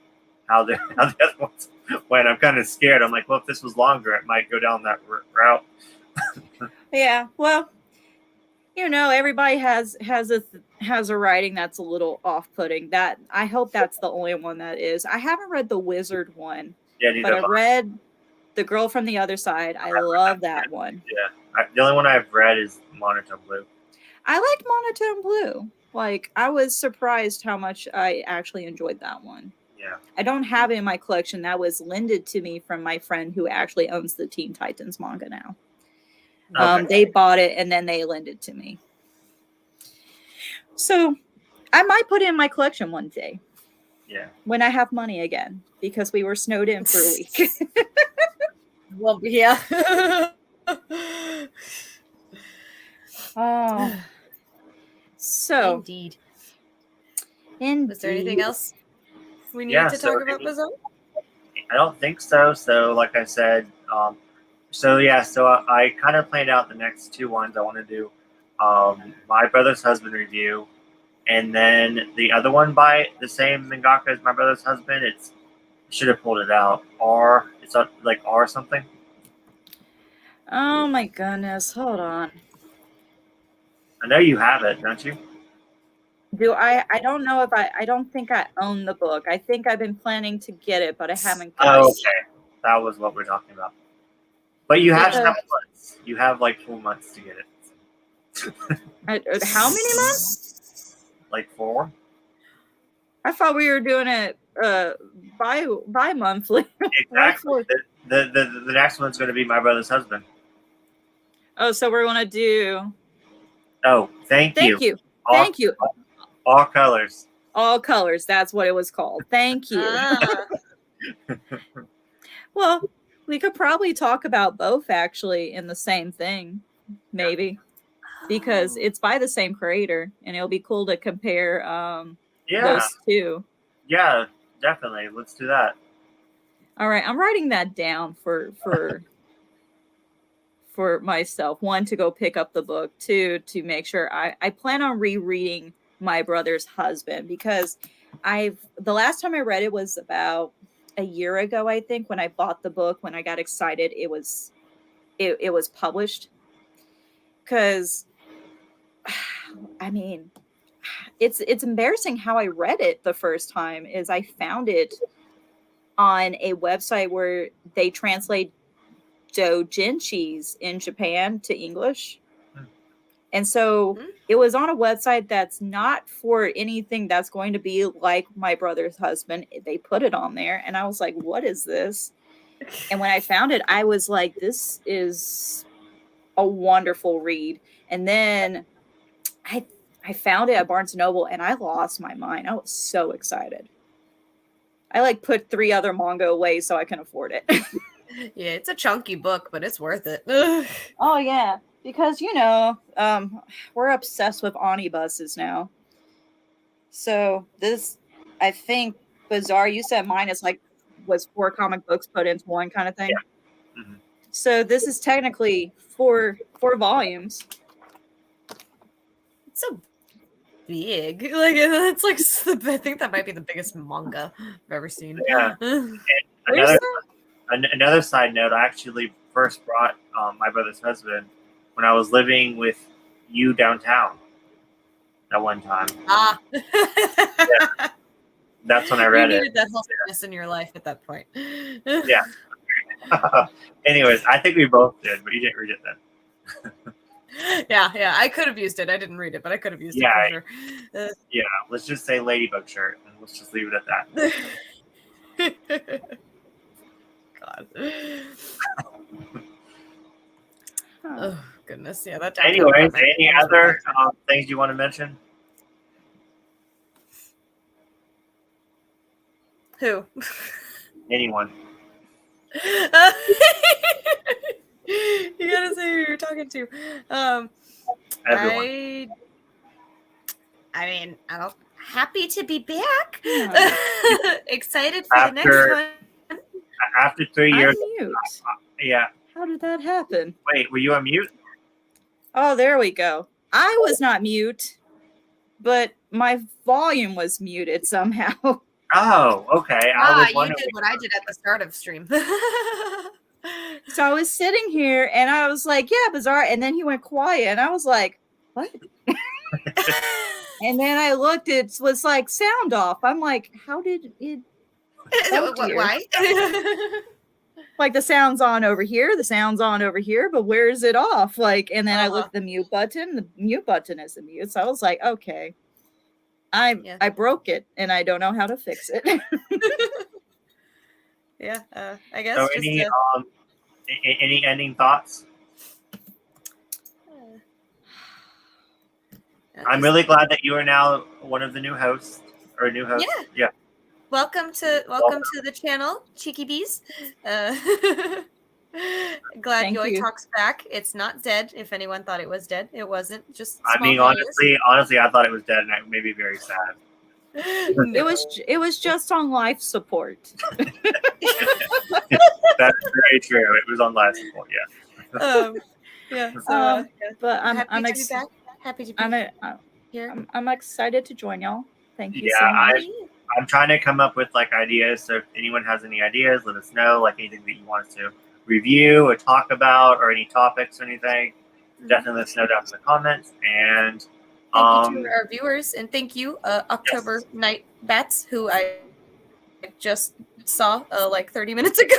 how the other ones went. I'm kind of scared. I'm like, well, if this was longer, it might go down that route. Yeah, well, you know, everybody has a writing that's a little off-putting. That I hope that's the only one that is. I haven't read the Wizard one, but I read The Girl from the Other Side. I love that one. Yeah, the only one I've read is Monotone Blue. I liked Monotone Blue. Like, I was surprised how much I actually enjoyed that one. Yeah. I don't have it in my collection. That was lended to me from my friend who actually owns the Teen Titans manga now. Okay. They bought it and then they lent it to me. So I might put it in my collection one day. Yeah. When I have money again, because we were snowed in for a week. Well, yeah. Oh. So. Indeed. Was there anything else we need to talk about, Bizarre? I don't think so. So, like I said, so I kind of planned out the next two ones I want to do. My Brother's Husband review, and then the other one by the same mangaka as My Brother's Husband. I should have pulled it out. It's like R something. Oh my goodness! Hold on. I know you have it, don't you? Do I? I don't know if I don't think I own the book. I think I've been planning to get it, but I haven't got it. Okay. That was what we're talking about. But you have 7 months. You have like 4 months to get it. How many months? Like 4. I thought we were doing it bi-monthly. Exactly. The next one's going to be My Brother's Husband. Oh, so we're going to do... Oh, thank you. Thank you. All colors. All colors. That's what it was called. Thank you. Well, we could probably talk about both actually in the same thing, maybe, because it's by the same creator, and it'll be cool to compare those two. Yeah, definitely. Let's do that. All right, I'm writing that down for myself. 1, to go pick up the book. 2, to make sure I plan on rereading My Brother's Husband, because the last time I read it was about a year ago, I think, when I bought the book, when I got excited it was published. Because I mean, it's embarrassing how I read it the first time. Is I found it on a website where they translate doujinshis in Japan to English. And so it was on a website that's not for anything that's going to be like My Brother's Husband. They put it on there, and I was like, what is this? And when I found it, I was like, this is a wonderful read. And then I found it at Barnes & Noble and I lost my mind. I was so excited. I like put 3 other manga away so I can afford it. Yeah, it's a chunky book, but it's worth it. Oh yeah, because we're obsessed with omnibuses now. So this, I think, Bizarre. You said mine is like was 4 comic books put into one kind of thing. Yeah. Mm-hmm. So this is technically 4 volumes. It's so big. Like it's like I think that might be the biggest manga I've ever seen. Yeah. Another side note, I actually first brought my brother's husband when I was living with you downtown that one time. Ah. Yeah. That's when I read you it. needed that healthiness in your life at that point. Yeah. Anyways, I think we both did, but you didn't read it then. Yeah. I could have used it. I didn't read it, but I could have used it for sure. Yeah, let's just say Ladybug shirt, and let's just leave it at that. God. Oh goodness, yeah. That. Anyways, any other things you want to mention? Who? Anyone? You gotta say who you're talking to. Everyone. I mean, I'm happy to be back. Yeah. Excited for the next one. After 3 years. I'm mute. Yeah. How did that happen? Wait, were you on mute? Oh, there we go. I was not mute, but my volume was muted somehow. Oh, okay. You did what I did at the start of stream. So I was sitting here and I was like, yeah, Bizarre. And then he went quiet and I was like, what? And then I looked, it was like sound off. I'm like, how did it? Why? Like the sound's on over here, the sound's on over here, but where is it off? Like, and then I looked at the mute button. The mute button is the mute. So I was like, okay, I broke it and I don't know how to fix it. Yeah, I guess. So any ending thoughts? I'm really glad that you are now one of the new hosts or a new host. Yeah. Welcome to the channel, Cheeky Bees. Glad Yaoi Talk's back. It's not dead. If anyone thought it was dead, it wasn't. Just I mean, honestly, I thought it was dead, and I made me very sad. No. It was just on life support. That's very true. It was on life support. Yeah. Yeah. So, but I'm happy to be back. Happy to be here. I'm excited to join y'all. Thank you so much. I'm trying to come up with like ideas. So if anyone has any ideas, let us know. Like anything that you want us to review or talk about, or any topics or anything, definitely let us know down in the comments. And thank you to our viewers, and thank you, October Night Bats, who I just saw like 30 minutes ago.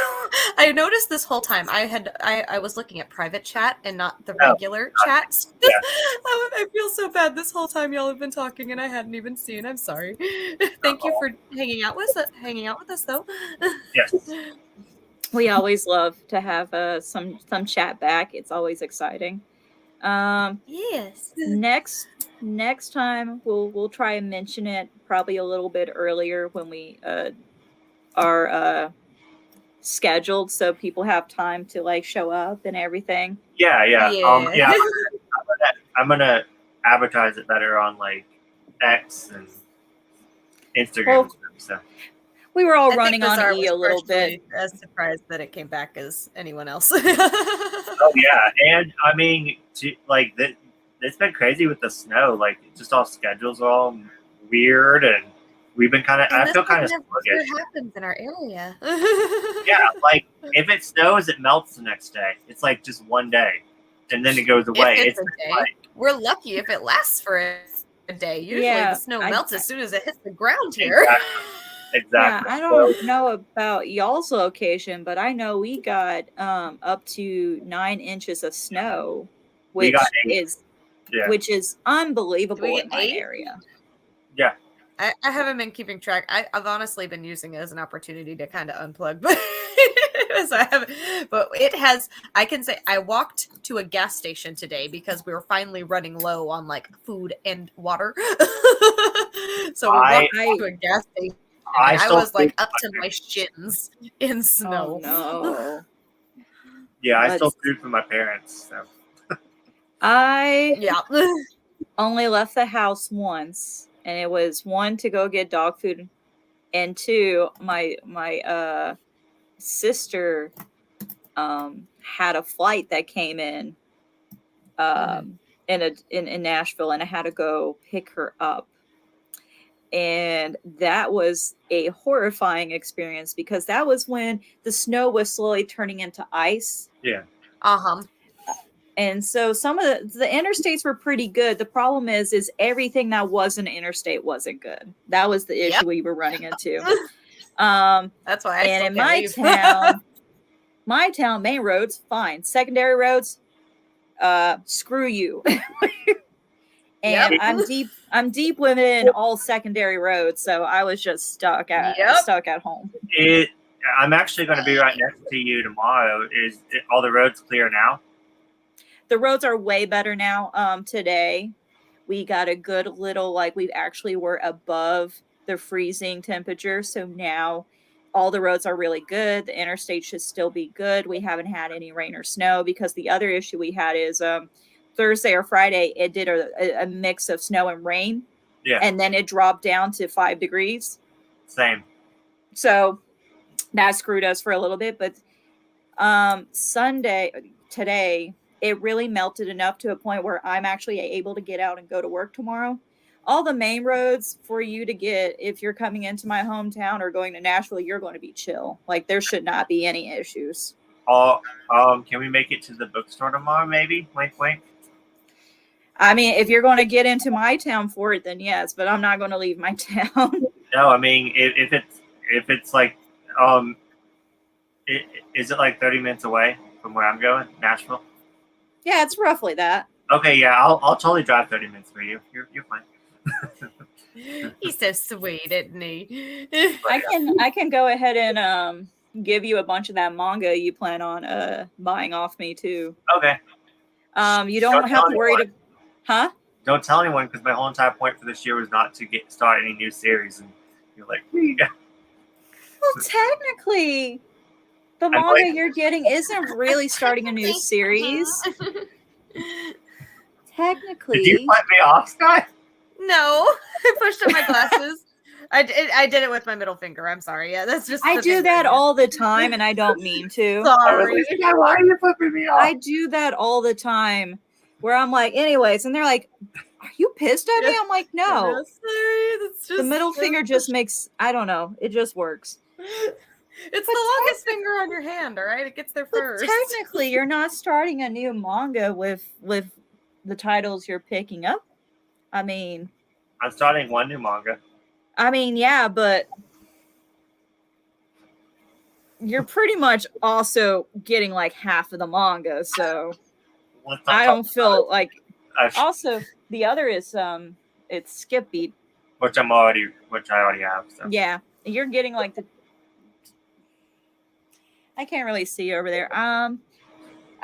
I noticed this whole time I was looking at private chat and not the regular chats. Yeah. I feel so bad. This whole time y'all have been talking and I hadn't even seen. I'm sorry. Thank you for hanging out with us though. Yes. We always love to have some chat back. It's always exciting. Yes. Next time we'll try and mention it probably a little bit earlier when we are scheduled, so people have time to like show up and everything. Yeah. I'm gonna advertise it better on like X and Instagram. So we were all running on E a little bit. As surprised that it came back as anyone else. Oh yeah, and I mean, it's been crazy with the snow. Like, just all schedules are all weird, and we've been kind of. I feel kind of sluggish. What happens in our area? Yeah, like if it snows, it melts the next day. It's like just one day, and then it goes away. It's a day. We're lucky if it lasts for a day. Usually, the snow melts as soon as it hits the ground here. Exactly. Yeah, I don't know about y'all's location, but I know we got up to 9 inches of snow, which is unbelievable in my area. Yeah. I haven't been keeping track. I've honestly been using it as an opportunity to kind of unplug, but so I haven't. But it has. I can say I walked to a gas station today because we were finally running low on like food and water. So we walked to a gas station. And I was like up to my shins in snow. Oh no. Yeah, I stole food from my parents. So. I Yeah. only left the house once, and it was one to go get dog food, and two, my sister had a flight that came in in Nashville, and I had to go pick her up. And that was a horrifying experience because that was when the snow was slowly turning into ice. Yeah. Uh-huh. And so some of the interstates were pretty good. The problem is everything that wasn't interstate wasn't good. That was the issue we were running into. That's why I and in my town, main roads, fine. Secondary roads, screw you. And I'm deep within all secondary roads, so I was just stuck at home. I'm actually going to be right next to you tomorrow. All the roads clear now? The roads are way better now. Today, we got a good little, we actually were above the freezing temperature, so now all the roads are really good. The interstate should still be good. We haven't had any rain or snow because the other issue we had is Thursday or Friday, it did a mix of snow and rain. Yeah. And then it dropped down to 5 degrees. Same. So that screwed us for a little bit. But today, it really melted enough to a point where I'm actually able to get out and go to work tomorrow. All the main roads for you to get, if you're coming into my hometown or going to Nashville, you're going to be chill. There should not be any issues. Can we make it to the bookstore tomorrow, maybe? Wink, wink. I mean, if you're going to get into my town for it, then yes, but I'm not going to leave my town. No, I mean, if it's like, is it like 30 minutes away from where I'm going, Nashville? Yeah, it's roughly that. Okay, yeah, I'll totally drive 30 minutes for you. You're fine. He's so sweet, isn't he? I can go ahead and give you a bunch of that manga you plan on buying off me too. Okay. You don't have to worry huh? Don't tell anyone because my whole entire point for this year was not to start any new series, and you're like, yeah. Well, technically, the manga you're getting isn't really starting a new series. Technically. Did you let me off, Sky? No, I pushed up my glasses. I did it with my middle finger. I'm sorry. Yeah, that's just. I do that all the time, and I don't mean to. Sorry. Why are you flipping me off? I do that all the time, where I'm like, anyways, and they're like, "Are you pissed at me?" I'm like, "No." Sorry, that's just the middle finger just makes. I don't know. It just works. It's the longest finger on your hand. All right, it gets there first. Technically, you're not starting a new manga with the titles you're picking up. I mean, I'm starting one new manga. I mean, yeah, but you're pretty much also getting half of the manga, so I don't feel like. Also, the other is it's Skip Beat, which I already have. So. Yeah, you're getting the. I can't really see over there.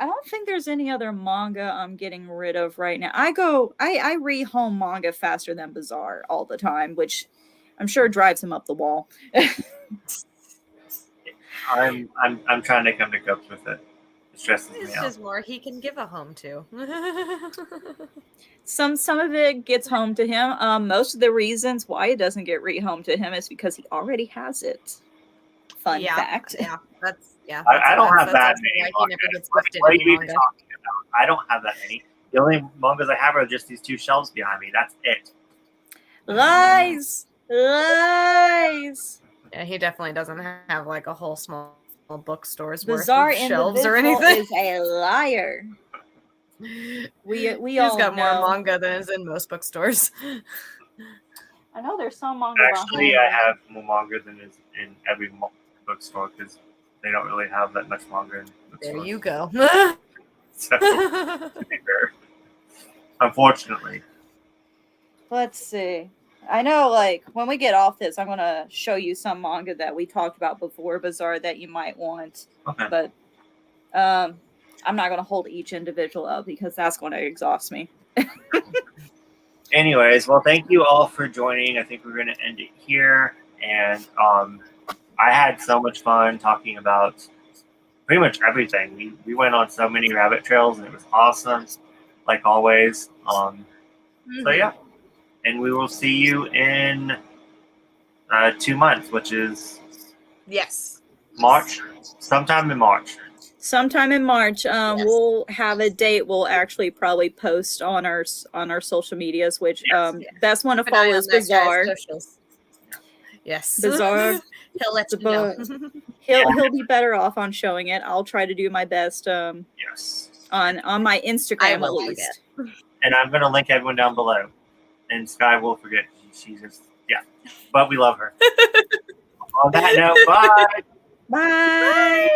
I don't think there's any other manga I'm getting rid of right now. I read home manga faster than Bazaar all the time, which I'm sure drives him up the wall. I'm trying to come to grips with it. It stresses me out. This is more he can give a home to. Some of it gets home to him. Most of the reasons why it doesn't get home to him is because he already has it. Fun fact. Yeah, that's I don't have that many. He never gets gifted What are you even manga. talking about? I don't have that many. The only mangas I have are just these two shelves behind me. That's it. Lies. Yeah, he definitely doesn't have a whole small bookstore's Bazaar worth of shelves or Individual anything. is a liar. We He's all got know. more manga than is in most bookstores. I know there's some manga. Actually, I have more manga than is in every bookstore because they don't really have that much manga in bookstores. There you go. So, to be fair. Unfortunately. Let's see. I know, like, when we get off this, I'm going to show you some manga that we talked about before, Bizarre, that you might want. Okay. But I'm not going to hold each individual up because that's going to exhaust me. Anyways, well, thank you all for joining. I think we're going to end it here. And I had so much fun talking about pretty much everything. We went on so many rabbit trails, and it was awesome, like always. So, yeah. And we will see you in 2 months, which is Yes. March, sometime in March. Sometime in March, we'll have a date. We'll actually probably post on our social medias. Which best one to Keep an eye follow on is that guy's Bizarre. socials. Yes, Bizarre. He'll let you know. He'll be better off on showing it. I'll try to do my best. Yes. On my Instagram at least. And I'm going to link everyone down below. And Sky will forget. She's just but we love her. On that note, bye. Bye.